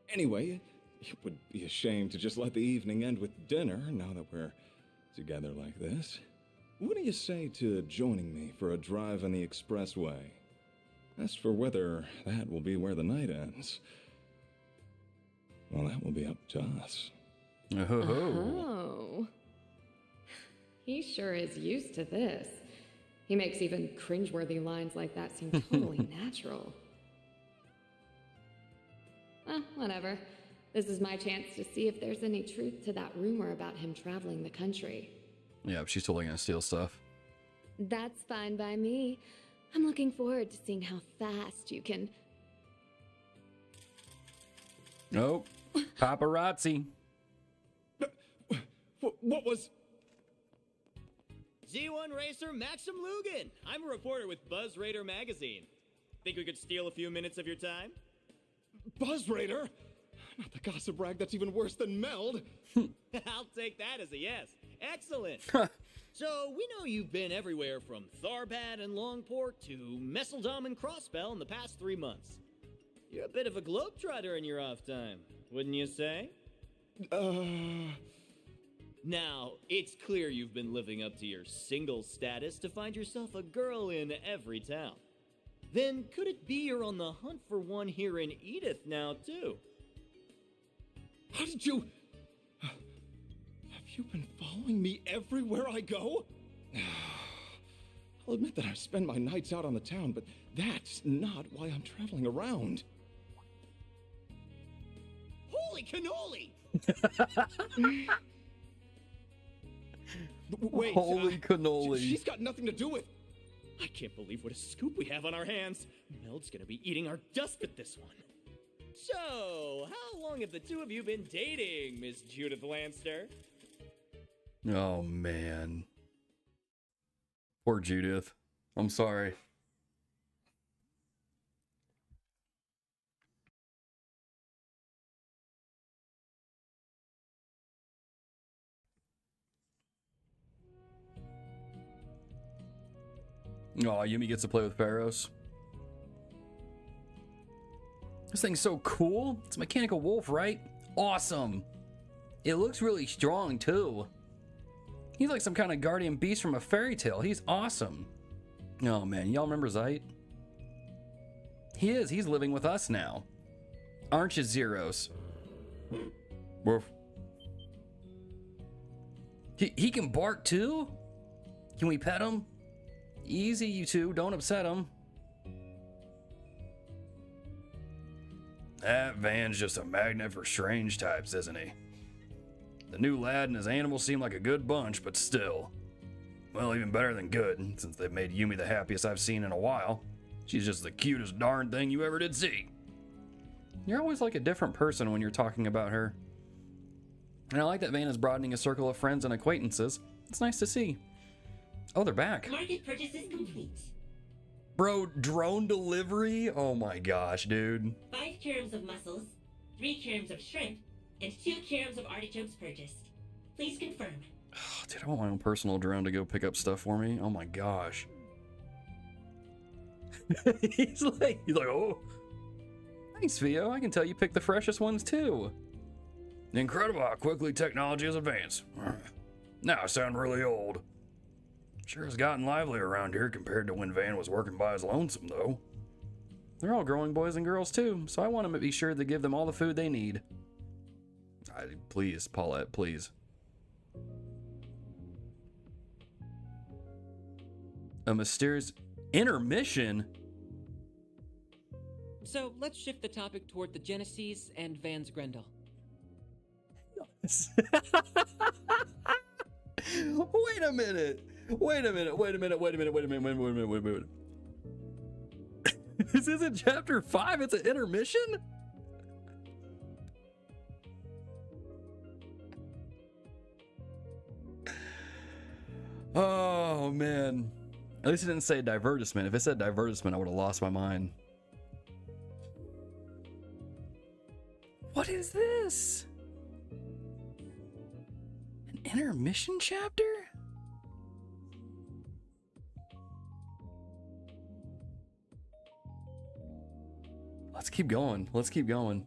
Anyway, it would be a shame to just let the evening end with dinner now that we're together like this. What do you say to joining me for a drive on the expressway? As for whether that will be where the night ends, well, that will be up to us. Oh. He sure is used to this. He makes even cringeworthy lines like that seem totally natural. Whatever. This is my chance to see if there's any truth to that rumor about him traveling the country. Yeah, she's totally gonna steal stuff. That's fine by me. I'm looking forward to seeing how fast you can... Nope. Paparazzi. What was... G1 racer Maxim Lugan. I'm a reporter with Buzz Raider magazine. Think we could steal a few minutes of your time? Buzz Raider? Not the gossip rag that's even worse than Meld. I'll take that as a yes. Excellent. So, we know you've been everywhere from Tharbad and Longport to Messeldom and Crossbell in the past 3 months. You're a bit of a globetrotter in your off time, wouldn't you say? Now, it's clear you've been living up to your single status to find yourself a girl in every town. Then, could it be you're on the hunt for one here in Edith now, too? How did you... Have you been following me everywhere I go? I'll admit that I spend my nights out on the town, but that's not why I'm traveling around. Holy cannoli! Wait, Holy cannoli. She's got nothing to do with... I can't believe what a scoop we have on our hands. Meld's gonna be eating our dust with this one. So, how long have the two of you been dating, Miss Judith Lanster? Oh, man. Poor Judith. I'm sorry. Oh, Yumi gets to play with Pharaohs. This thing's so cool. It's a mechanical wolf, right? Awesome. It looks really strong, too. He's like some kind of guardian beast from a fairy tale. He's awesome. Oh, man. Y'all remember Zeit? He is. He's living with us now. Aren't you, Zeros? Woof. He can bark, too? Can we pet him? Easy, you two. Don't upset him. That Van's just a magnet for strange types, isn't he? The new lad and his animals seem like a good bunch, but still. Well, even better than good, since they've made Yumi the happiest I've seen in a while. She's just the cutest darn thing you ever did see. You're always like a different person when you're talking about her. And I like that Van is broadening a circle of friends and acquaintances. It's nice to see. Oh, they're back. Market purchase is complete. Bro, drone delivery? Oh my gosh, dude. 5 kilograms of mussels, 3 kilograms of shrimp, and 2 kilograms of artichokes purchased. Please confirm. Oh, dude, I want my own personal drone to go pick up stuff for me. Oh my gosh. he's like, oh, thanks, Theo. I can tell you pick the freshest ones too. Incredible how quickly technology has advanced. Now I sound really old. Sure has gotten lively around here compared to when Van was working by his lonesome, though. They're all growing boys and girls, too, so I want to be sure to give them all the food they need. Please, Paulette, please. A mysterious intermission? So let's shift the topic toward the Genesis and Van's Grendel. Wait a minute. This isn't chapter 5, it's an intermission? Oh, man. At least it didn't say divertisement. If it said divertisement, I would have lost my mind. What is this? An intermission chapter? Let's keep going. Let's keep going.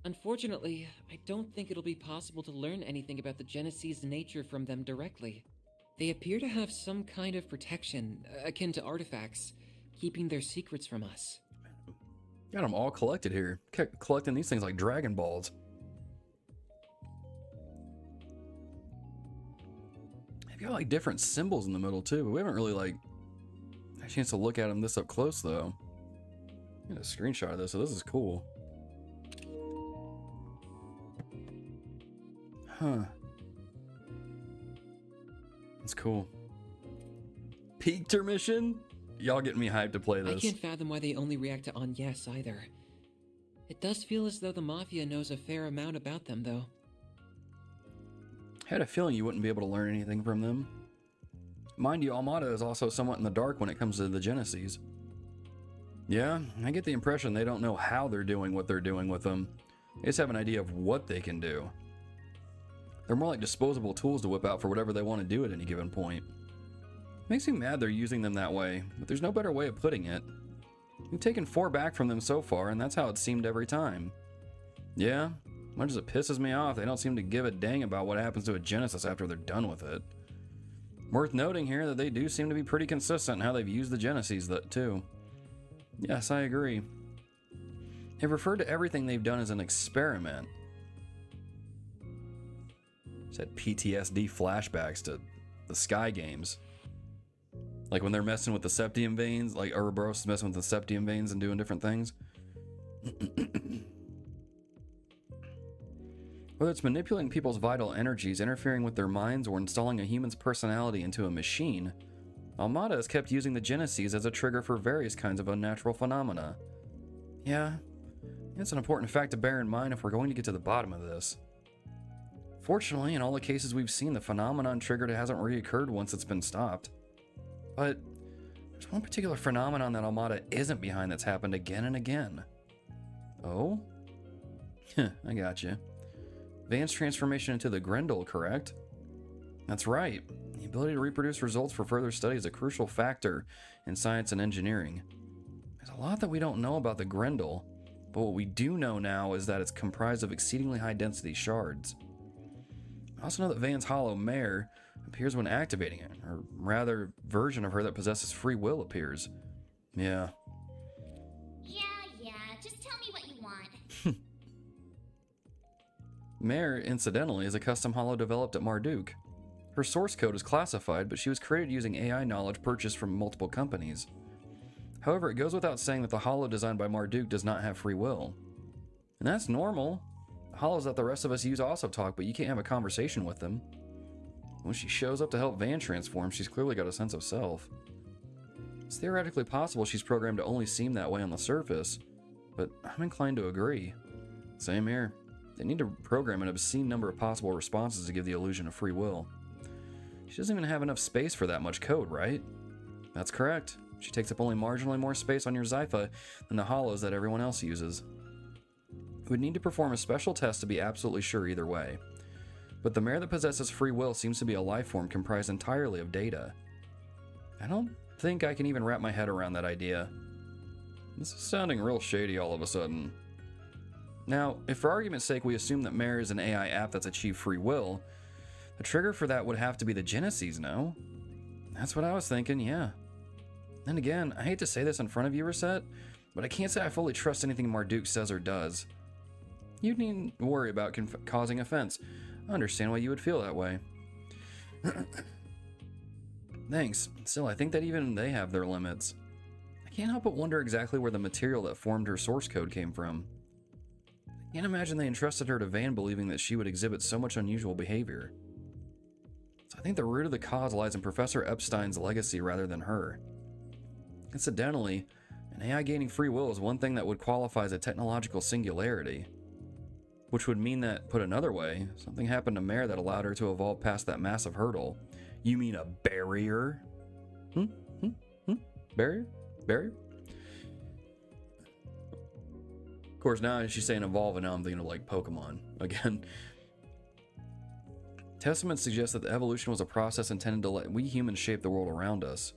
Unfortunately, I don't think it'll be possible to learn anything about the Genesee's nature from them directly. They appear to have some kind of protection, akin to artifacts, keeping their secrets from us. Got them all collected here. Kept collecting these things like Dragon Balls. They've got like different symbols in the middle too, but we haven't really like had a chance to look at them this up close though. Get a screenshot of this, so this is cool. Huh. That's cool. Intermission? Y'all getting me hyped to play this. I can't fathom why they only react to on yes either. It does feel as though the Mafia knows a fair amount about them, though. I had a feeling you wouldn't be able to learn anything from them. Mind you, Almata is also somewhat in the dark when it comes to the Genesees. Yeah, I get the impression they don't know how they're doing what they're doing with them. They just have an idea of what they can do. They're more like disposable tools to whip out for whatever they want to do at any given point. Makes me mad they're using them that way, but there's no better way of putting it. We've taken 4 back from them so far, and that's how it seemed every time. Yeah, much as it pisses me off, they don't seem to give a dang about what happens to a Genesis after they're done with it. Worth noting here that they do seem to be pretty consistent in how they've used the Genesees too. Yes, I agree. They've referred to everything they've done as an experiment. Said PTSD flashbacks to the Sky games. Like when they're messing with the septium veins, like Ouroboros is messing with the septium veins and doing different things. Whether it's manipulating people's vital energies, interfering with their minds, or installing a human's personality into a machine, Almata has kept using the Genesees as a trigger for various kinds of unnatural phenomena. Yeah, it's an important fact to bear in mind if we're going to get to the bottom of this. Fortunately, in all the cases we've seen, the phenomenon triggered hasn't reoccurred once it's been stopped. But there's one particular phenomenon that Almata isn't behind that's happened again and again. Oh? I gotcha. Van's transformation into the Grendel, correct? That's right. The ability to reproduce results for further study is a crucial factor in science and engineering. There's a lot that we don't know about the Grendel, but what we do know now is that it's comprised of exceedingly high density shards. I also know that Van's hollow mare appears when activating it, or rather, version of her that possesses free will appears. Yeah. Yeah, just tell me what you want. Mare, incidentally, is a custom hollow developed at Marduk. Her source code is classified, but she was created using AI knowledge purchased from multiple companies. However, it goes without saying that the hollow designed by Marduk does not have free will. And that's normal. The hollows that the rest of us use also talk, but you can't have a conversation with them. When she shows up to help Van transform, she's clearly got a sense of self. It's theoretically possible she's programmed to only seem that way on the surface, but I'm inclined to agree. Same here. They need to program an obscene number of possible responses to give the illusion of free will. She doesn't even have enough space for that much code, right? That's correct. She takes up only marginally more space on your Zypha than the hollows that everyone else uses. We'd need to perform a special test to be absolutely sure either way. But the mare that possesses free will seems to be a life form comprised entirely of data. I don't think I can even wrap my head around that idea. This is sounding real shady all of a sudden. Now, if for argument's sake we assume that Mare is an AI app that's achieved free will, the trigger for that would have to be the Genesees, no? That's what I was thinking, yeah. And again, I hate to say this in front of you, Reset, but I can't say I fully trust anything Marduk says or does. You needn't worry about causing offense. I understand why you would feel that way. Thanks. Still, I think that even they have their limits. I can't help but wonder exactly where the material that formed her source code came from. I can't imagine they entrusted her to Van believing that she would exhibit so much unusual behavior. So I think the root of the cause lies in Professor Epstein's legacy rather than her. Incidentally, an AI gaining free will is one thing that would qualify as a technological singularity. Which would mean that, put another way, something happened to Mare that allowed her to evolve past that massive hurdle. You mean a barrier? Barrier? Barrier? Of course, now she's saying evolve, and now I'm thinking of like Pokemon again. Testaments suggest that the evolution was a process intended to let we humans shape the world around us.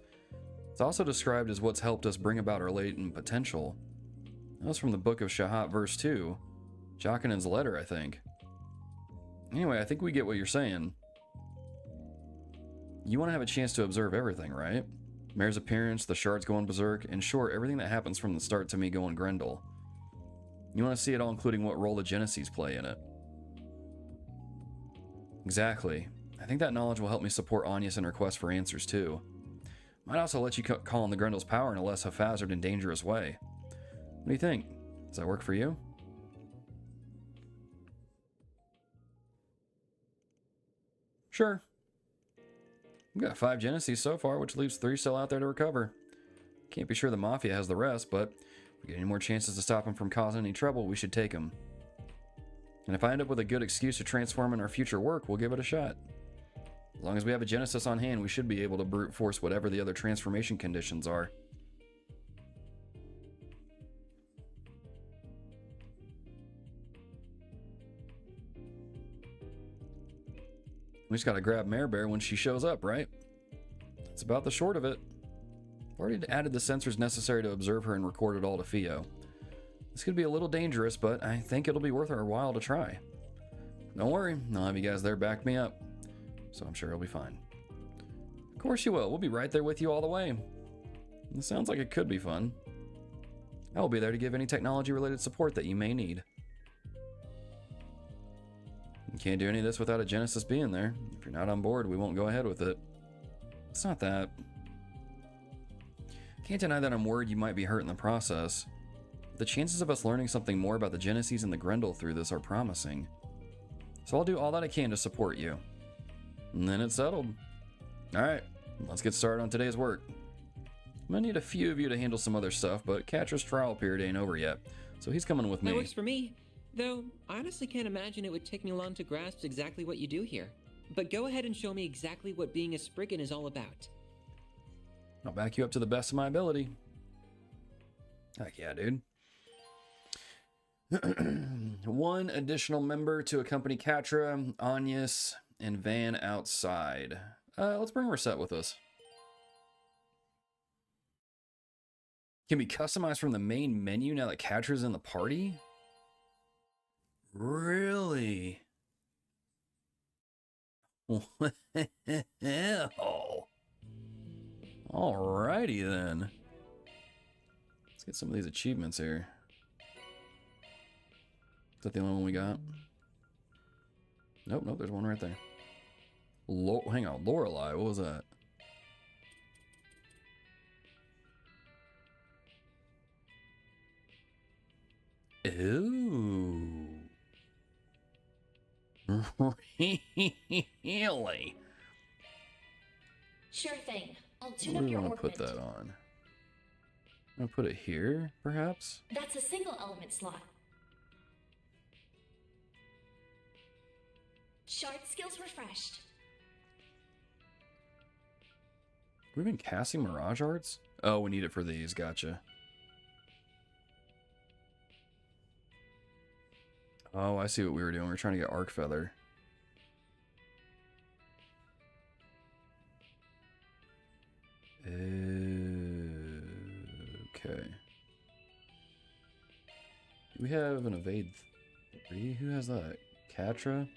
It's also described as what's helped us bring about our latent potential. That was from the Book of Shahat, verse 2. Jockinen's letter, I think. Anyway, I think we get what you're saying. You want to have a chance to observe everything, right? Mare's appearance, the shards going berserk, in short, everything that happens from the start to me going Grendel. You want to see it all, including what role the Genesees play in it. Exactly. I think that knowledge will help me support Agnes in her quest for answers, too. Might also let you call on the Grendel's power in a less haphazard and dangerous way. What do you think? Does that work for you? Sure. We've got 5 Genesees so far, which leaves 3 still out there to recover. Can't be sure the Mafia has the rest, but if we get any more chances to stop them from causing any trouble, we should take them. And if I end up with a good excuse to transform in our future work, we'll give it a shot. As long as we have a Genesis on hand, we should be able to brute force whatever the other transformation conditions are. We just gotta grab Mare Bear when she shows up, right? That's about the short of it. I've already added the sensors necessary to observe her and record it all to Theo. This could be a little dangerous, but I think it'll be worth our while to try. Don't worry, I'll have you guys there back me up, so I'm sure it'll be fine. Of course you will. We'll be right there with you all the way. It sounds like it could be fun. I will be there to give any technology-related support that you may need. You can't do any of this without a Genesis being there. If you're not on board, we won't go ahead with it. It's not that. Can't deny that I'm worried you might be hurt in the process. The chances of us learning something more about the Genesees and the Grendel through this are promising. So I'll do all that I can to support you. And then it's settled. Alright, let's get started on today's work. I'm gonna need a few of you to handle some other stuff, but Catra's trial period ain't over yet, so he's coming with me. That works for me. Though, I honestly can't imagine it would take me long to grasp exactly what you do here. But go ahead and show me exactly what being a Spriggan is all about. I'll back you up to the best of my ability. Heck yeah, dude. 1 additional member to accompany Catra, Agnes, and Van outside. Let's bring Reset with us. Can be customized from the main menu now that Catra's in the party? Really? Well, alrighty then. Let's get some of these achievements here. Is that the only one we got? Nope, there's one right there. Hang on, Lorelei, what was that? Ooh. Really? Sure thing. I'll tune Where up do we your want to put orbit. that on? I'm gonna put it here, perhaps? That's a single element slot. Shard skills refreshed. We've been casting Mirage Arts? Oh, we need it for these, gotcha. Oh, I see what we were doing. We were trying to get Arc Feather. Okay. Do we have an Evade 3? Who has that? Catra?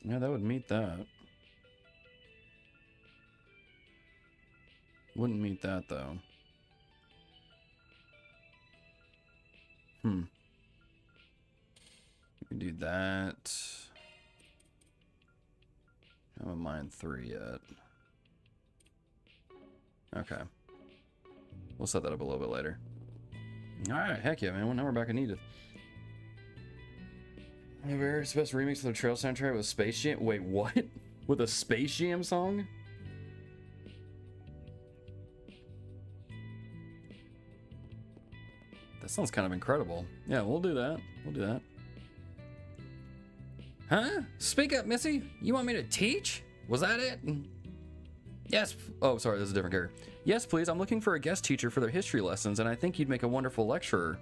Yeah, that would meet that. Wouldn't meet that, though. We can do that. I haven't mined 3 yet. Okay. We'll set that up a little bit later. Alright, heck yeah, man. Well, now we're back in Edith. It's the best remix of the Trail soundtrack with Space Jam. Wait, what? With a Space Jam song? That sounds kind of incredible. Yeah, we'll do that. We'll do that. Huh? Speak up, Missy. You want me to teach? Was that it? Yes. Oh, sorry, this is a different character. Yes, please. I'm looking for a guest teacher for their history lessons, and I think you'd make a wonderful lecturer.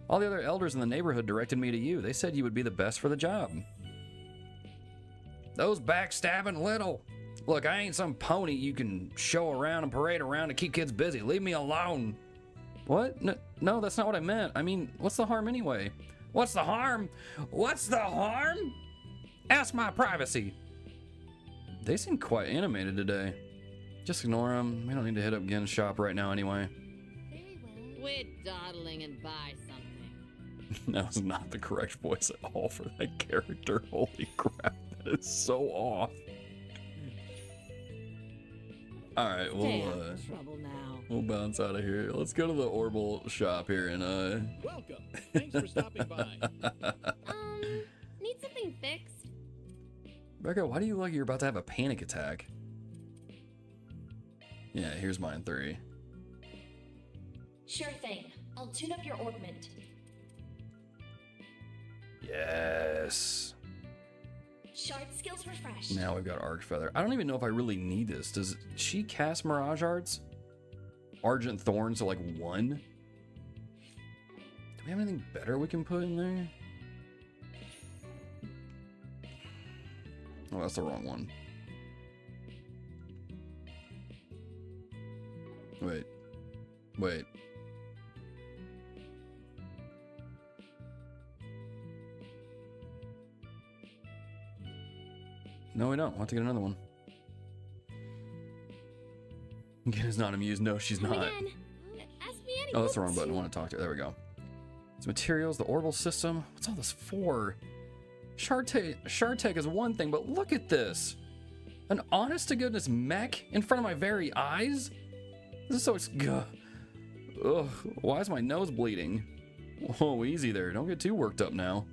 All the other elders in the neighborhood directed me to you. They said you would be the best for the job. Those backstabbing little. Look, I ain't some pony you can show around and parade around to keep kids busy. Leave me alone. What? No, that's not what I meant. I mean, what's the harm anyway? What's the harm? What's the harm? Ask my privacy. They seem quite animated today. Just ignore them. We don't need to hit up Gen's shop right now anyway. Quit dawdling and buy something. That was not the correct voice at all for that character. Holy crap, that is so off. Alright, we'll bounce out of here. Let's go to the Orbital shop here and Welcome. Thanks for stopping by. Need something fixed? Becca, why do you look like you're about to have a panic attack? Yeah, here's mine 3. Sure thing. I'll tune up your augment. Yes. Shard skills refreshed. Now we've got Arc Feather. I don't even know if I really need this. Does she cast Mirage Arts? Argent Thorns are like 1. Do we have anything better we can put in there? Oh, that's the wrong one. Wait. No, we don't. We'll have to get another one. Again, is not amused. No, she's not. Ask me anything. Oh, that's the wrong button. I want to talk to her. There we go. It's materials, the orbital system. What's all this for? Shard tech is one thing, but look at this. An honest-to-goodness mech in front of my very eyes? This is so... Ugh. Why is my nose bleeding? Whoa, easy there. Don't get too worked up now.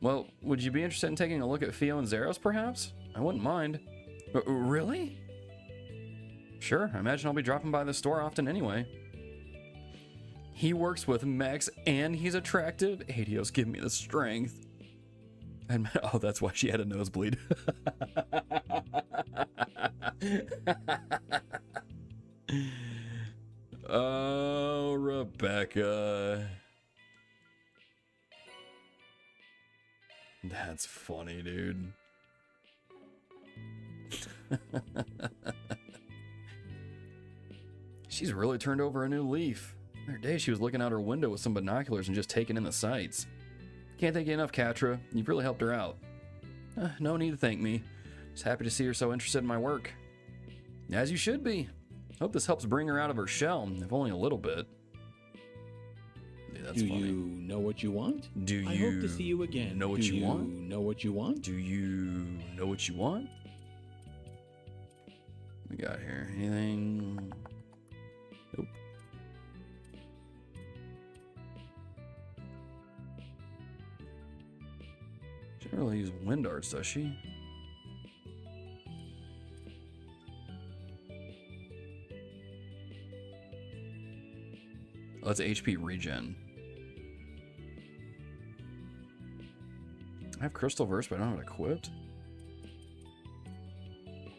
Well, would you be interested in taking a look at Theo and Zeros, perhaps? I wouldn't mind. Really? Sure, I imagine I'll be dropping by the store often anyway. He works with mechs and he's attractive. Adios, give me the strength. Oh, that's why she had a nosebleed. Oh, Rebecca. That's funny, dude. She's really turned over a new leaf. The other day she was looking out her window with some binoculars and just taking in the sights. Can't thank you enough, Katra. You've really helped her out. No need to thank me. Just happy to see her so interested in my work. As you should be. Hope this helps bring her out of her shell, if only a little bit. Dude, that's funny. Do you know what you want? Do you I hope to see you again. Know what you want? Know what you want? Do you know what you want? What we got here? Anything? Nope. She doesn't really use wind arts, does she? Oh, it's HP regen. I have Crystal Verse, but I don't have it equipped.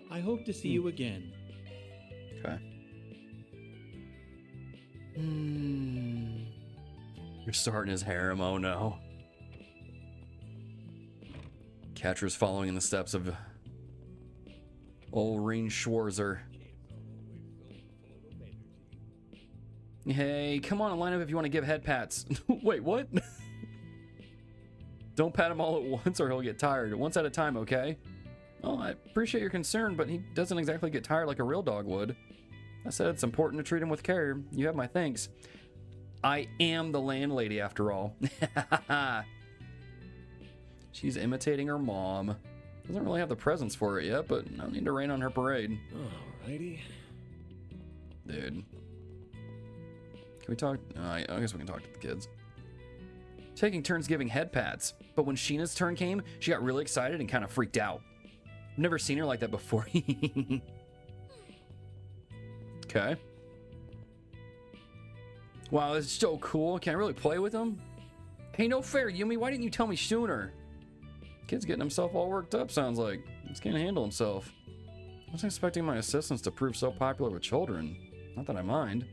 I hope to see you again. Okay. You're starting his harem, oh no. Katra's following in the steps of old Reen Schwarzer. Hey, come on and line up if you want to give head pats. Wait, what? Don't pat him all at once or he'll get tired. Once at a time, okay? Oh, I appreciate your concern, but he doesn't exactly get tired like a real dog would. I said it's important to treat him with care. You have my thanks. I am the landlady, after all. She's imitating her mom. Doesn't really have the presence for it yet, but no need to rain on her parade. Alrighty. Dude. Can we talk? I guess we can talk to the kids. Taking turns giving head pats, but when Sheena's turn came, she got really excited and kind of freaked out. I've never seen her like that before. Okay. Wow, this is so cool. Can I really play with him? Hey, no fair, Yumi. Why didn't you tell me sooner? Kid's getting himself all worked up, sounds like. He can't handle himself. I wasn't expecting my assistants to prove so popular with children. Not that I mind.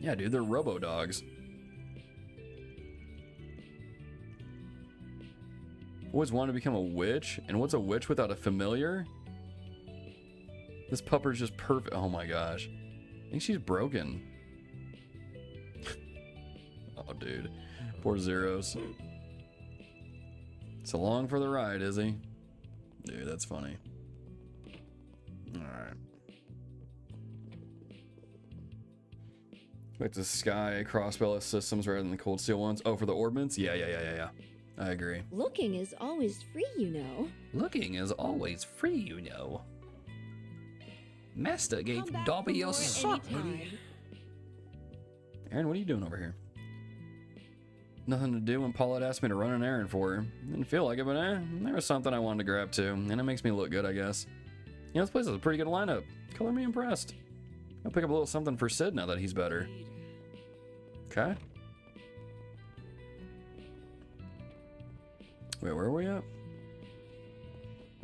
Yeah, dude, they're robo-dogs. Always wanted to become a witch? And what's a witch without a familiar? This pupper's just perfect. Oh my gosh. I think she's broken. Oh, dude. Poor Zeros. So long for the ride, is he? Dude, that's funny. Alright. Back to Sky Crossbell systems rather than the Cold Steel ones. Oh, for the orbments? Yeah. I agree. Looking is always free, you know. Looking is always free, you know. Master gave Dobby a sock. Aaron, what are you doing over here? Nothing to do when Paulette asked me to run an errand for her. Didn't feel like it, but there was something I wanted to grab too, and it makes me look good, I guess. You know, this place has a pretty good lineup. Color me impressed. I'll pick up a little something for Sid now that he's better. Okay. Wait, where are we at?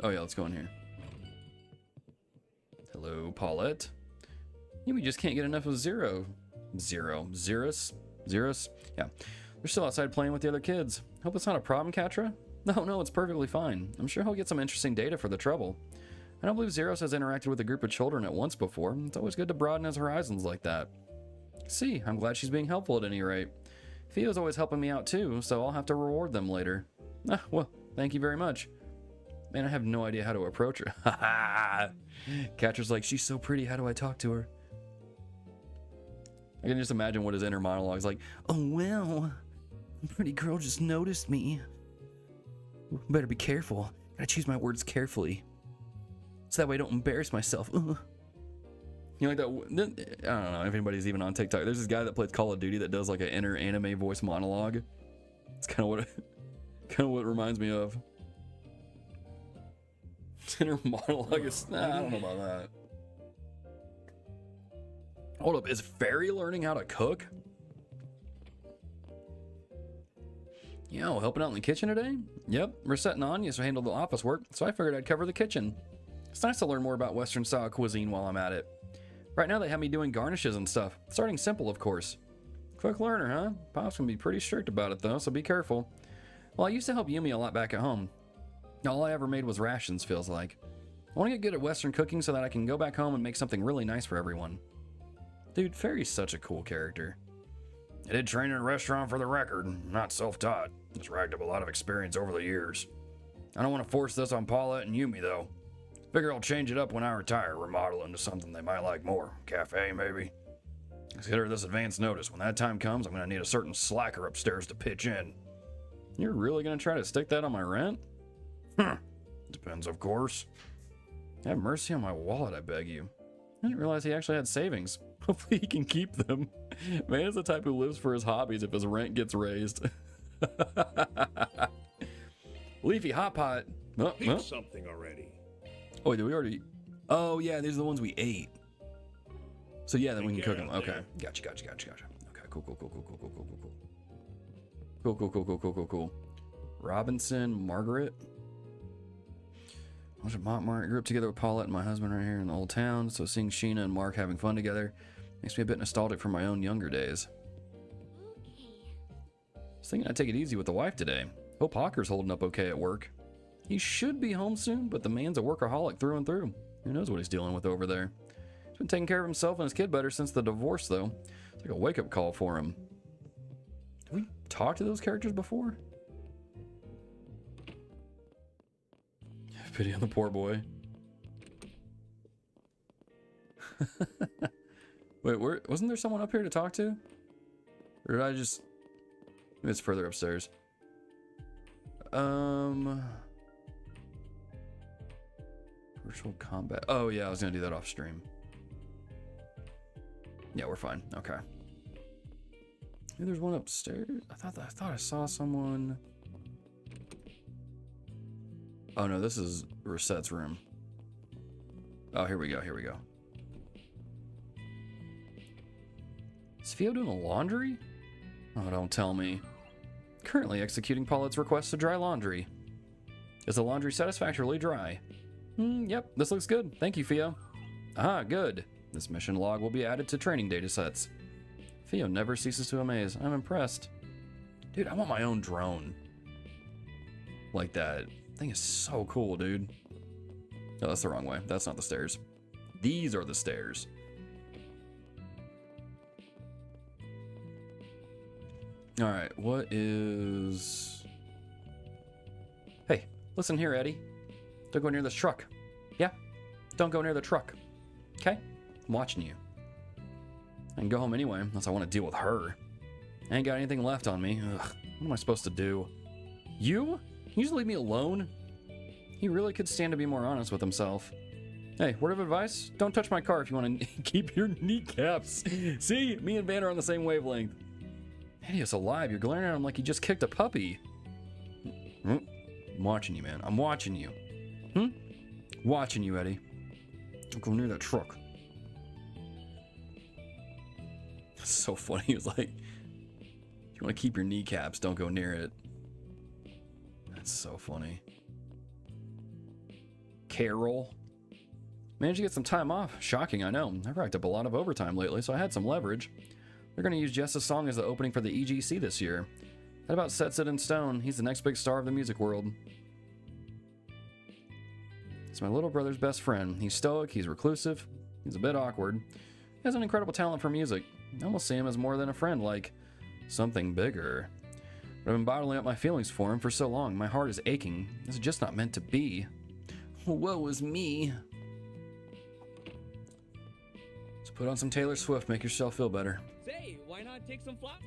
Oh yeah, let's go in here. Hello, Paulette. Yeah, we just can't get enough of Zerus? Yeah. They're still outside playing with the other kids. Hope it's not a problem, Katra? No, it's perfectly fine. I'm sure he'll get some interesting data for the trouble. I don't believe Zeros has interacted with a group of children at once before. It's always good to broaden his horizons like that. See, I'm glad she's being helpful at any rate. Theo's always helping me out too, so I'll have to reward them later. Well, thank you very much. Man, I have no idea how to approach her. Ha Catra's like, she's so pretty, how do I talk to her? I can just imagine what his inner monologue is like. Oh, well, a pretty girl just noticed me. Better be careful. Gotta choose my words carefully. So that way I don't embarrass myself. You know, like that. I don't know if anybody's even on TikTok. There's this guy that plays Call of Duty that does like an inner anime voice monologue. It's kind of what it reminds me of. Inner monologue is. I don't know about that. Hold up, is Fairy learning how to cook? Yo, helping out in the kitchen today? Yep, Rosette and Anya handled the office work, so I figured I'd cover the kitchen. It's nice to learn more about Western style cuisine while I'm at it. Right now they have me doing garnishes and stuff, starting simple of course. Quick learner, huh? Pop's gonna be pretty strict about it though, so be careful. Well, I used to help Yumi a lot back at home. All I ever made was rations, feels like. I want to get good at Western cooking so that I can go back home and make something really nice for everyone. Dude, Fairy's such a cool character. I did train in a restaurant for the record, not self-taught. Just racked up a lot of experience over the years. I don't want to force this on Paulette and Yumi though. Figure I'll change it up when I retire, remodel into something they might like more. Cafe, maybe. Consider this advance notice. When that time comes, I'm going to need a certain slacker upstairs to pitch in. You're really going to try to stick that on my rent? Depends, of course. Have mercy on my wallet, I beg you. I didn't realize he actually had savings. Hopefully he can keep them. Man is the type who lives for his hobbies if his rent gets raised. Leafy Hot Pot. Eat something already. Oh, wait, did we already? Oh, yeah, these are the ones we ate. So, yeah, then we can cook them. Okay. Gotcha. Okay, cool. Robinson, Margaret. I was at Montmartre. Grew up together with Paulette and my husband right here in the old town, so seeing Sheena and Mark having fun together makes me a bit nostalgic for my own younger days. I was thinking I'd take it easy with the wife today. Hope Hawker's holding up okay at work. He should be home soon, but the man's a workaholic through and through. Who knows what he's dealing with over there. He's been taking care of himself and his kid better since the divorce, though. It's like a wake-up call for him. Did we talk to those characters before? Pity on the poor boy. Wait, wasn't there someone up here to talk to? Or did I just... Maybe it's further upstairs. Virtual combat. Oh yeah, I was gonna do that off stream. Yeah, we're fine. Okay. Maybe there's one upstairs. I thought I saw someone. Oh no, this is Rosette's room. Oh, here we go. Is Fio doing the laundry? Oh, don't tell me. Currently executing Paulette's request to dry laundry. Is the laundry satisfactorily dry? Yep, this looks good. Thank you, Fio. Ah, good. This mission log will be added to training datasets. Fio never ceases to amaze. I'm impressed. Dude, I want my own drone. like that. Thing is so cool, dude. Oh, that's the wrong way. That's not the stairs. These are the stairs. All right, what is... Hey, listen here, Eddie. Don't go near this truck. Yeah? Don't go near the truck. Okay? I'm watching you. I can go home anyway, unless I want to deal with her. I ain't got anything left on me. Ugh, what am I supposed to do? You? Can you just leave me alone? He really could stand to be more honest with himself. Hey, word of advice? Don't touch my car if you want to keep your kneecaps. See? Me and Van are on the same wavelength. Eddie's alive. You're glaring at him like he just kicked a puppy. I'm watching you, man. I'm watching you. Watching you, Eddie. Don't go near that truck. That's so funny. He was like, you want to keep your kneecaps, don't go near it. That's so funny. Carol. Managed to get some time off. Shocking, I know. I've racked up a lot of overtime lately, so I had some leverage. They're going to use Jess's song as the opening for the EGC this year. That about sets it in stone. He's the next big star of the music world. He's my little brother's best friend. He's stoic, he's reclusive, he's a bit awkward. He has an incredible talent for music. I almost see him as more than a friend, like something bigger. But I've been bottling up my feelings for him for so long. My heart is aching. This is just not meant to be. Woe is me. Just put on some Taylor Swift, make yourself feel better. Say, why not take some flowers?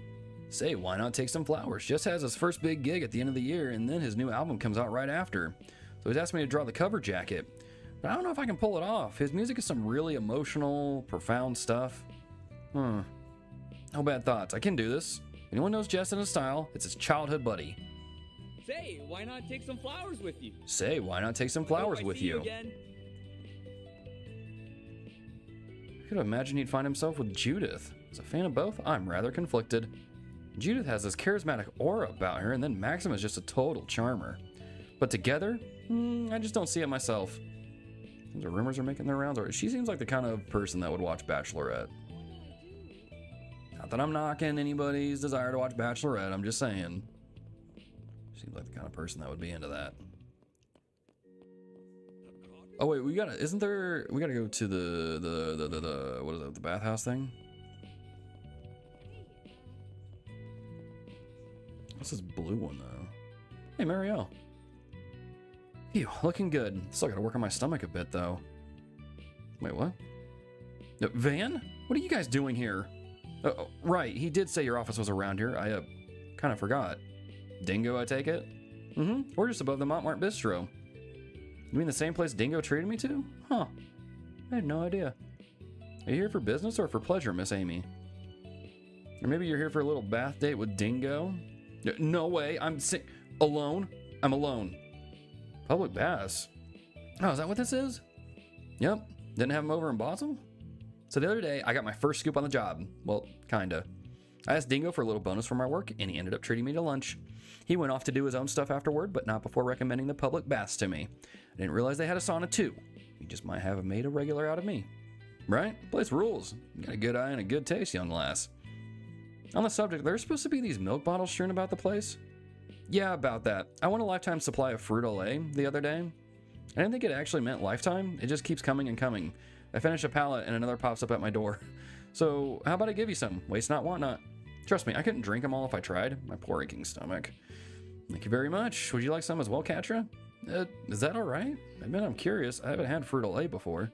Say, why not take some flowers? Just has his first big gig at the end of the year, and then his new album comes out right after. So he's asked me to draw the cover jacket. But I don't know if I can pull it off. His music is some really emotional, profound stuff. No bad thoughts. I can do this. If anyone knows Jess and his style, it's his childhood buddy. Say, why not take some flowers with you? Say, why not take some flowers with you? Again? I could imagine he'd find himself with Judith. As a fan of both, I'm rather conflicted. Judith has this charismatic aura about her, and then Maxim is just a total charmer. But together, I just don't see it myself. The rumors are making their rounds. She seems like the kind of person that would watch Bachelorette. Not that I'm knocking anybody's desire to watch Bachelorette, I'm just saying. Seems like the kind of person that would be into that. Oh wait, we gotta go to the what is it, the bathhouse thing? What's this blue one though? Hey Marielle. Phew, looking good. Still gotta work on my stomach a bit though. Wait, what? Van? What are you guys doing here? Oh, right, he did say your office was around here. I kind of forgot. Dingo, I take it? We're just above the Montmartre Bistro. You mean the same place Dingo treated me to? Huh. I had no idea. Are you here for business or for pleasure, Miss Amy? Or maybe you're here for a little bath date with Dingo? No way, alone? I'm alone. Public baths? Oh, is that what this is? Yep, didn't have him over in Basel? So the other day, I got my first scoop on the job. Well, kinda. I asked Dingo for a little bonus for my work, and he ended up treating me to lunch. He went off to do his own stuff afterward, but not before recommending the public baths to me. I didn't realize they had a sauna too. You just might have made a regular out of me. Right? Place rules. You got a good eye and a good taste, young lass. On the subject, there's supposed to be these milk bottles strewn about the place. Yeah, about that. I won a lifetime supply of Fruit Olay the other day. I didn't think it actually meant lifetime. It just keeps coming and coming. I finish a pallet and another pops up at my door. So how about I give you some? Waste not, want not. Trust me, I couldn't drink them all if I tried. My poor aching stomach. Thank you very much. Would you like some as well, Katra? Is that alright? I admit I'm curious. I haven't had Fruit Olay before.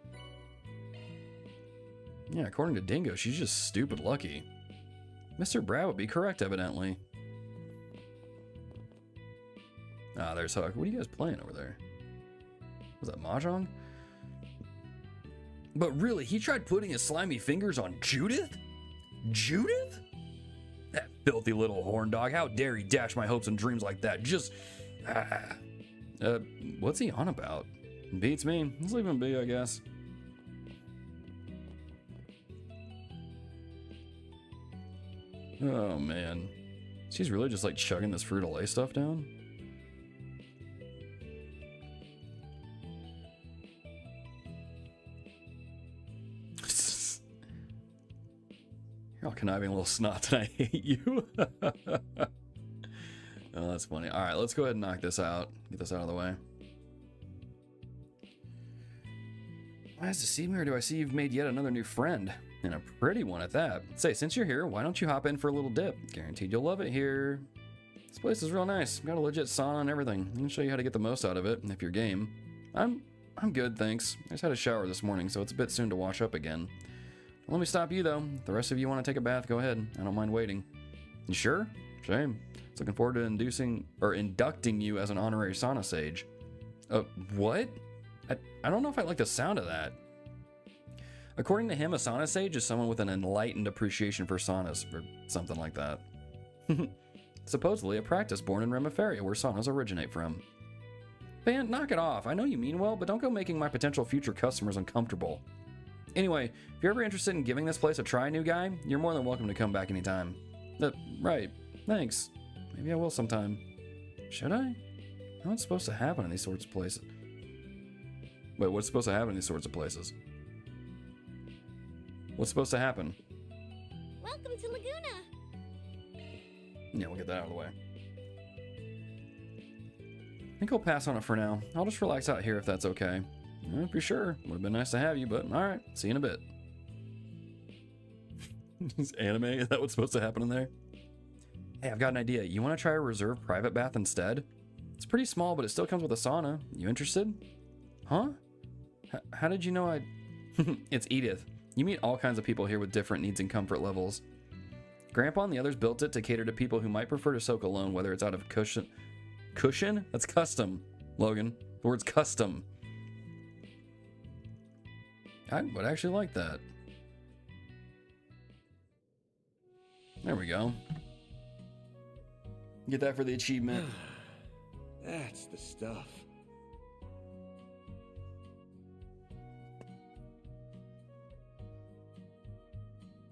Yeah, according to Dingo, she's just stupid lucky. Mr. Brad would be correct, evidently. Ah, there's Huck. What are you guys playing over there? Was that Mahjong? But really, he tried putting his slimy fingers on Judith? Judith? That filthy little horn dog. How dare he dash my hopes and dreams like that? Just... what's he on about? Beats me. Let's leave him be, I guess. Oh, man. She's really just like chugging this Fruit Olay stuff down? You're all conniving little snot and I hate you. Oh, that's funny. All right, let's go ahead and knock this out. Get this out of the way. Nice to see me, or do I see you've made yet another new friend? And a pretty one at that. Say, since you're here, why don't you hop in for a little dip? Guaranteed you'll love it here. This place is real nice. Got a legit sauna and everything. I can show you how to get the most out of it, if you're game. I'm good, thanks. I just had a shower this morning, so it's a bit soon to wash up again. Don't let me stop you, though. If the rest of you want to take a bath, go ahead. I don't mind waiting. You sure? Same. Looking forward to inducting you as an honorary sauna sage. What? I don't know if I like the sound of that. According to him, a sauna sage is someone with an enlightened appreciation for saunas, or something like that. Supposedly a practice born in Remiferia, where saunas originate from. Van, knock it off. I know you mean well, but don't go making my potential future customers uncomfortable. Anyway, if you're ever interested in giving this place a try, new guy, you're more than welcome to come back anytime. Right. Thanks. Maybe I will sometime. Should I? What's supposed to happen in these sorts of places? Wait, what's supposed to happen in these sorts of places? What's supposed to happen? Welcome to Laguna. Yeah, we'll get that out of the way. I think I'll pass on it for now. I'll just relax out here if that's okay. If you're sure. Would have been nice to have you, but alright. See you in a bit. Is anime? Is that what's supposed to happen in there? Hey, I've got an idea. You want to try a reserved private bath instead? It's pretty small, but it still comes with a sauna. You interested? Huh? How did you know I'd... It's Edith. You meet all kinds of people here with different needs and comfort levels. Grandpa and the others built it to cater to people who might prefer to soak alone, whether it's out of cushion... Cushion? That's custom, Logan. The word's custom. I would actually like that. There we go. Get that for the achievement. That's the stuff.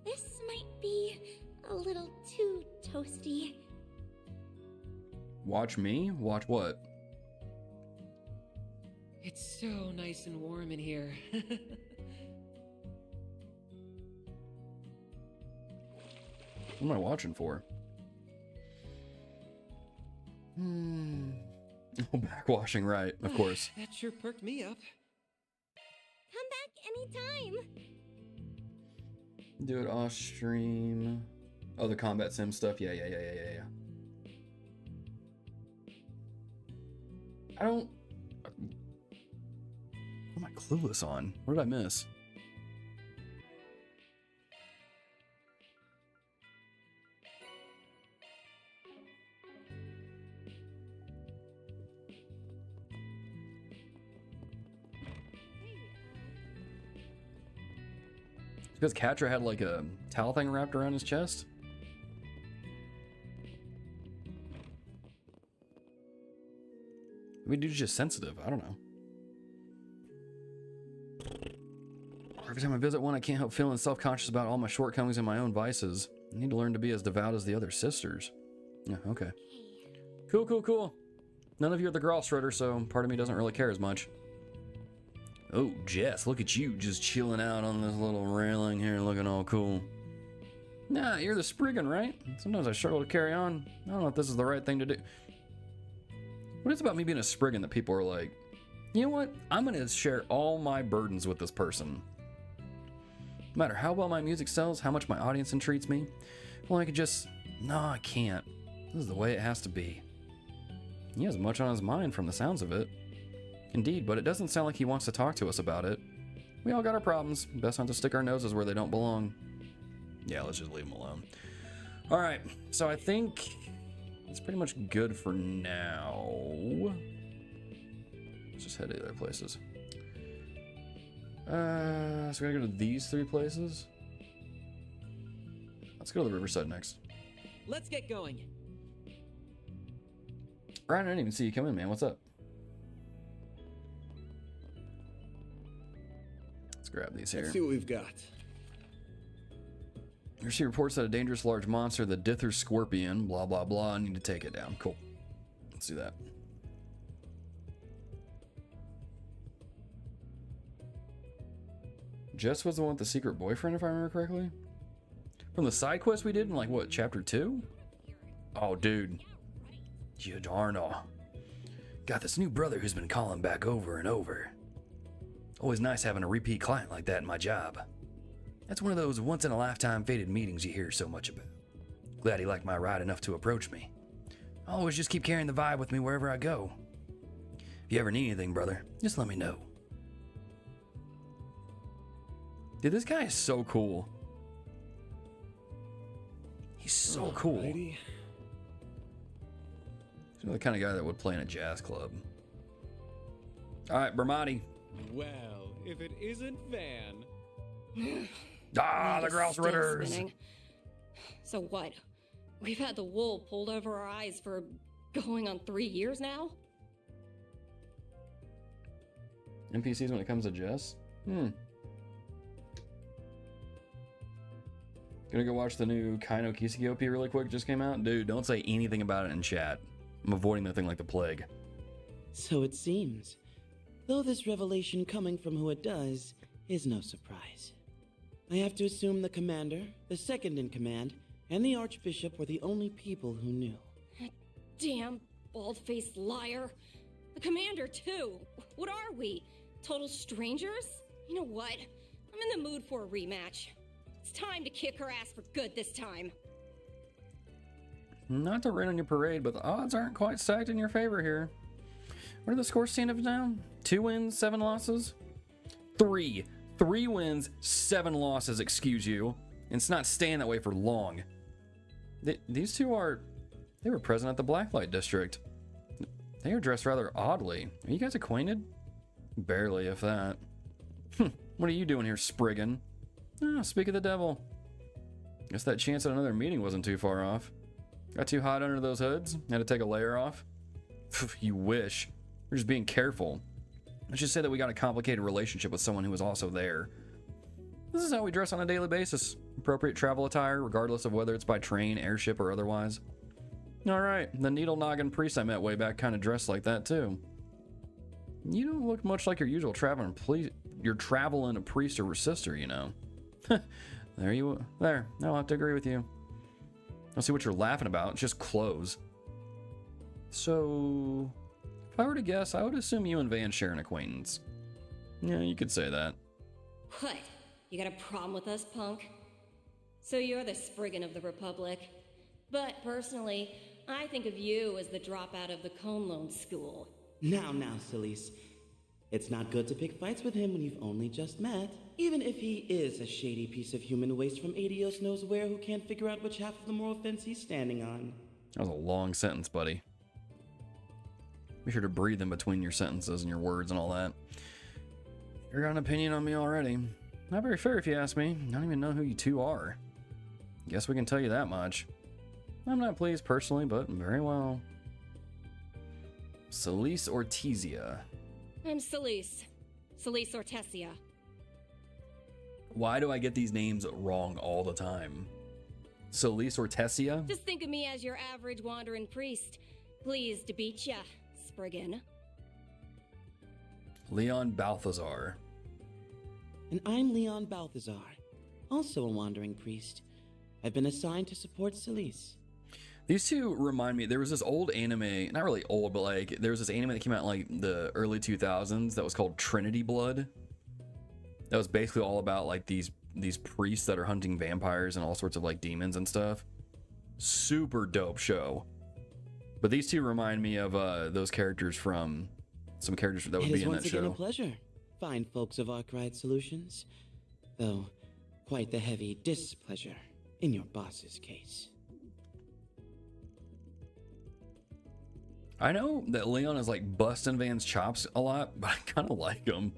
This might be a little too toasty. Watch me? Watch what? It's so nice and warm in here. What am I watching for? Oh, backwashing, right, of course. That sure perked me up. Come back anytime. Do it off stream. Oh, the combat sim stuff. Yeah. I don't... What am I clueless on? What did I miss? Because Katra had like a towel thing wrapped around his chest? Maybe dude's just sensitive. I don't know. Every time I visit one, I can't help feeling self-conscious about all my shortcomings and my own vices. I need to learn to be as devout as the other sisters. Yeah, okay. Cool. None of you are the Grawl Shredder, so part of me doesn't really care as much. Oh, Jess, look at you just chilling out on this little railing here looking all cool. Nah, you're the Spriggan, right? Sometimes I struggle to carry on. I don't know if this is the right thing to do. What is it about me being a Spriggan that people are like, you know what? I'm going to share all my burdens with this person. No matter how well my music sells, how much my audience entreats me. Well, I could just... No, I can't. This is the way it has to be. He has much on his mind from the sounds of it. Indeed, but it doesn't sound like he wants to talk to us about it. We all got our problems. Best not to stick our noses where they don't belong. Yeah, let's just leave him alone. Alright, so I think it's pretty much good for now. Let's just head to the other places. So we gotta go to these three places. Let's go to the Riverside next. Let's get going. Ryan, I didn't even see you come in, man. What's up? Let's grab these here. Let's see what we've got. You see reports that a dangerous large monster, the Dither Scorpion, blah, blah, blah, need to take it down. Cool. Let's do that. Jess was the one with the secret boyfriend, if I remember correctly? From the side quest we did in, like, what, chapter 2? Oh, dude. Giordano. Got this new brother who's been calling back over and over. Always nice having a repeat client like that in my job. That's one of those once-in-a-lifetime fated meetings you hear so much about. Glad he liked my ride enough to approach me. I always just keep carrying the vibe with me wherever I go. If you ever need anything, brother, just let me know. Dude, this guy is so cool. He's so cool. He's the kind of guy that would play in a jazz club. All right, Bermati. Well, if it isn't Van. The Grouse Ritters. Spinning. So what? We've had the wool pulled over our eyes for going on 3 years now? NPCs when it comes to Jess? Gonna go watch the new Kaino Kiseki OP really quick, just came out. Dude, don't say anything about it in chat. I'm avoiding the thing like the plague. So it seems. Though this revelation coming from who it does is no surprise. I have to assume the commander, the second in command, and the archbishop were the only people who knew. Damn bald-faced liar. The commander, too. What are we? Total strangers? You know what? I'm in the mood for a rematch. It's time to kick her ass for good this time. Not to rain on your parade, but the odds aren't quite stacked in your favor here. What are the scores stand up now? 2 wins, 7 losses? 3 wins, 7 losses, excuse you. And it's not staying that way for long. These two they were present at the Blacklight District. They are dressed rather oddly. Are you guys acquainted? Barely, if that. What are you doing here, Spriggan? Speak of the devil. Guess that chance at another meeting wasn't too far off. Got too hot under those hoods? Had to take a layer off? You wish. We're just being careful. Let's just say that we got a complicated relationship with someone who was also there. This is how we dress on a daily basis. Appropriate travel attire, regardless of whether it's by train, airship, or otherwise. Alright, the Needle Noggin priest I met way back kind of dressed like that too. You don't look much like your usual traveling priest or sister, you know. There, I'll have to agree with you. I'll see what you're laughing about. It's just clothes. So, if I were to guess, I would assume you and Van share an acquaintance. Yeah, you could say that. What? You got a problem with us, punk? So you're the Spriggan of the Republic. But personally, I think of you as the dropout of the Conlone School. Now, Celise. It's not good to pick fights with him when you've only just met. Even if he is a shady piece of human waste from Adios knows where who can't figure out which half of the moral fence he's standing on. That was a long sentence, buddy. Be sure to breathe in between your sentences and your words and all that. You got an opinion on me already. Not very fair if you ask me. I don't even know who you two are. Guess we can tell you that much. I'm not pleased personally, but very well. Celise Ortesia. I'm Celise. Celise Ortesia. Why do I get these names wrong all the time? Celise Ortesia? Just think of me as your average wandering priest. Pleased to meet ya, Spriggan. Leon Balthazar. And I'm Leon Balthazar, also a wandering priest. I've been assigned to support Celise. These two remind me, there was this old anime, not really old, but like, there was this anime that came out in like the early 2000s that was called Trinity Blood. That was basically all about like these priests that are hunting vampires and all sorts of like demons and stuff. Super dope show. But these two remind me of those characters from some characters that would be in that show. It is once again a pleasure, fine folks of Arkride Solutions. Though, quite the heavy displeasure in your boss's case. I know that Leon is like busting Van's chops a lot, but I kind of like him.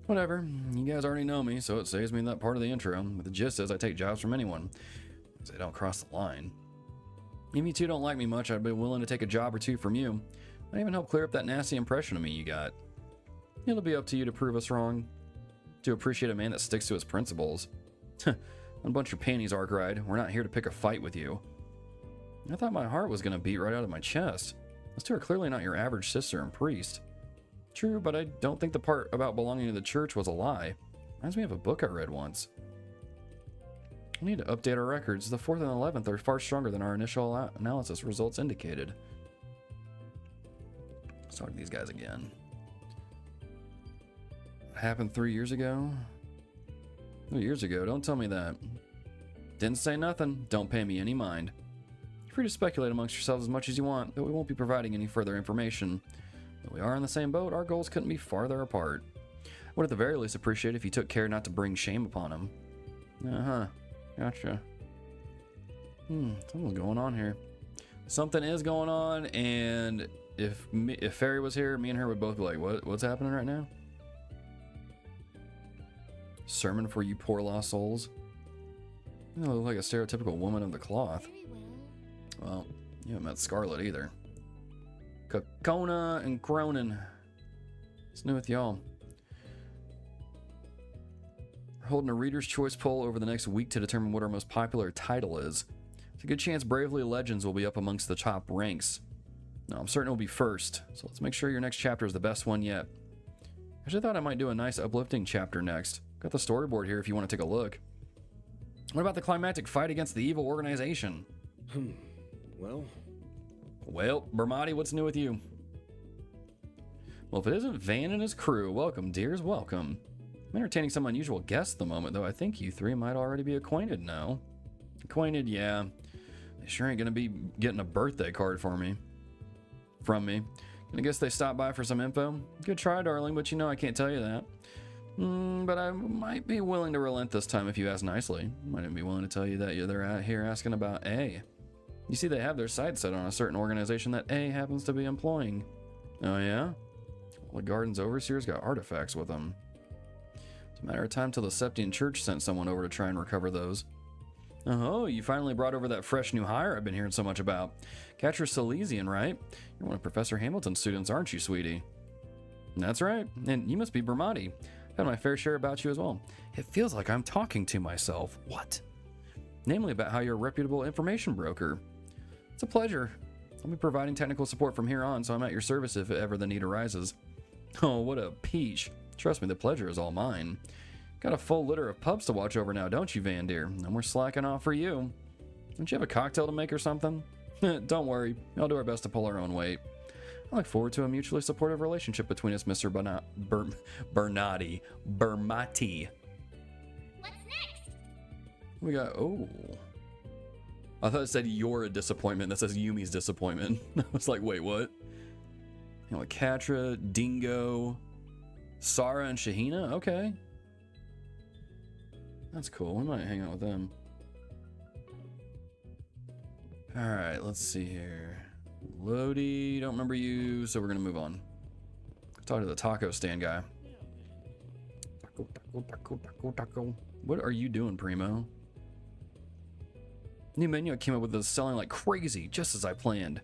Whatever, you guys already know me, so it saves me that part of the intro. But the gist is I take jobs from anyone, because they don't cross the line. If you two don't like me much, I'd be willing to take a job or two from you. I'd even help clear up that nasty impression of me you got. It'll be up to you to prove us wrong. To appreciate a man that sticks to his principles. Unbunch your panties, Arkride. We're not here to pick a fight with you. I thought my heart was going to beat right out of my chest. Those two are clearly not your average sister and priest. True, but I don't think the part about belonging to the church was a lie. Reminds me of a book I read once. We need to update our records. The 4th and 11th are far stronger than our initial analysis results indicated. Let's talk to these guys again. What happened 3 years ago? 3 years ago? Don't tell me that. Didn't say nothing. Don't pay me any mind. You're free to speculate amongst yourselves as much as you want, but we won't be providing any further information. Though we are in the same boat, our goals couldn't be farther apart. I would at the very least appreciate if you took care not to bring shame upon him. Uh-huh. Gotcha. Something's going on here. Something is going on, and if Fairy was here, me and her would both be like, what's happening right now? Sermon for you poor lost souls. You don't look like a stereotypical woman of the cloth. Well, you haven't met Scarlet either. Kakona and Cronin. What's new with y'all? We're holding a Reader's Choice poll over the next week to determine what our most popular title is. There's a good chance Bravely Legends will be up amongst the top ranks. No, I'm certain it will be first, so let's make sure your next chapter is the best one yet. I actually thought I might do a nice uplifting chapter next. Got the storyboard here if you want to take a look. What about the climactic fight against the evil organization? Well, Bermati, what's new with you? Well, if it isn't Van and his crew, welcome, dears, welcome. I'm entertaining some unusual guests at the moment, though I think you three might already be acquainted now. Acquainted, yeah. They sure ain't gonna be getting a birthday card from me. I guess they stopped by for some info. Good try, darling, but you know I can't tell you that. But I might be willing to relent this time if you ask nicely. Might even be willing to tell you that they're out here asking about A. You see, they have their sights set on a certain organization that A happens to be employing. Oh yeah? Well, the Garden's overseer's got artifacts with them. It's a matter of time till the Septian Church sent someone over to try and recover those. Oh, you finally brought over that fresh new hire I've been hearing so much about. Catcher Silesian, right? You're one of Professor Hamilton's students, aren't you, sweetie? That's right, and you must be Bermati. I've had my fair share about you as well. It feels like I'm talking to myself. What? Namely about how you're a reputable information broker. It's a pleasure. I'll be providing technical support from here on, so I'm at your service if ever the need arises. Oh, what a peach. Trust me, the pleasure is all mine. Got a full litter of pups to watch over now, don't you, Van Deer? And we're slacking off for you. Don't you have a cocktail to make or something? Don't worry, I'll do our best to pull our own weight. I look forward to a mutually supportive relationship between us, Mr. Bermati. What's next? We got, oh. I thought it said you're a disappointment. That says Yumi's disappointment. I was like, wait, what? You know, like Katra, Dingo, Sarah, and Shahina? Okay. That's cool. We might hang out with them. Alright, let's see here. Lodi, don't remember you, so we're gonna move on. Talk to the taco stand guy. Taco. What are you doing, Primo? New menu I came up with is selling like crazy, just as I planned.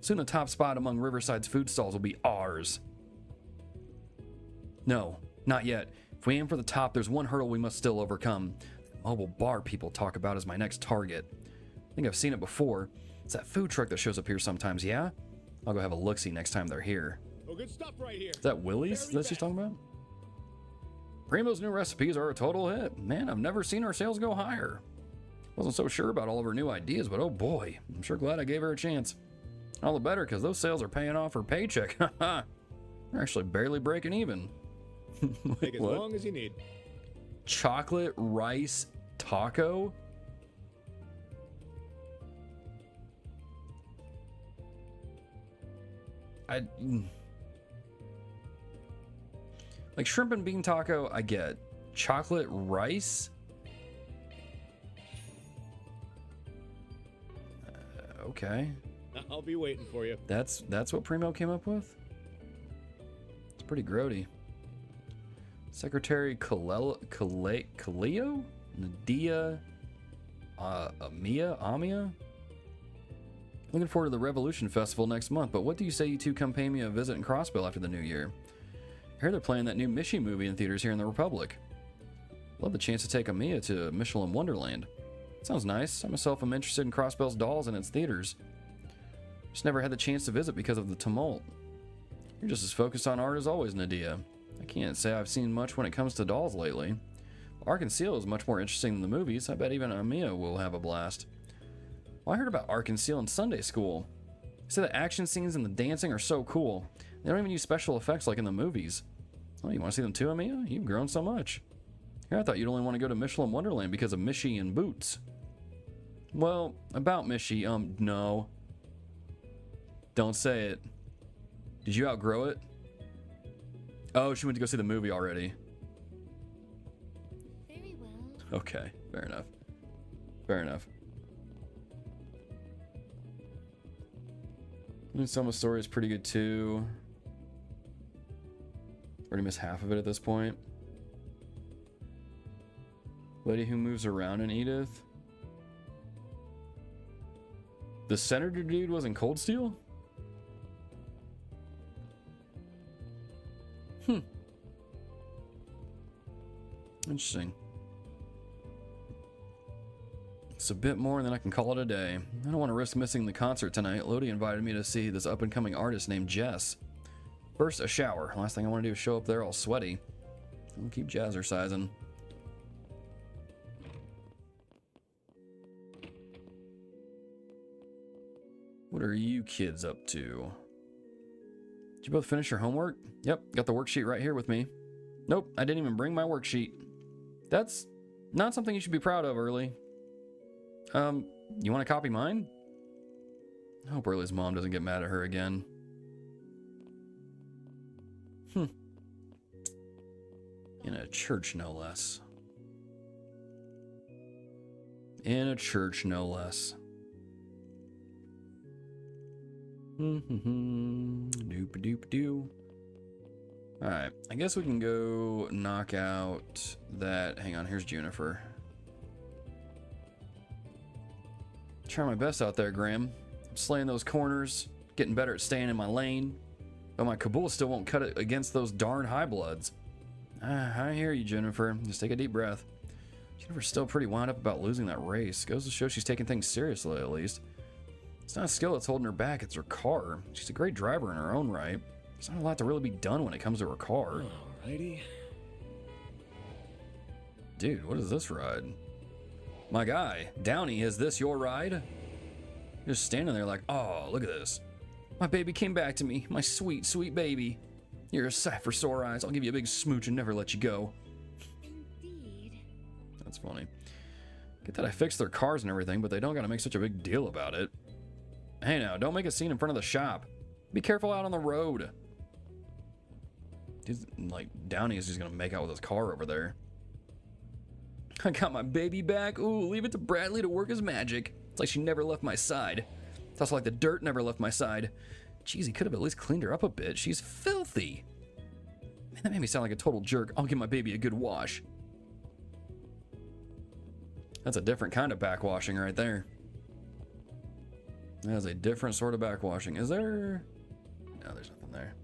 Soon the top spot among Riverside's food stalls will be ours. No, not yet. If we aim for the top, there's one hurdle we must still overcome. The mobile bar people talk about as my next target. I think I've seen it before. It's that food truck that shows up here sometimes, yeah? I'll go have a look-see next time they're here. Oh, good stuff right here. Is that Willie's that she's talking about? Primo's new recipes are a total hit. Man, I've never seen her sales go higher. Wasn't so sure about all of her new ideas, but oh boy, I'm sure glad I gave her a chance. All the better, because those sales are paying off her paycheck. They're actually barely breaking even. Take as long as you need. Chocolate rice taco? Like shrimp and bean taco, I get. Chocolate rice? Okay. I'll be waiting for you. That's what Primo came up with? It's pretty grody. Secretary Kaleo? Nadia? Amia? Looking forward to the Revolution Festival next month, but what do you say you two come pay me a visit in Crossbell after the new year? I hear they're playing that new Mishi movie in theaters here in the Republic. Love the chance to take Amia to Michelin Wonderland. Sounds nice. I myself am interested in Crossbell's dolls and its theaters. Just never had the chance to visit because of the tumult. You're just as focused on art as always, Nadia. I can't say I've seen much when it comes to dolls lately. Ark and Seal is much more interesting than the movies. I bet even Amia will have a blast. Well, I heard about Ark and Seal in Sunday school. They said the action scenes and the dancing are so cool. They don't even use special effects like in the movies. Oh, you want to see them too, Amia? You've grown so much. Here, I thought you'd only want to go to Michelin Wonderland because of Mishi and Boots. Well, about Mishi, no. Don't say it. Did you outgrow it? Oh, she went to go see the movie already. Very well. Okay, fair enough. Fair enough. And Selma's story is pretty good too. Already missed half of it at this point. Lady who moves around in Edith. The senator dude was in Cold Steel? Interesting. It's a bit more and then I can call it a day. I don't want to risk missing the concert tonight. Lodi invited me to see this up-and-coming artist named Jess. First, a shower. Last thing I want to do is show up there all sweaty. I'll keep jazzercising. What are you kids up to? Did you both finish your homework? Yep, got the worksheet right here with me. Nope, I didn't even bring my worksheet. That's not something you should be proud of, Early. You want to copy mine? I hope Early's mom doesn't get mad at her again. In a church, no less. In a church, no less. Doop-a-doop-a-doo. Alright, I guess we can go knock out that... Hang on, here's Junifer. Try my best out there, Graham. I'm slaying those corners, getting better at staying in my lane. But my Kabul still won't cut it against those darn high bloods. I hear you, Jennifer. Just take a deep breath. Jennifer's still pretty wound up about losing that race. Goes to show she's taking things seriously, at least. It's not a skill that's holding her back, it's her car. She's a great driver in her own right. There's not a lot to really be done when it comes to her car. Alrighty. Dude, what is this ride? My guy, Downey, is this your ride? You're just standing there like, oh, look at this. My baby came back to me. My sweet, sweet baby. You're a sight for sore eyes. I'll give you a big smooch and never let you go. Indeed. That's funny. Get that I fixed their cars and everything, but they don't gotta make such a big deal about it. Hey now, don't make a scene in front of the shop. Be careful out on the road. He's, like, Downey is just gonna make out with his car over there. I got my baby back. Ooh, leave it to Bradley to work his magic. It's like she never left my side. It's also like the dirt never left my side. Jeez, he could have at least cleaned her up a bit. She's filthy. Man, that made me sound like a total jerk. I'll give my baby a good wash. That's a different kind of backwashing right there. That is a different sort of backwashing. Is there... No, there's nothing there.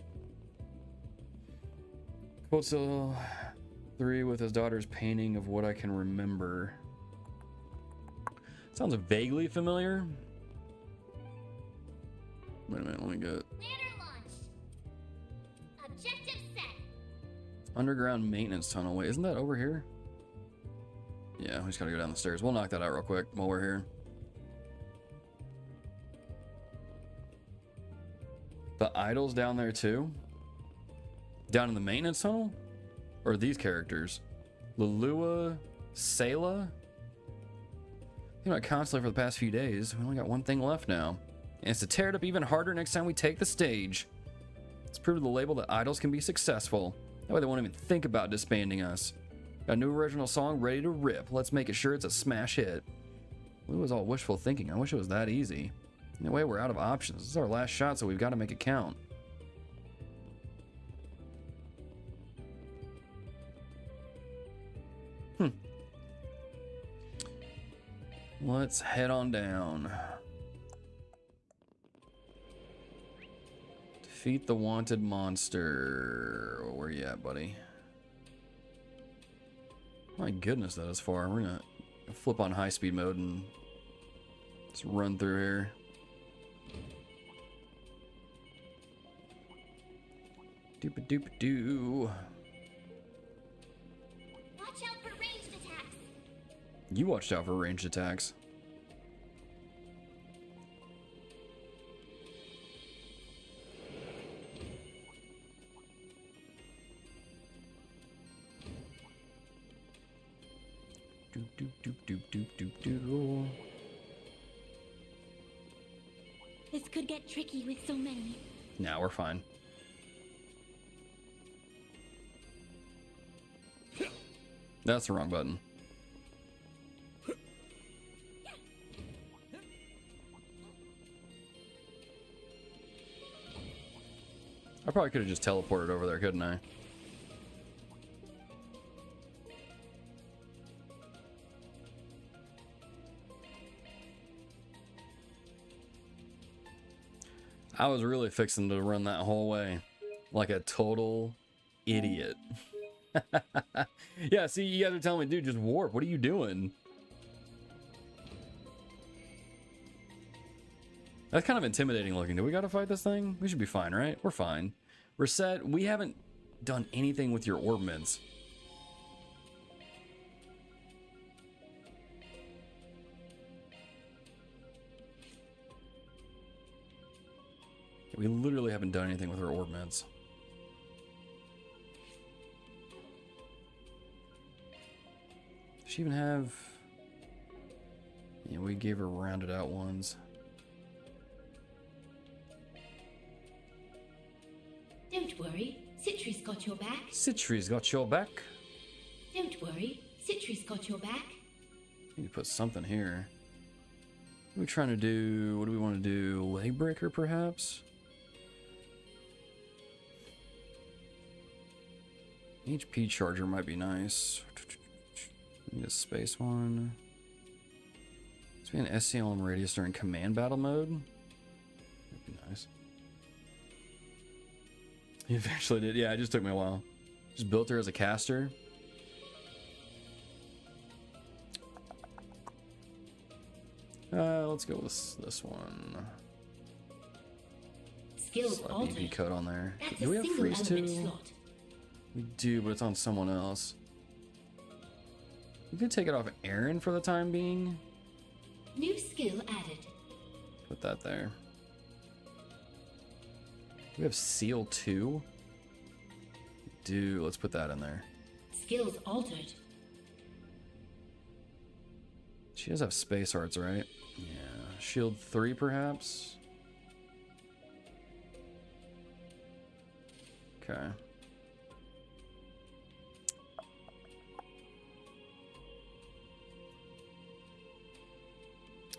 Quote 3 with his daughter's painting of what I can remember. Sounds vaguely familiar. Wait a minute, let me get... Planner launch. Objective set. Underground maintenance tunnel. Wait, isn't that over here? Yeah, we just gotta go down the stairs. We'll knock that out real quick while we're here. The idol's down there too? Down in the maintenance tunnel? Or these characters? Lulua? Sayla? Think about constantly for the past few days. We only got one thing left now. And it's to tear it up even harder next time we take the stage. Let's prove to the label that idols can be successful. That way they won't even think about disbanding us. Got a new original song ready to rip. Let's make it sure it's a smash hit. It was all wishful thinking. I wish it was that easy. Anyway, we're out of options. This is our last shot, so we've got to make it count. Let's head on down. Defeat the wanted monster. Where you at, buddy? My goodness, that is far. We're gonna flip on high speed mode and just run through here. Doop-a-doop-a-doo. Watch out for ranged You watched out for ranged attacks. Doop, doop, doop, doop, doop, doop, doop. This could get tricky with so many. Nah, we're fine. That's the wrong button. I probably could have just teleported over there, couldn't I? I was really fixing to run that whole way like a total idiot. Yeah, see, you guys are telling me, dude, just warp. What are you doing? That's kind of intimidating looking. Do we gotta fight this thing? We should be fine, right? We're fine. We're set. We haven't done anything with your orbments. We literally haven't done anything with her orbments. Does she even have... Yeah, we gave her rounded out ones. Don't worry, Citri's got your back. Citri's got your back. Don't worry, Citri's got your back. Need to put something here. What are we trying to do? What do we want to do? Leg breaker, perhaps? HP charger might be nice. Need a space one. Let's be an SCLM radius during command battle mode. That'd be nice. You eventually did. Yeah, it just took me a while. Just built her as a caster. Let's go with this one. Skills altered. BP code on there. That's Do we a have single freeze element too? slot. We do, but it's on someone else. We could take it off Aaron for the time being. New skill added. Put that there. We have Seal 2. We do. Let's put that in there. Skills altered. She does have space arts, right? Yeah. Shield 3, perhaps? Okay.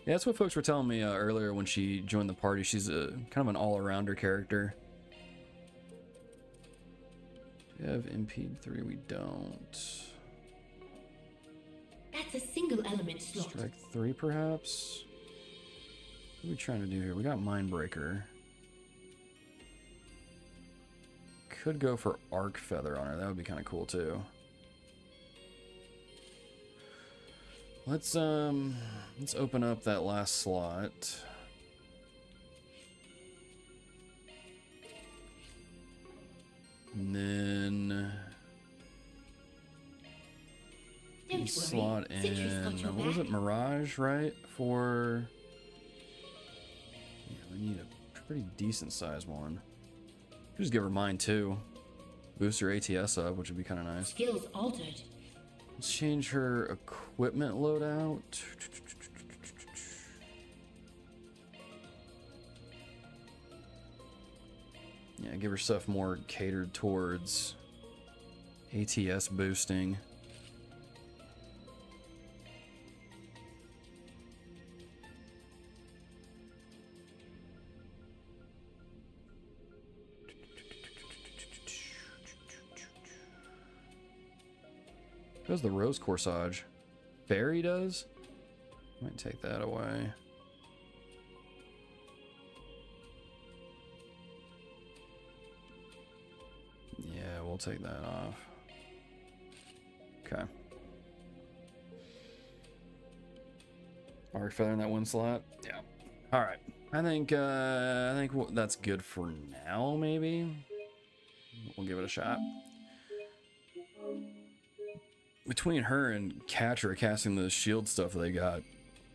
Yeah, that's what folks were telling me earlier when she joined the party. She's a kind of an all-arounder character. Do we have Impede 3? We don't. That's a single element slot. Strike 3, perhaps? What are we trying to do here? We got Mindbreaker. Could go for Arc Feather on her. That would be kind of cool, too. Let's open up that last slot. And then slot in, what was it, Mirage, right? For, yeah, we need a pretty decent size one. Just give her mine too. Boost her ATS up, which would be kind of nice. Skills altered. Let's change her equipment loadout. Yeah, give her stuff more catered towards ATS boosting. Does the Rose Corsage? Fairy does? Might take that away. Yeah, we'll take that off. Okay. Arc Feather in that one slot? Yeah. All right. I think that's good for now, maybe. We'll give it a shot. between her and Catcher casting the shield stuff they got,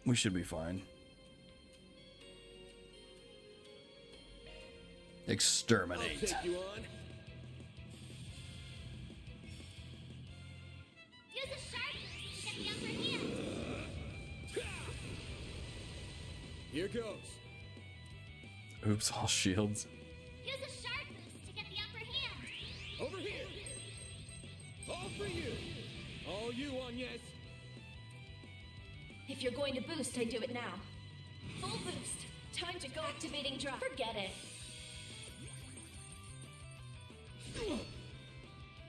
we should be fine. Exterminate. I'll take you on. Use a sharp to get the upper hand. Here goes. Oops, all shields. Use a sharp boost to get the upper hand. Over here. All for you. All you, Agnes. If you're going to boost, I do it now. Full boost. Time to go. Activating drop. Forget it.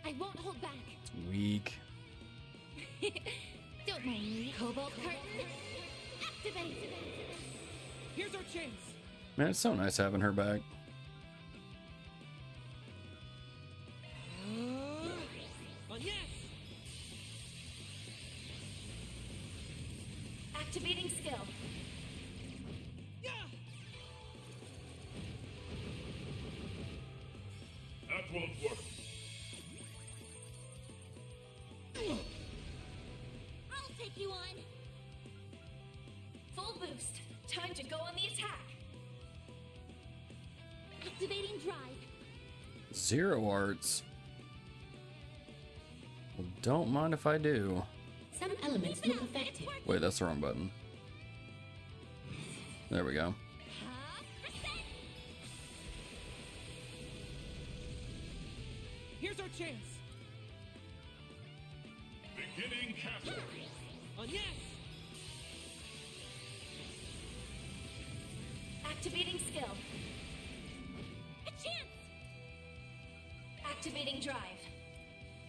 I won't hold back. It's weak. Don't mind me. Cobalt curtain. Activate. Here's our chance. Man, it's so nice having her back. Agnes. Activating skill. That won't work. I'll take you on. Full boost. Time to go on the attack. Activating drive. Zero arts. Well, don't mind if I do. Some elements look affected. Wait, that's the wrong button. There we go. Here's our chance. Beginning castle. Agnes. Activating skill. A chance. Activating drive.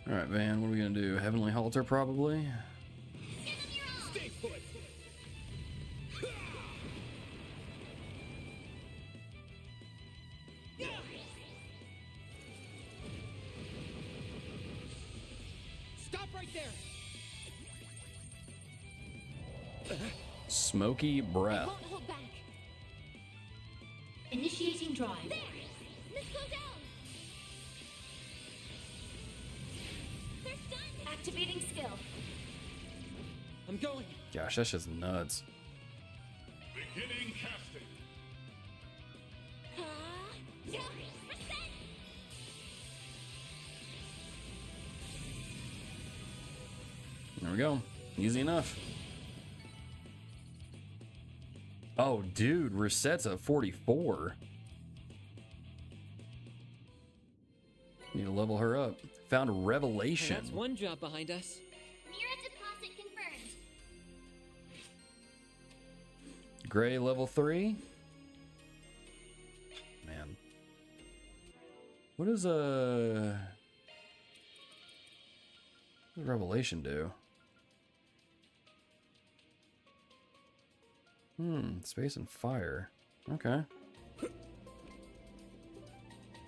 Alright, Van, what are we gonna do? Heavenly Halter, probably? Stay put. Stop right there. Smoky breath. Won't hold back. Initiating drive. There. Let's go down. They're stunned. Activating skill. I'm going. Gosh, that's just nuts. Beginning casting. Yeah. Reset. There we go. Easy enough. Oh, dude, Reset's at 44. Need to level her up. Found a revelation. That's one job behind us. Mira deposit confirmed. Gray level 3. Man. What does revelation do? Space and fire. Okay.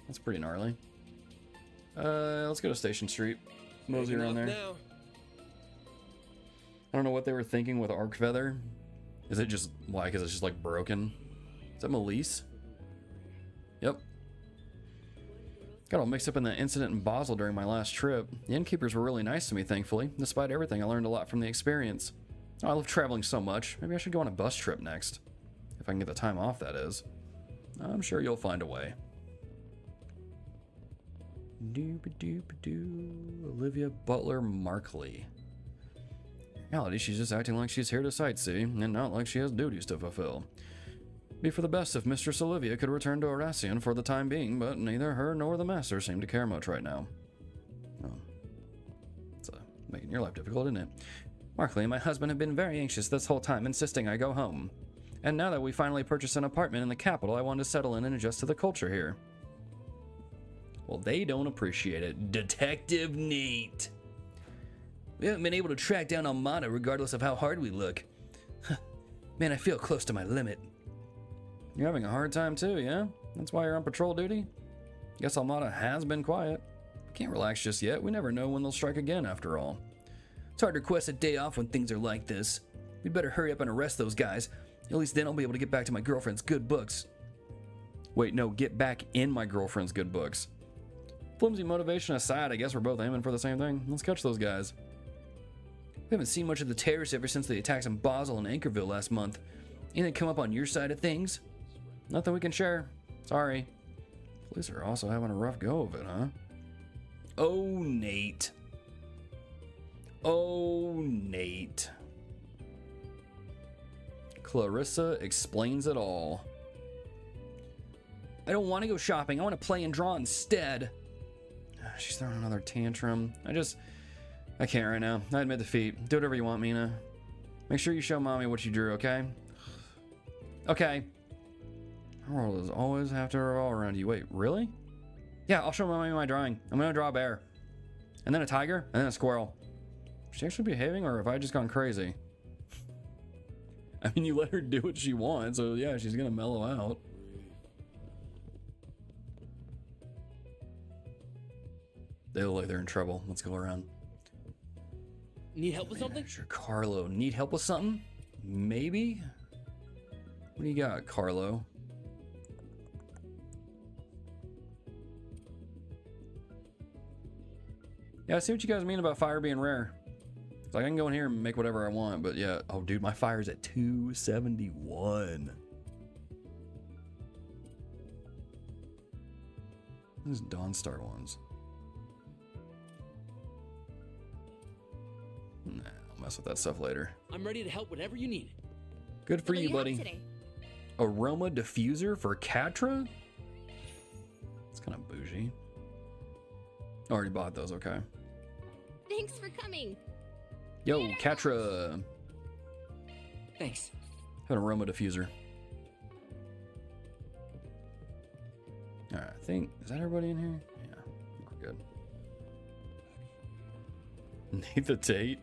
That's pretty gnarly. Let's go to Station Street. Mosey around there. Now. I don't know what they were thinking with Arc Feather. Is it just, why? Because it's just like broken? Is that Melise? Yep. Got all mixed up in that incident in Basel during my last trip. The innkeepers were really nice to me, thankfully. Despite everything, I learned a lot from the experience. Oh, I love traveling so much. Maybe I should go on a bus trip next. If I can get the time off, that is. I'm sure you'll find a way. Doop-a-doop-a-doo. Olivia Butler Markley. In reality, she's just acting like she's here to sightsee, and not like she has duties to fulfill. Be for the best if Mistress Olivia could return to Aracian for the time being, but neither her nor the Master seem to care much right now. Oh. It's making your life difficult, isn't it? Markley and my husband have been very anxious this whole time, insisting I go home. And now that we finally purchased an apartment in the capital, I want to settle in and adjust to the culture here. Well, they don't appreciate it. Detective Nate. We haven't been able to track down Almata regardless of how hard we look. Man, I feel close to my limit. You're having a hard time too, yeah? That's why you're on patrol duty? Guess Almata has been quiet. Can't relax just yet. We never know when they'll strike again, after all. It's hard to request a day off when things are like this. We'd better hurry up and arrest those guys. At least then I'll be able to get back to my girlfriend's good books. Wait, no, get back in my girlfriend's good books. Flimsy motivation aside, I guess we're both aiming for the same thing. Let's catch those guys. We haven't seen much of the terrorists ever since the attacks in Basel and Anchorville last month. Anything come up on your side of things? Nothing we can share. Sorry. Police are also having a rough go of it, huh? Oh, Nate. Oh, Nate. Clarissa explains it all. I don't want to go shopping. I want to play and draw instead. She's throwing another tantrum. I can't right now. I admit defeat. Do whatever you want, Mina. Make sure you show mommy what you drew, okay? Okay. Her world is always have to revolve around you. Wait, really? Yeah, I'll show mommy my drawing. I'm gonna draw a bear. And then a tiger, and then a squirrel. Is she actually behaving, or have I just gone crazy? I mean, you let her do what she wants, so yeah, she's gonna mellow out. They look like they're in trouble. Let's go around. Need help with something? Sure, Carlo. Need help with something? Maybe? What do you got, Carlo? Yeah, I see what you guys mean about fire being rare. It's like I can go in here and make whatever I want, but yeah. Oh, dude, my fire's at 271. Those Dawnstar ones. Nah, I'll mess with that stuff later. I'm ready to help whatever you need. Good for you, buddy. Aroma diffuser for Catra? It's kind of bougie. Already bought those, okay. Thanks for coming. Yo, Catra. Thanks. Have an aroma diffuser. Alright, I think, is that everybody in here? Yeah, we're good. Nathan Tate.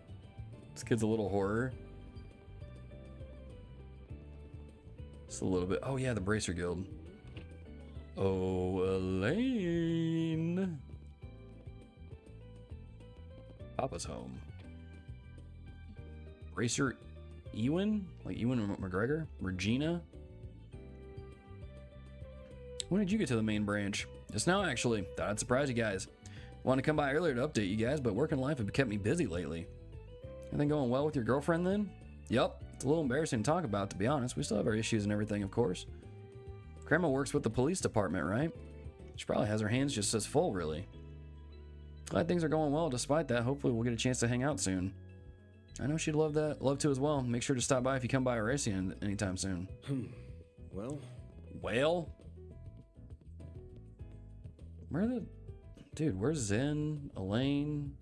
This kid's a little horror. Just a little bit. Oh yeah, the Bracer Guild. Oh, Elaine. Papa's home. Bracer Ewan? Like Ewan McGregor? Regina? When did you get to the main branch? Just now, actually. Thought I'd surprise you guys. Wanted to come by earlier to update you guys, but work and life have kept me busy lately. Everything going well with your girlfriend then? Yup. It's a little embarrassing to talk about, to be honest. We still have our issues and everything, of course. Grandma works with the police department, right? She probably has her hands just as full, really. Glad things are going well despite that. Hopefully we'll get a chance to hang out soon. I know she'd love to as well. Make sure to stop by if you come by Horacia anytime soon. Well? Where's Zen? Elaine?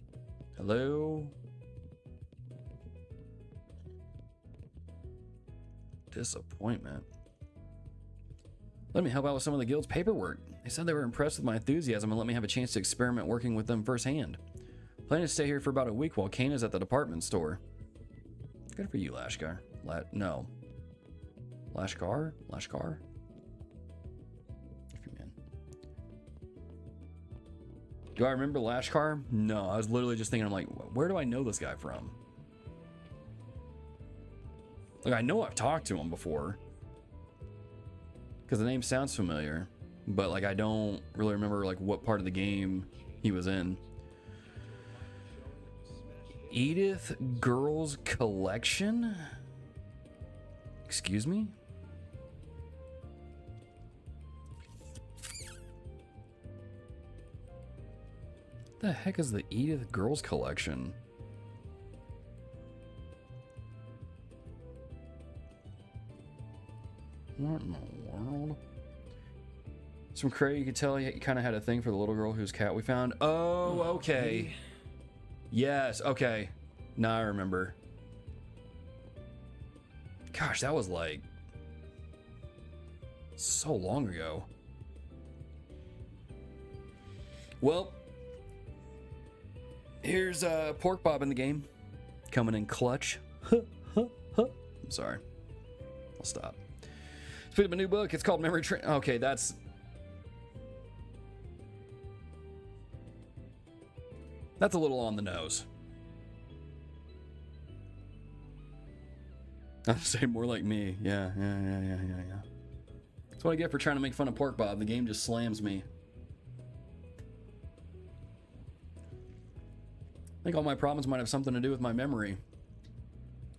Hello? Disappointment. Let me help out with some of the guild's paperwork. They said they were impressed with my enthusiasm and let me have a chance to experiment working with them firsthand. Planning to stay here for about a week while Kane is at the department store. Good for you, Lashkar. No. Lashkar? Lashkar? Man. Do I remember Lashkar? No, I was literally just thinking, I'm like, where do I know this guy from? Like, I know I've talked to him before. Because the name sounds familiar. But, like, I don't really remember, like, what part of the game he was in. Edith Girls Collection? Excuse me? What the heck is the Edith Girls Collection? What in the world? From Craig, you could tell he kind of had a thing for the little girl whose cat we found. Oh, okay. Yes, okay. Now I remember. Gosh, that was like so long ago. Well, here's Pork Bob in the game. Coming in clutch. I'm sorry. I'll stop. Picked up a new book. It's called Memory Train. Okay, that's a little on the nose. I'd say more like me. Yeah. That's what I get for trying to make fun of Pork Bob. The game just slams me. I think all my problems might have something to do with my memory.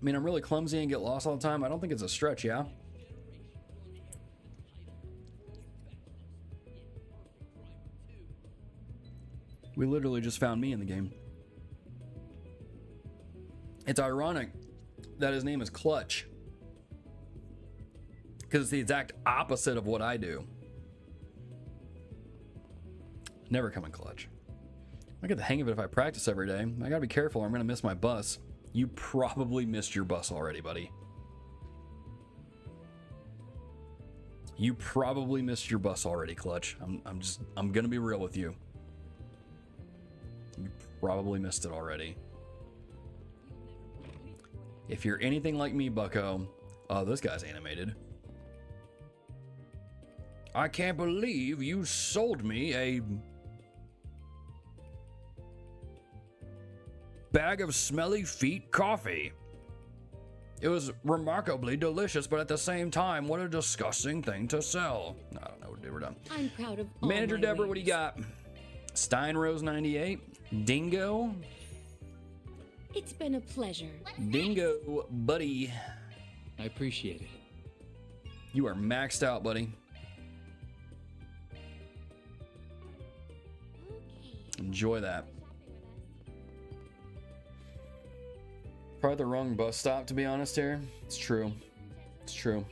I mean, I'm really clumsy and get lost all the time. I don't think it's a stretch, yeah? We literally just found me in the game. It's ironic that his name is Clutch, because it's the exact opposite of what I do. Never come in clutch. I get the hang of it if I practice every day. I gotta be careful or I'm gonna miss my bus. You probably missed your bus already, buddy. You probably missed your bus already, Clutch. I'm gonna be real with you. You probably missed it already. If you're anything like me, bucko, oh, this guy's animated. I can't believe you sold me a bag of smelly feet coffee. It was remarkably delicious, but at the same time, what a disgusting thing to sell. I don't know, dude, we're done. I'm proud of all Manager my Deborah, wares. what do you got? Steinrose 98, Dingo. It's been a pleasure. Dingo, buddy. I appreciate it. You are maxed out, buddy. Enjoy that. Probably the wrong bus stop, to be honest here. It's true. It's true.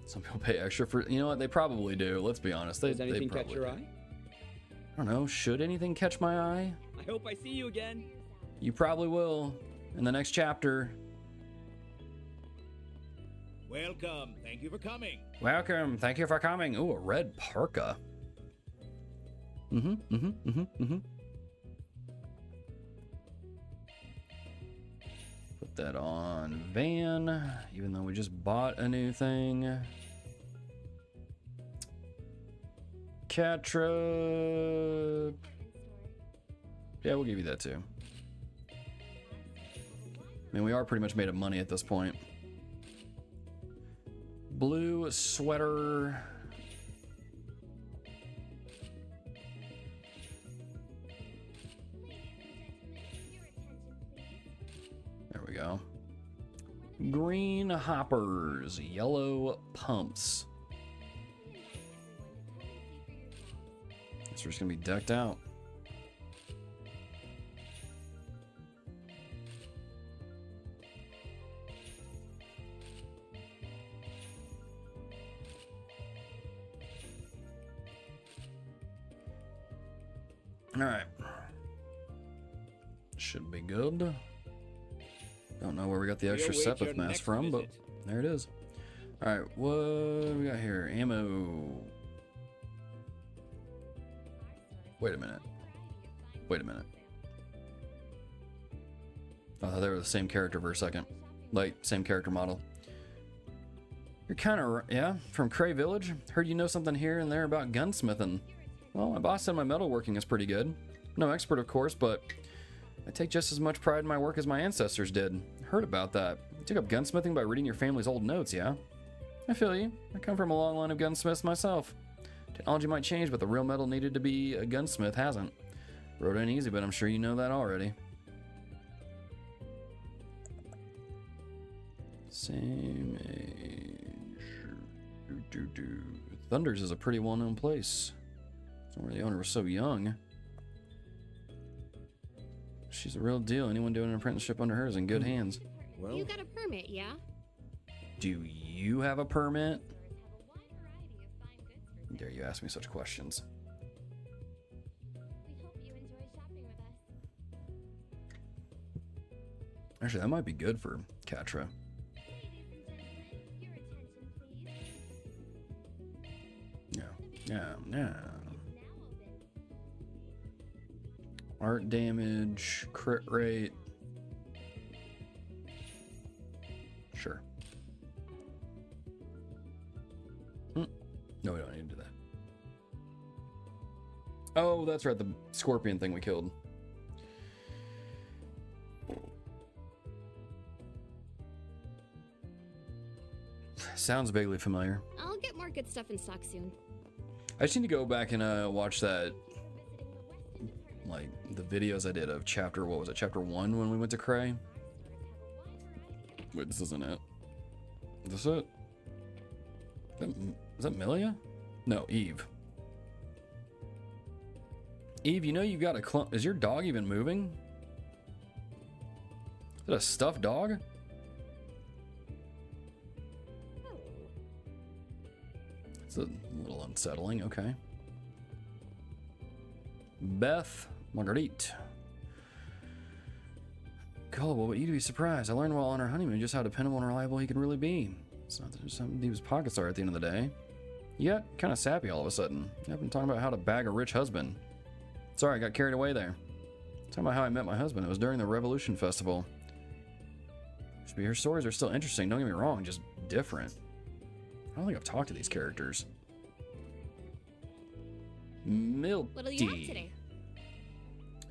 Some people pay extra for... You know what? They probably do. Let's be honest. Does anything catch your eye? I don't know. Should anything catch my eye? I hope I see you again. You probably will in the next chapter. Welcome. Thank you for coming. Welcome. Thank you for coming. Ooh, a red parka. Put that on van, even though we just bought a new thing. Catra. Yeah, we'll give you that too. I mean, we are pretty much made of money at this point. Blue sweater. There we go. Green hoppers, yellow pumps. So we're just gonna be decked out. All right. Should be good. Don't know where we got the extra Sepith mask from, but there it is. All right, what do we got here? Ammo. Wait a minute. Wait a minute. I thought they were the same character for a second. Like, same character model. You're kind of, yeah, from Cray Village. Heard you know something here and there about gunsmithing. Well, my boss said my metalworking is pretty good. No expert, of course, but I take just as much pride in my work as my ancestors did. Heard about that. You took up gunsmithing by reading your family's old notes, yeah? I feel you. I come from a long line of gunsmiths myself. Technology might change, but the real metal needed to be a gunsmith hasn't. Road ain't easy, but I'm sure you know that already. Same age. Thunders is a pretty well-known place. Where the owner was so young. She's a real deal. Anyone doing an apprenticeship under her is in good hands. You got a permit, yeah? Do you have a permit? Dare you ask me such questions? Actually, that might be good for Catra. Yeah. Art damage, crit rate. Sure. No, we don't need to do that. Oh, that's right, the scorpion thing we killed. Sounds vaguely familiar. I'll get more good stuff in stock soon. I just need to go back and watch that, like, the videos I did of chapter, what was it, chapter 1 when we went to Cray? Wait, this isn't it. Is this it? Is that Milia? No, Eve. Eve, you know you've got a clump. Is your dog even moving? Is it a stuffed dog? It's a little unsettling. Okay. Beth Marguerite. Gullible, but you'd be surprised. I learned while on our honeymoon just how dependable and reliable he can really be. It's not just how deep his pockets are at the end of the day. Yet, kind of sappy all of a sudden. I've been talking about how to bag a rich husband. Sorry, I got carried away there. Talking about how I met my husband. It was during the Revolution Festival. Her stories are still interesting, don't get me wrong, just different. I don't think I've talked to these characters. Milty. What'll you have today?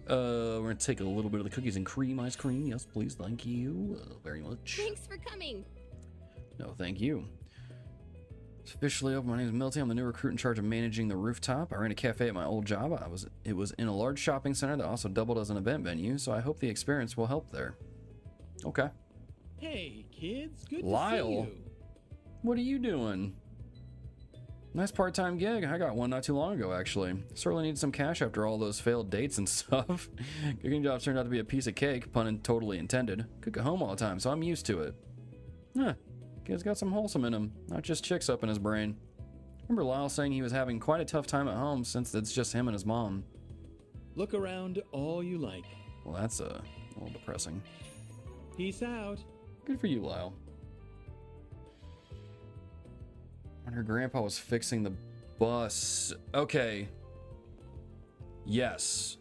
We're gonna take a little bit of the cookies and cream ice cream. Yes, please, thank you very much. Thanks for coming. No, thank you. It's officially over. My name is Milty. I'm the new recruit in charge of managing the rooftop. I ran a cafe at my old job. It was in a large shopping center that also doubled as an event venue, so I hope the experience will help there. Okay. Hey, kids, good Lyle, to see you. What are you doing? Nice part-time gig. I got one not too long ago, actually. Certainly need some cash after all those failed dates and stuff. Cooking jobs turned out to be a piece of cake, pun totally intended. Cook at home all the time, so I'm used to it. Huh. Kid's got some wholesome in him, not just chicks up in his brain. Remember Lyle saying he was having quite a tough time at home since it's just him and his mom. Look around all you like. Well, that's a little depressing. Peace out. Good for you, Lyle. When her grandpa was fixing the bus. Okay. Yes.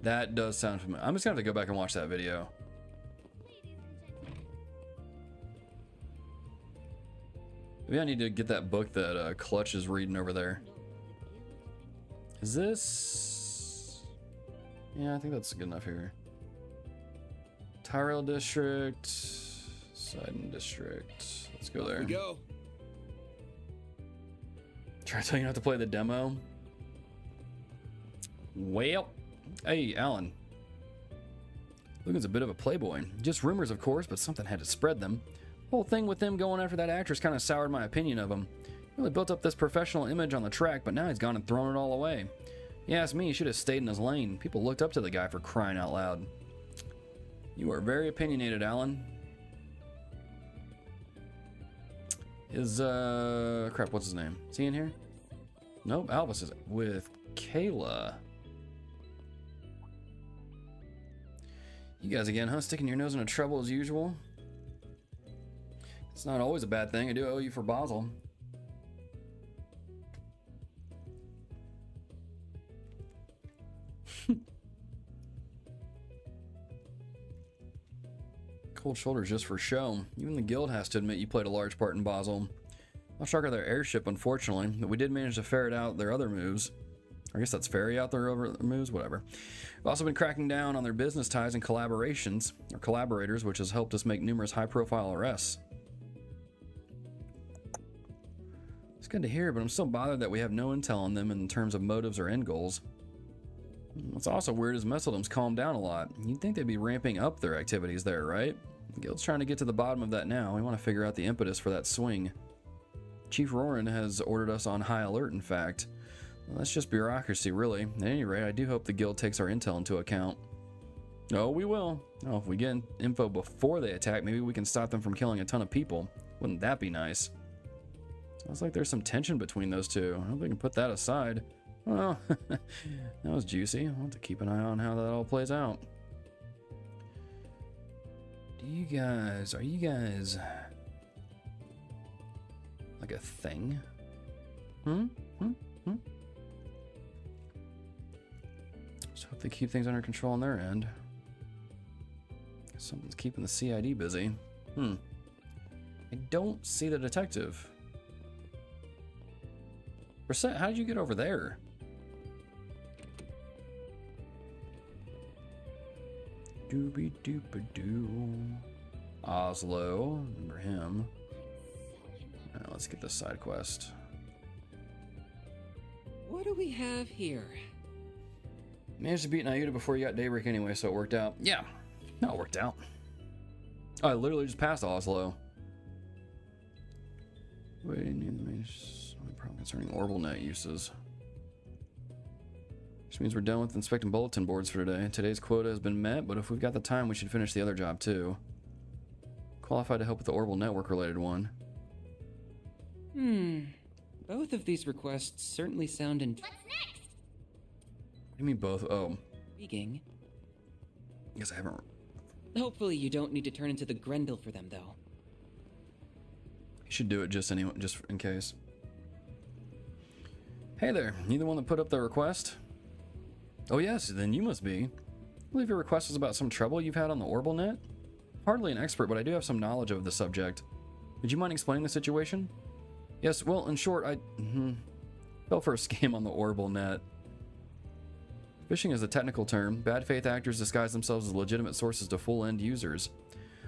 That does sound familiar. I'm just gonna have to go back and watch that video. Maybe I need to get that book that Clutch is reading over there. Is this... Yeah, I think that's good enough here. Tyrell District, Sidon District. Let's go there. Here we go. Try to tell you not to play the demo. Well, hey, Alan. Logan's a bit of a playboy. Just rumors, of course, but something had to spread them. The whole thing with them going after that actress kind of soured my opinion of him. Really built up this professional image on the track, but now he's gone and thrown it all away. You ask me, he should have stayed in his lane. People looked up to the guy for crying out loud. You are very opinionated, Alan. Is, crap, what's his name? Is he in here? Nope, Albus is with Kayla. You guys again, huh? Sticking your nose into trouble as usual? It's not always a bad thing. I do owe you for Basel. Cold shoulders just for show. Even the guild has to admit you played a large part in Basel. Not shark of their airship, unfortunately, but we did manage to ferret out their other moves. I guess that's ferry out their other moves, whatever. We've also been cracking down on their business ties and collaborations, or collaborators, which has helped us make numerous high-profile arrests. It's good to hear, but I'm still bothered that we have no intel on them in terms of motives or end goals. What's also weird is Messeldom's calmed down a lot. You'd think they'd be ramping up their activities there, right? The guild's trying to get to the bottom of that now. We want to figure out the impetus for that swing. Chief Roran has ordered us on high alert, in fact. Well, that's just bureaucracy, really. At any rate, I do hope the guild takes our intel into account. Oh, we will. Oh, if we get info before they attack, maybe we can stop them from killing a ton of people. Wouldn't that be nice? Sounds like there's some tension between those two. I hope we can put that aside. Well, that was juicy. I'll have to keep an eye on how that all plays out. Are you guys like a thing? Just hope they keep things under control on their end. Something's keeping the CID busy. I don't see the detective. Brissette, how did you get over there? Doobie doopie doo. Oslo, remember him. Now let's get this side quest. What do we have here? Managed to beat Nayuta before you got Daybreak anyway, so it worked out. Yeah. No, it worked out. Oh, I literally just passed Oslo. Wait, problem concerning orbital net uses. Which means we're done with inspecting bulletin boards for today. Today's quota has been met, but if we've got the time, we should finish the other job too. Qualified to help with the orbital network related one. Both of these requests certainly sound What's next? What do you mean both? Oh. intriguing. I guess I haven't. Hopefully you don't need to turn into the Grendel for them, though. You should do it just in case. Hey there, you the one that put up the request? Oh yes, then you must be. I believe your request was about some trouble you've had on the orbital net? Hardly an expert, but I do have some knowledge of the subject. Would you mind explaining the situation? Yes, well, in short, I fell for a scam on the orbital net. Phishing is a technical term. Bad faith actors disguise themselves as legitimate sources to full end users.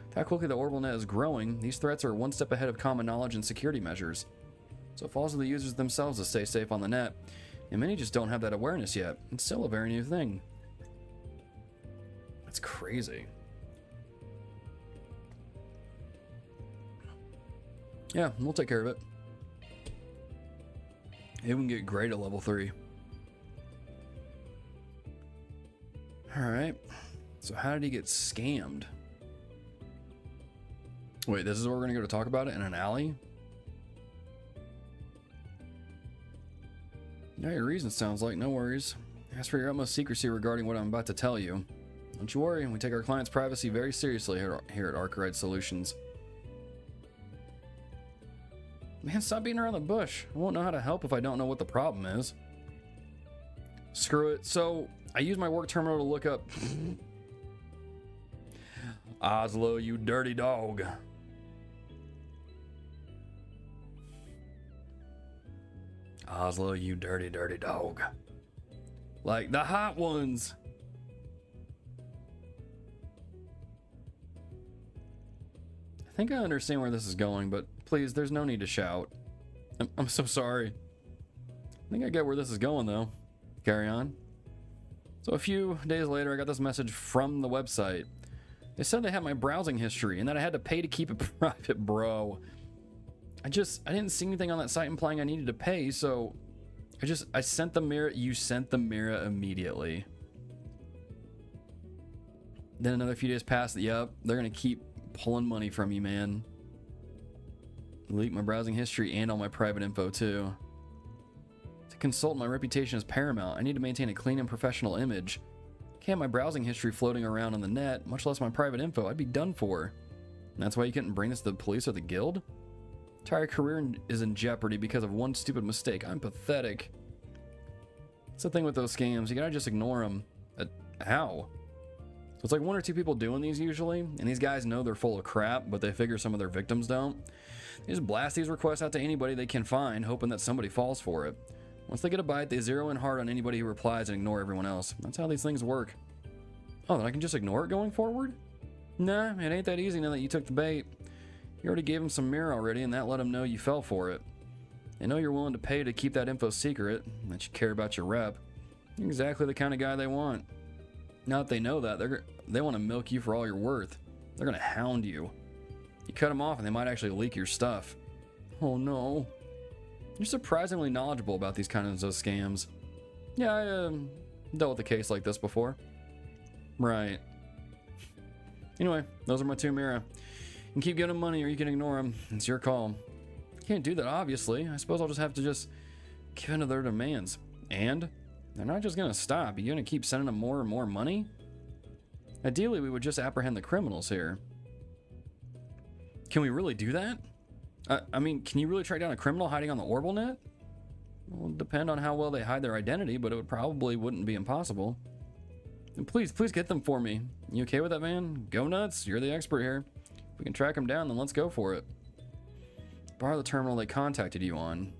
With how quickly the orbital net is growing, these threats are one step ahead of common knowledge and security measures. So it falls to the users themselves to stay safe on the net, and many just don't have that awareness yet. It's still a very new thing. That's crazy. Yeah, we'll take care of it. Maybe we can get great at level 3. Alright. So how did he get scammed? Wait, this is where we're gonna go to talk about it in an alley? Yeah, your reason sounds like, no worries. Ask for your utmost secrecy regarding what I'm about to tell you. Don't you worry, we take our clients' privacy very seriously here at Arkride Solutions. Man, stop beating around the bush. I won't know how to help if I don't know what the problem is. Screw it. So, I use my work terminal to look up... Oslo, you dirty dog. Oslo, you dirty, dirty dog. Like the hot ones. I think I understand where this is going, but please, there's no need to shout. I'm so sorry. I think I get where this is going, though. Carry on. So a few days later, I got this message from the website. They said they had my browsing history and that I had to pay to keep it private, bro. I didn't see anything on that site implying I needed to pay, so I sent the mirror. You sent the mirror immediately. Then another few days passed. Yep, they're gonna keep pulling money from you, man. Leak my browsing history and all my private info too. To consult, my reputation is paramount. I need to maintain a clean and professional image. Can't have my browsing history floating around on the net, much less my private info. I'd be done for. And that's why you couldn't bring this to the police or the guild? Entire career is in jeopardy because of one stupid mistake. I'm pathetic. That's the thing with those scams. You gotta just ignore them. How? So it's like 1 or 2 people doing these usually, and these guys know they're full of crap, but they figure some of their victims don't. They just blast these requests out to anybody they can find, hoping that somebody falls for it. Once they get a bite, they zero in hard on anybody who replies and ignore everyone else. That's how these things work. Oh, then I can just ignore it going forward? Nah, it ain't that easy now that you took the bait. You already gave them some mirror already, and that let them know you fell for it. They know you're willing to pay to keep that info secret, and that you care about your rep. You're exactly the kind of guy they want. Now that they know that, they want to milk you for all you're worth. They're going to hound you. You cut them off, and they might actually leak your stuff. Oh no. You're surprisingly knowledgeable about these kinds of scams. Yeah, I dealt with a case like this before. Right. Anyway, those are my 2 mirror. You can keep giving them money or you can ignore them. It's your call. Can't do that, obviously. I suppose I'll just have to give in to their demands. And they're not just gonna stop. You're gonna keep sending them more and more money? Ideally, we would just apprehend the criminals here. Can we really do that? I mean, can you really track down a criminal hiding on the orbital net? Well, it would depend on how well they hide their identity, but it probably wouldn't be impossible. And please get them for me. You okay with that, man? Go nuts. You're the expert here. If we can track them down, then let's go for it. Borrow the terminal they contacted you on.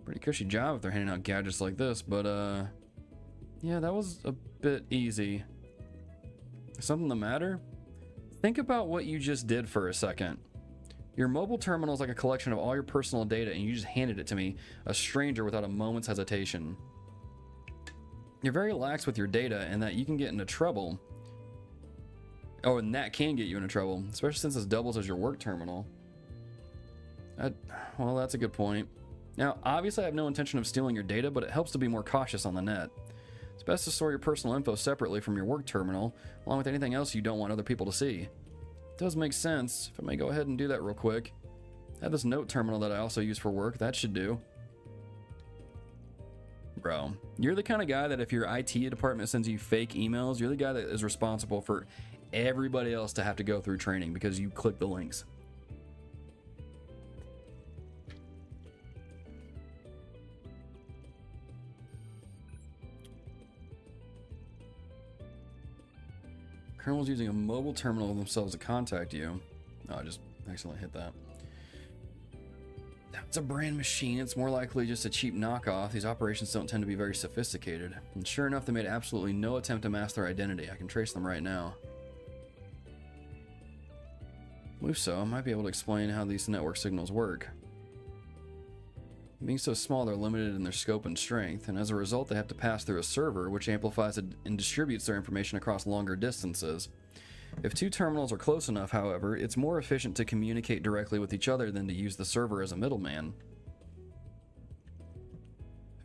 Pretty cushy job if they're handing out gadgets like this, but yeah, that was a bit easy. Something the matter? Think about what you just did for a second. Your mobile terminal is like a collection of all your personal data, and you just handed it to me, a stranger, without a moment's hesitation. You're very lax with your data, and that you can get into trouble. Oh, and that can get you into trouble, especially since this doubles as your work terminal. Well, that's a good point. Now, obviously I have no intention of stealing your data, but it helps to be more cautious on the net. It's best to store your personal info separately from your work terminal, along with anything else you don't want other people to see. It does make sense. If I may go ahead and do that real quick. I have this note terminal that I also use for work. That should do. Bro, you're the kind of guy that if your IT department sends you fake emails, you're the guy that is responsible for everybody else to have to go through training because you click the links. Colonel's using a mobile terminal of themselves to contact you. Oh, I just accidentally hit that. That's a brand machine. It's more likely just a cheap knockoff. These operations don't tend to be very sophisticated. And sure enough, they made absolutely no attempt to mask their identity. I can trace them right now. If so, I might be able to explain how these network signals work. Being so small, they're limited in their scope and strength, and as a result, they have to pass through a server, which amplifies and distributes their information across longer distances. If two terminals are close enough, however, it's more efficient to communicate directly with each other than to use the server as a middleman.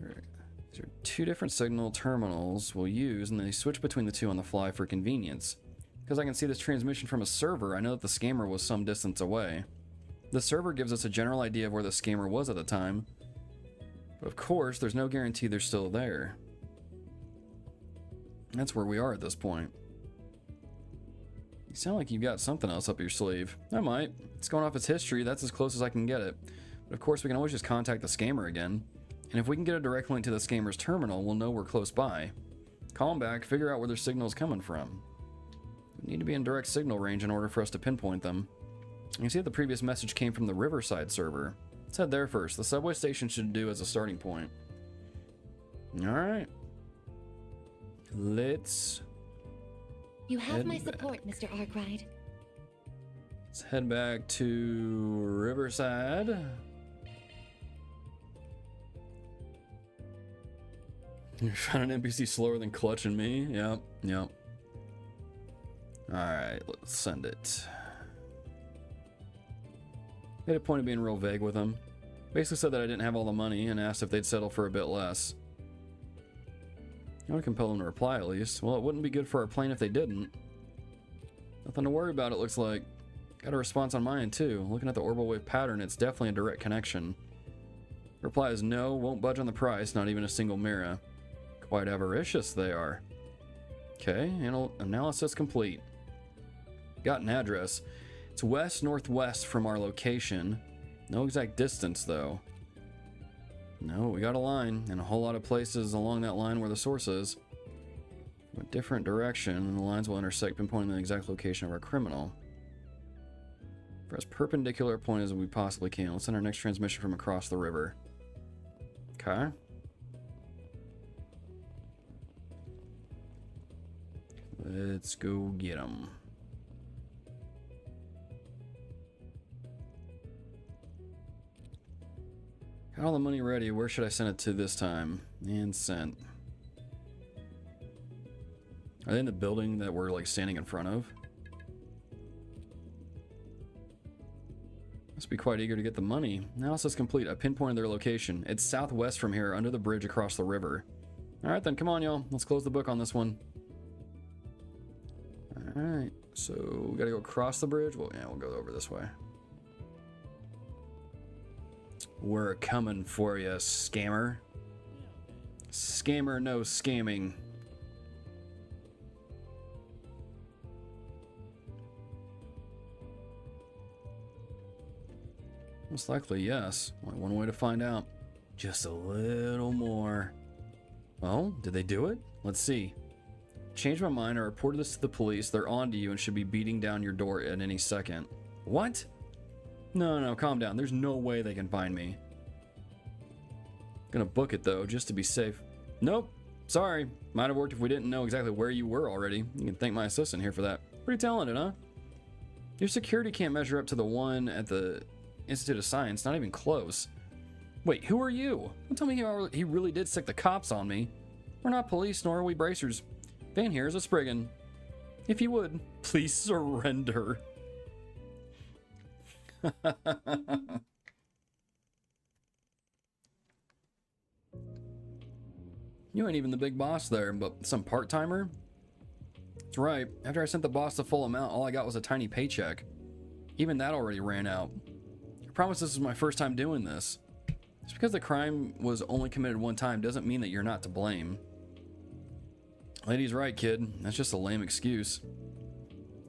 These are two different signal terminals we'll use, and they switch between the two on the fly for convenience. Because I can see this transmission from a server, I know that the scammer was some distance away. The server gives us a general idea of where the scammer was at the time, but of course, there's no guarantee they're still there. That's where we are at this point. You sound like you've got something else up your sleeve. I might. It's going off its history, that's as close as I can get it. But of course, we can always just contact the scammer again. And if we can get a direct link to the scammer's terminal, we'll know we're close by. Call them back, figure out where their signal's coming from. We need to be in direct signal range in order for us to pinpoint them. You can see that the previous message came from the Riverside server. Let's head there first. The subway station should do as a starting point. Alright. Let's... You have my support, Mr. Arkride. Let's head back to Riverside. You found an NPC slower than Clutch and me? Yep, yep. Alright, let's send it. Made a point of being real vague with them. Basically said that I didn't have all the money and asked if they'd settle for a bit less. I want to compel them to reply at least. Well, it wouldn't be good for our plane if they didn't. Nothing to worry about, it looks like. Got a response on mine too. Looking at the orbital wave pattern, it's definitely a direct connection. Reply is no, won't budge on the price, not even a single mirror. Quite avaricious they are. Okay, analysis complete. Got an address. It's west-northwest from our location. No exact distance, though. No, we got a line, and a whole lot of places along that line where the source is. From a different direction, and the lines will intersect, pinpointing the exact location of our criminal. For as perpendicular a point as we possibly can. Let's send our next transmission from across the river. Okay. Let's go get them. Got all the money ready. Where should I send it to this time? And sent. Are they in the building that we're like standing in front of? Must be quite eager to get the money. Analysis complete. I pinpointed their location. It's southwest from here, under the bridge across the river. Alright then, come on y'all. Let's close the book on this one. Alright, so we gotta go across the bridge. Well, yeah, we'll go over this way. We're coming for you, scammer. Scammer, no scamming. Most likely, yes. Only one way to find out. Just a little more. Oh, did they do it? Let's see. Changed my mind. I reported this to the police. They're on to you and should be beating down your door at any second. What? No, calm down. There's no way they can find me. Gonna book it though, just to be safe. Nope. Sorry. Might have worked if we didn't know exactly where you were already. You can thank my assistant here for that. Pretty talented, huh? Your security can't measure up to the one at the Institute of Science. Not even close. Wait, who are you? Don't tell me he really did stick the cops on me. We're not police, nor are we bracers. Van here is a Spriggan. If you would, please surrender. You ain't even the big boss there, but some part-timer? That's right. After I sent the boss the full amount, all I got was a tiny paycheck. Even that already ran out. I promise this is my first time doing this. Just because the crime was only committed one time doesn't mean that you're not to blame. Lady's right, kid. That's just a lame excuse.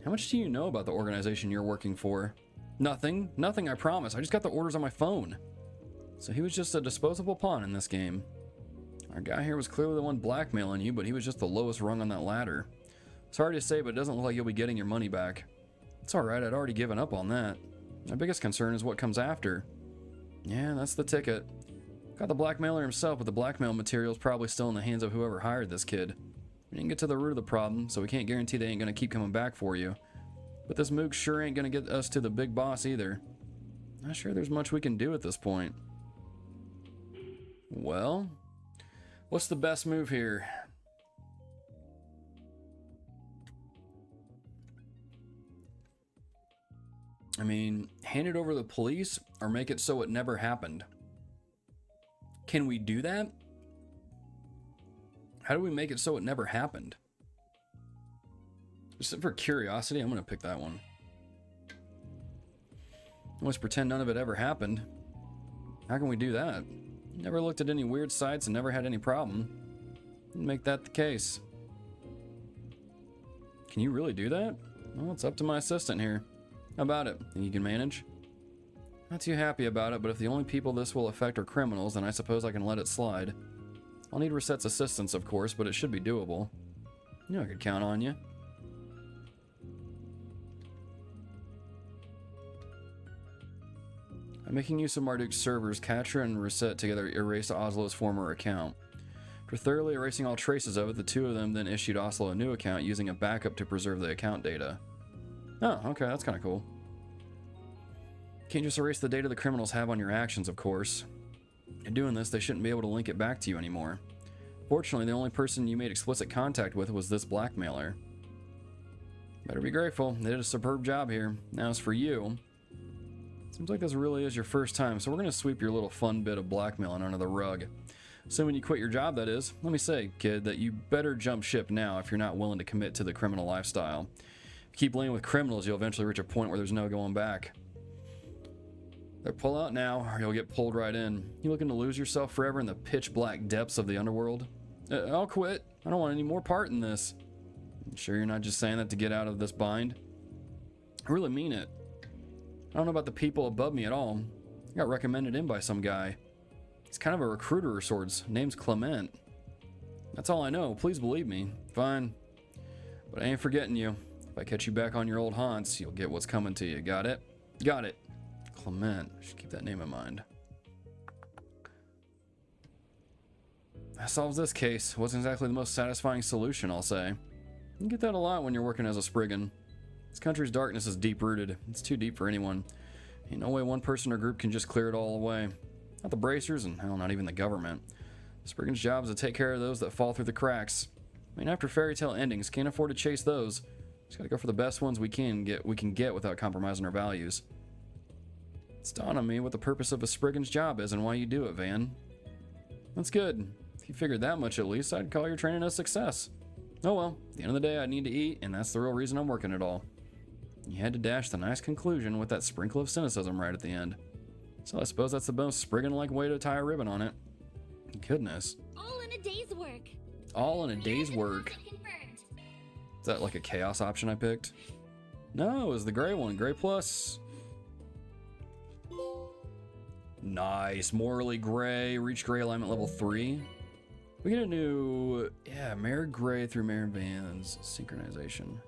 How much do you know about the organization you're working for? Nothing. Nothing, I promise. I just got the orders on my phone. So he was just a disposable pawn in this game. Our guy here was clearly the one blackmailing you, but he was just the lowest rung on that ladder. Sorry to say, but it doesn't look like you'll be getting your money back. It's alright, I'd already given up on that. My biggest concern is what comes after. Yeah, that's the ticket. Got the blackmailer himself, but the blackmail material's probably still in the hands of whoever hired this kid. We didn't get to the root of the problem, so we can't guarantee they ain't gonna keep coming back for you. But this mook sure ain't gonna get us to the big boss either. Not sure there's much we can do at this point. Well, what's the best move here? I mean, hand it over to the police or make it so it never happened. Can we do that? How do we make it so it never happened? Just for curiosity, I'm gonna pick that one. Let's pretend none of it ever happened. How can we do that? Never looked at any weird sites and never had any problem. Make that the case. Can you really do that? Well, it's up to my assistant here. How about it? Think you can manage? Not too happy about it, but if the only people this will affect are criminals, then I suppose I can let it slide. I'll need Resette's assistance, of course, but it should be doable. You know I could count on you. By making use of Marduk's servers, Katra and Resette together erased Oslo's former account. After thoroughly erasing all traces of it, the two of them then issued Oslo a new account using a backup to preserve the account data. Oh, okay, that's kind of cool. Can't just erase the data the criminals have on your actions, of course. In doing this, they shouldn't be able to link it back to you anymore. Fortunately, the only person you made explicit contact with was this blackmailer. Better be grateful. They did a superb job here. Now as for you, seems like this really is your first time, so we're going to sweep your little fun bit of blackmailing under the rug. Assuming you quit your job, that is. Let me say, kid, that you better jump ship now if you're not willing to commit to the criminal lifestyle. If you keep laying with criminals, you'll eventually reach a point where there's no going back. Either pull out now, or you'll get pulled right in. You looking to lose yourself forever in the pitch-black depths of the underworld? I'll quit. I don't want any more part in this. You sure you're not just saying that to get out of this bind? I really mean it. I don't know about the people above me at all. I got recommended in by some guy. He's kind of a recruiter of sorts. Name's Clement. That's all I know. Please believe me. Fine. But I ain't forgetting you. If I catch you back on your old haunts, you'll get what's coming to you. Got it? Got it. Clement. I should keep that name in mind. That solves this case. Wasn't exactly the most satisfying solution, I'll say. You get that a lot when you're working as a Spriggan. This country's darkness is deep-rooted. It's too deep for anyone. Ain't no way one person or group can just clear it all away. Not the bracers, and hell, not even the government. Spriggan's job is to take care of those that fall through the cracks. I mean, after fairy tale endings, can't afford to chase those. Just gotta go for the best ones we can get without compromising our values. It's dawned on me what the purpose of a Spriggan's job is and why you do it, Van. That's good. If you figured that much at least, I'd call your training a success. Oh well, at the end of the day, I need to eat, and that's the real reason I'm working it all. You had to dash the nice conclusion with that sprinkle of cynicism right at the end. So I suppose that's the most Spriggan-like way to tie a ribbon on it. Goodness. All in a day's work. All in a day's work. Is that like a chaos option I picked? No, it was the gray one. Gray plus. Nice. Morally gray. Reach gray alignment level 3. We get a new, Mirrored Gray through Mirrored Bands synchronization.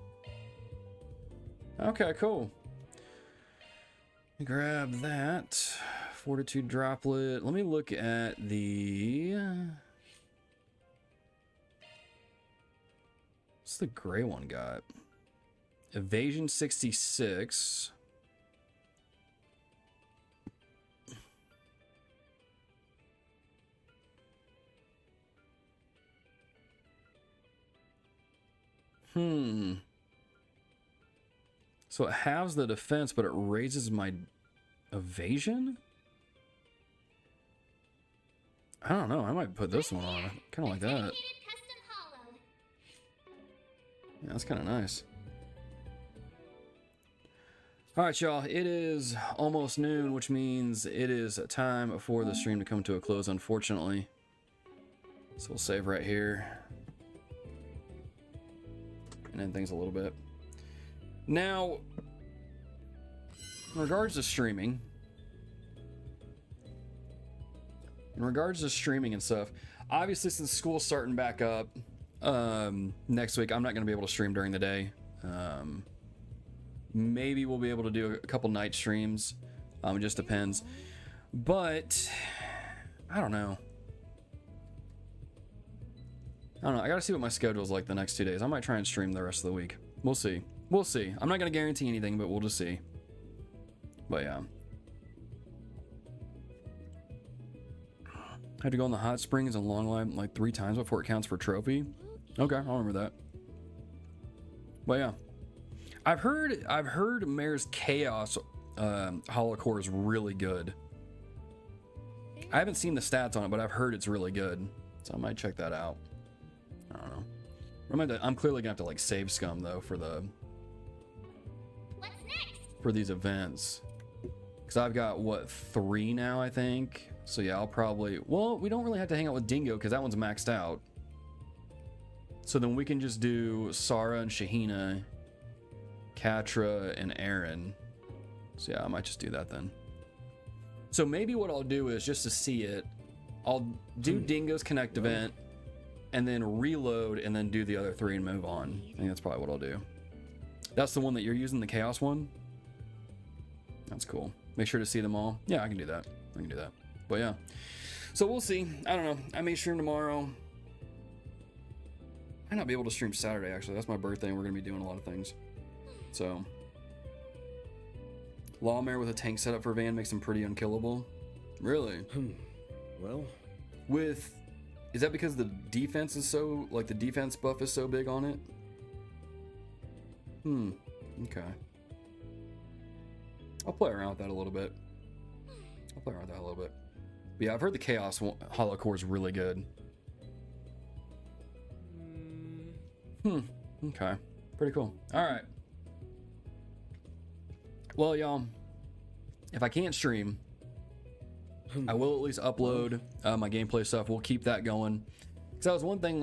Okay, cool. Grab that. Fortitude droplet. Let me look at the... What's the gray one got? Evasion 66. So it halves the defense, but it raises my evasion? I don't know. I might put this one on. Kind of like that. Yeah, that's kind of nice. All right, y'all. It is almost noon, which means it is time for the stream to come to a close, unfortunately. So we'll save right here. And end things a little bit. Now, in regards to streaming, and stuff, obviously since school's starting back up next week, I'm not going to be able to stream during the day. Maybe we'll be able to do a couple night streams. It just depends. But I don't know. I gotta see what my schedule's like the next 2 days. I might try and stream the rest of the week. We'll see. We'll see. I'm not gonna guarantee anything, but we'll just see. But yeah. I had to go in the hot springs and long line like 3 times before it counts for trophy. Okay, I'll remember that. But yeah. I've heard Mare's Chaos holocore is really good. I haven't seen the stats on it, but I've heard it's really good. So I might check that out. I don't know. I'm clearly gonna have to like save scum though for these events. Cause I've got what 3 now, I think. So yeah, I'll probably, well, we don't really have to hang out with Dingo because that one's maxed out. So then we can just do Sarah and Shahina, Katra and Aaron. So yeah, I might just do that then. So maybe what I'll do is just to see it, I'll do Dingo's Connect event and then reload and then do the other 3 and move on. I think that's probably what I'll do. That's the one that you're using, the Chaos one? That's cool. Make sure to see them all. Yeah, I can do that. I can do that. But yeah. So we'll see. I don't know. I may stream tomorrow. I might not be able to stream Saturday, actually. That's my birthday and we're going to be doing a lot of things. So. Lawmare with a tank setup for Van makes him pretty unkillable. Really? Well. Is that because the defense is so, like the defense buff is so big on it? Okay. I'll play around with that a little bit. But yeah, I've heard the Chaos holocore is really good. Okay. Pretty cool. All right. Well, y'all, if I can't stream, I will at least upload my gameplay stuff. We'll keep that going. Because that was one thing,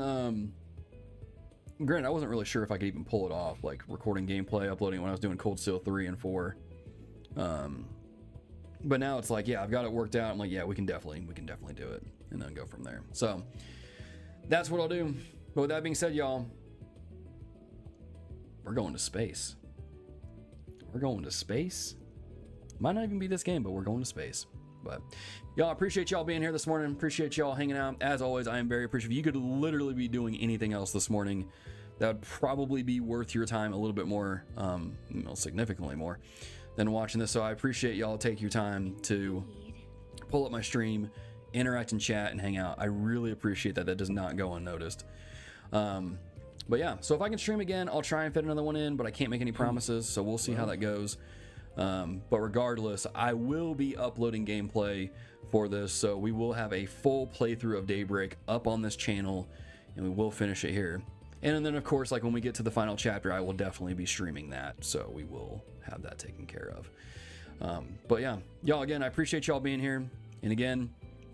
granted, I wasn't really sure if I could even pull it off, like recording gameplay, uploading when I was doing Cold Steel 3 and 4. But now it's like, yeah, I've got it worked out. I'm like, yeah, we can definitely do it and then go from there. So that's what I'll do. But with that being said, y'all, we're going to space. Might not even be this game, but we're going to space. But y'all, appreciate y'all being here this morning. Appreciate y'all hanging out. As always, I am very appreciative. You could literally be doing anything else this morning that would probably be worth your time a little bit more, significantly more than watching this. So I appreciate y'all take your time to pull up my stream, interact and chat and hang out. I really appreciate that. That does not go unnoticed. But yeah, so if I can stream again, I'll try and fit another one in, but I can't make any promises, so we'll see how that goes. But regardless, I will be uploading gameplay for this, so we will have a full playthrough of Daybreak up on this channel, and we will finish it here. And then, of course, like when we get to the final chapter, I will definitely be streaming that, so we will have that taken care of. But yeah, y'all, again, I appreciate y'all being here. And again,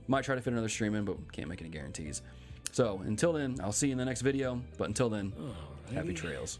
might try to fit another stream in, but can't make any guarantees. So until then, I'll see you in the next video. But until then, happy trails.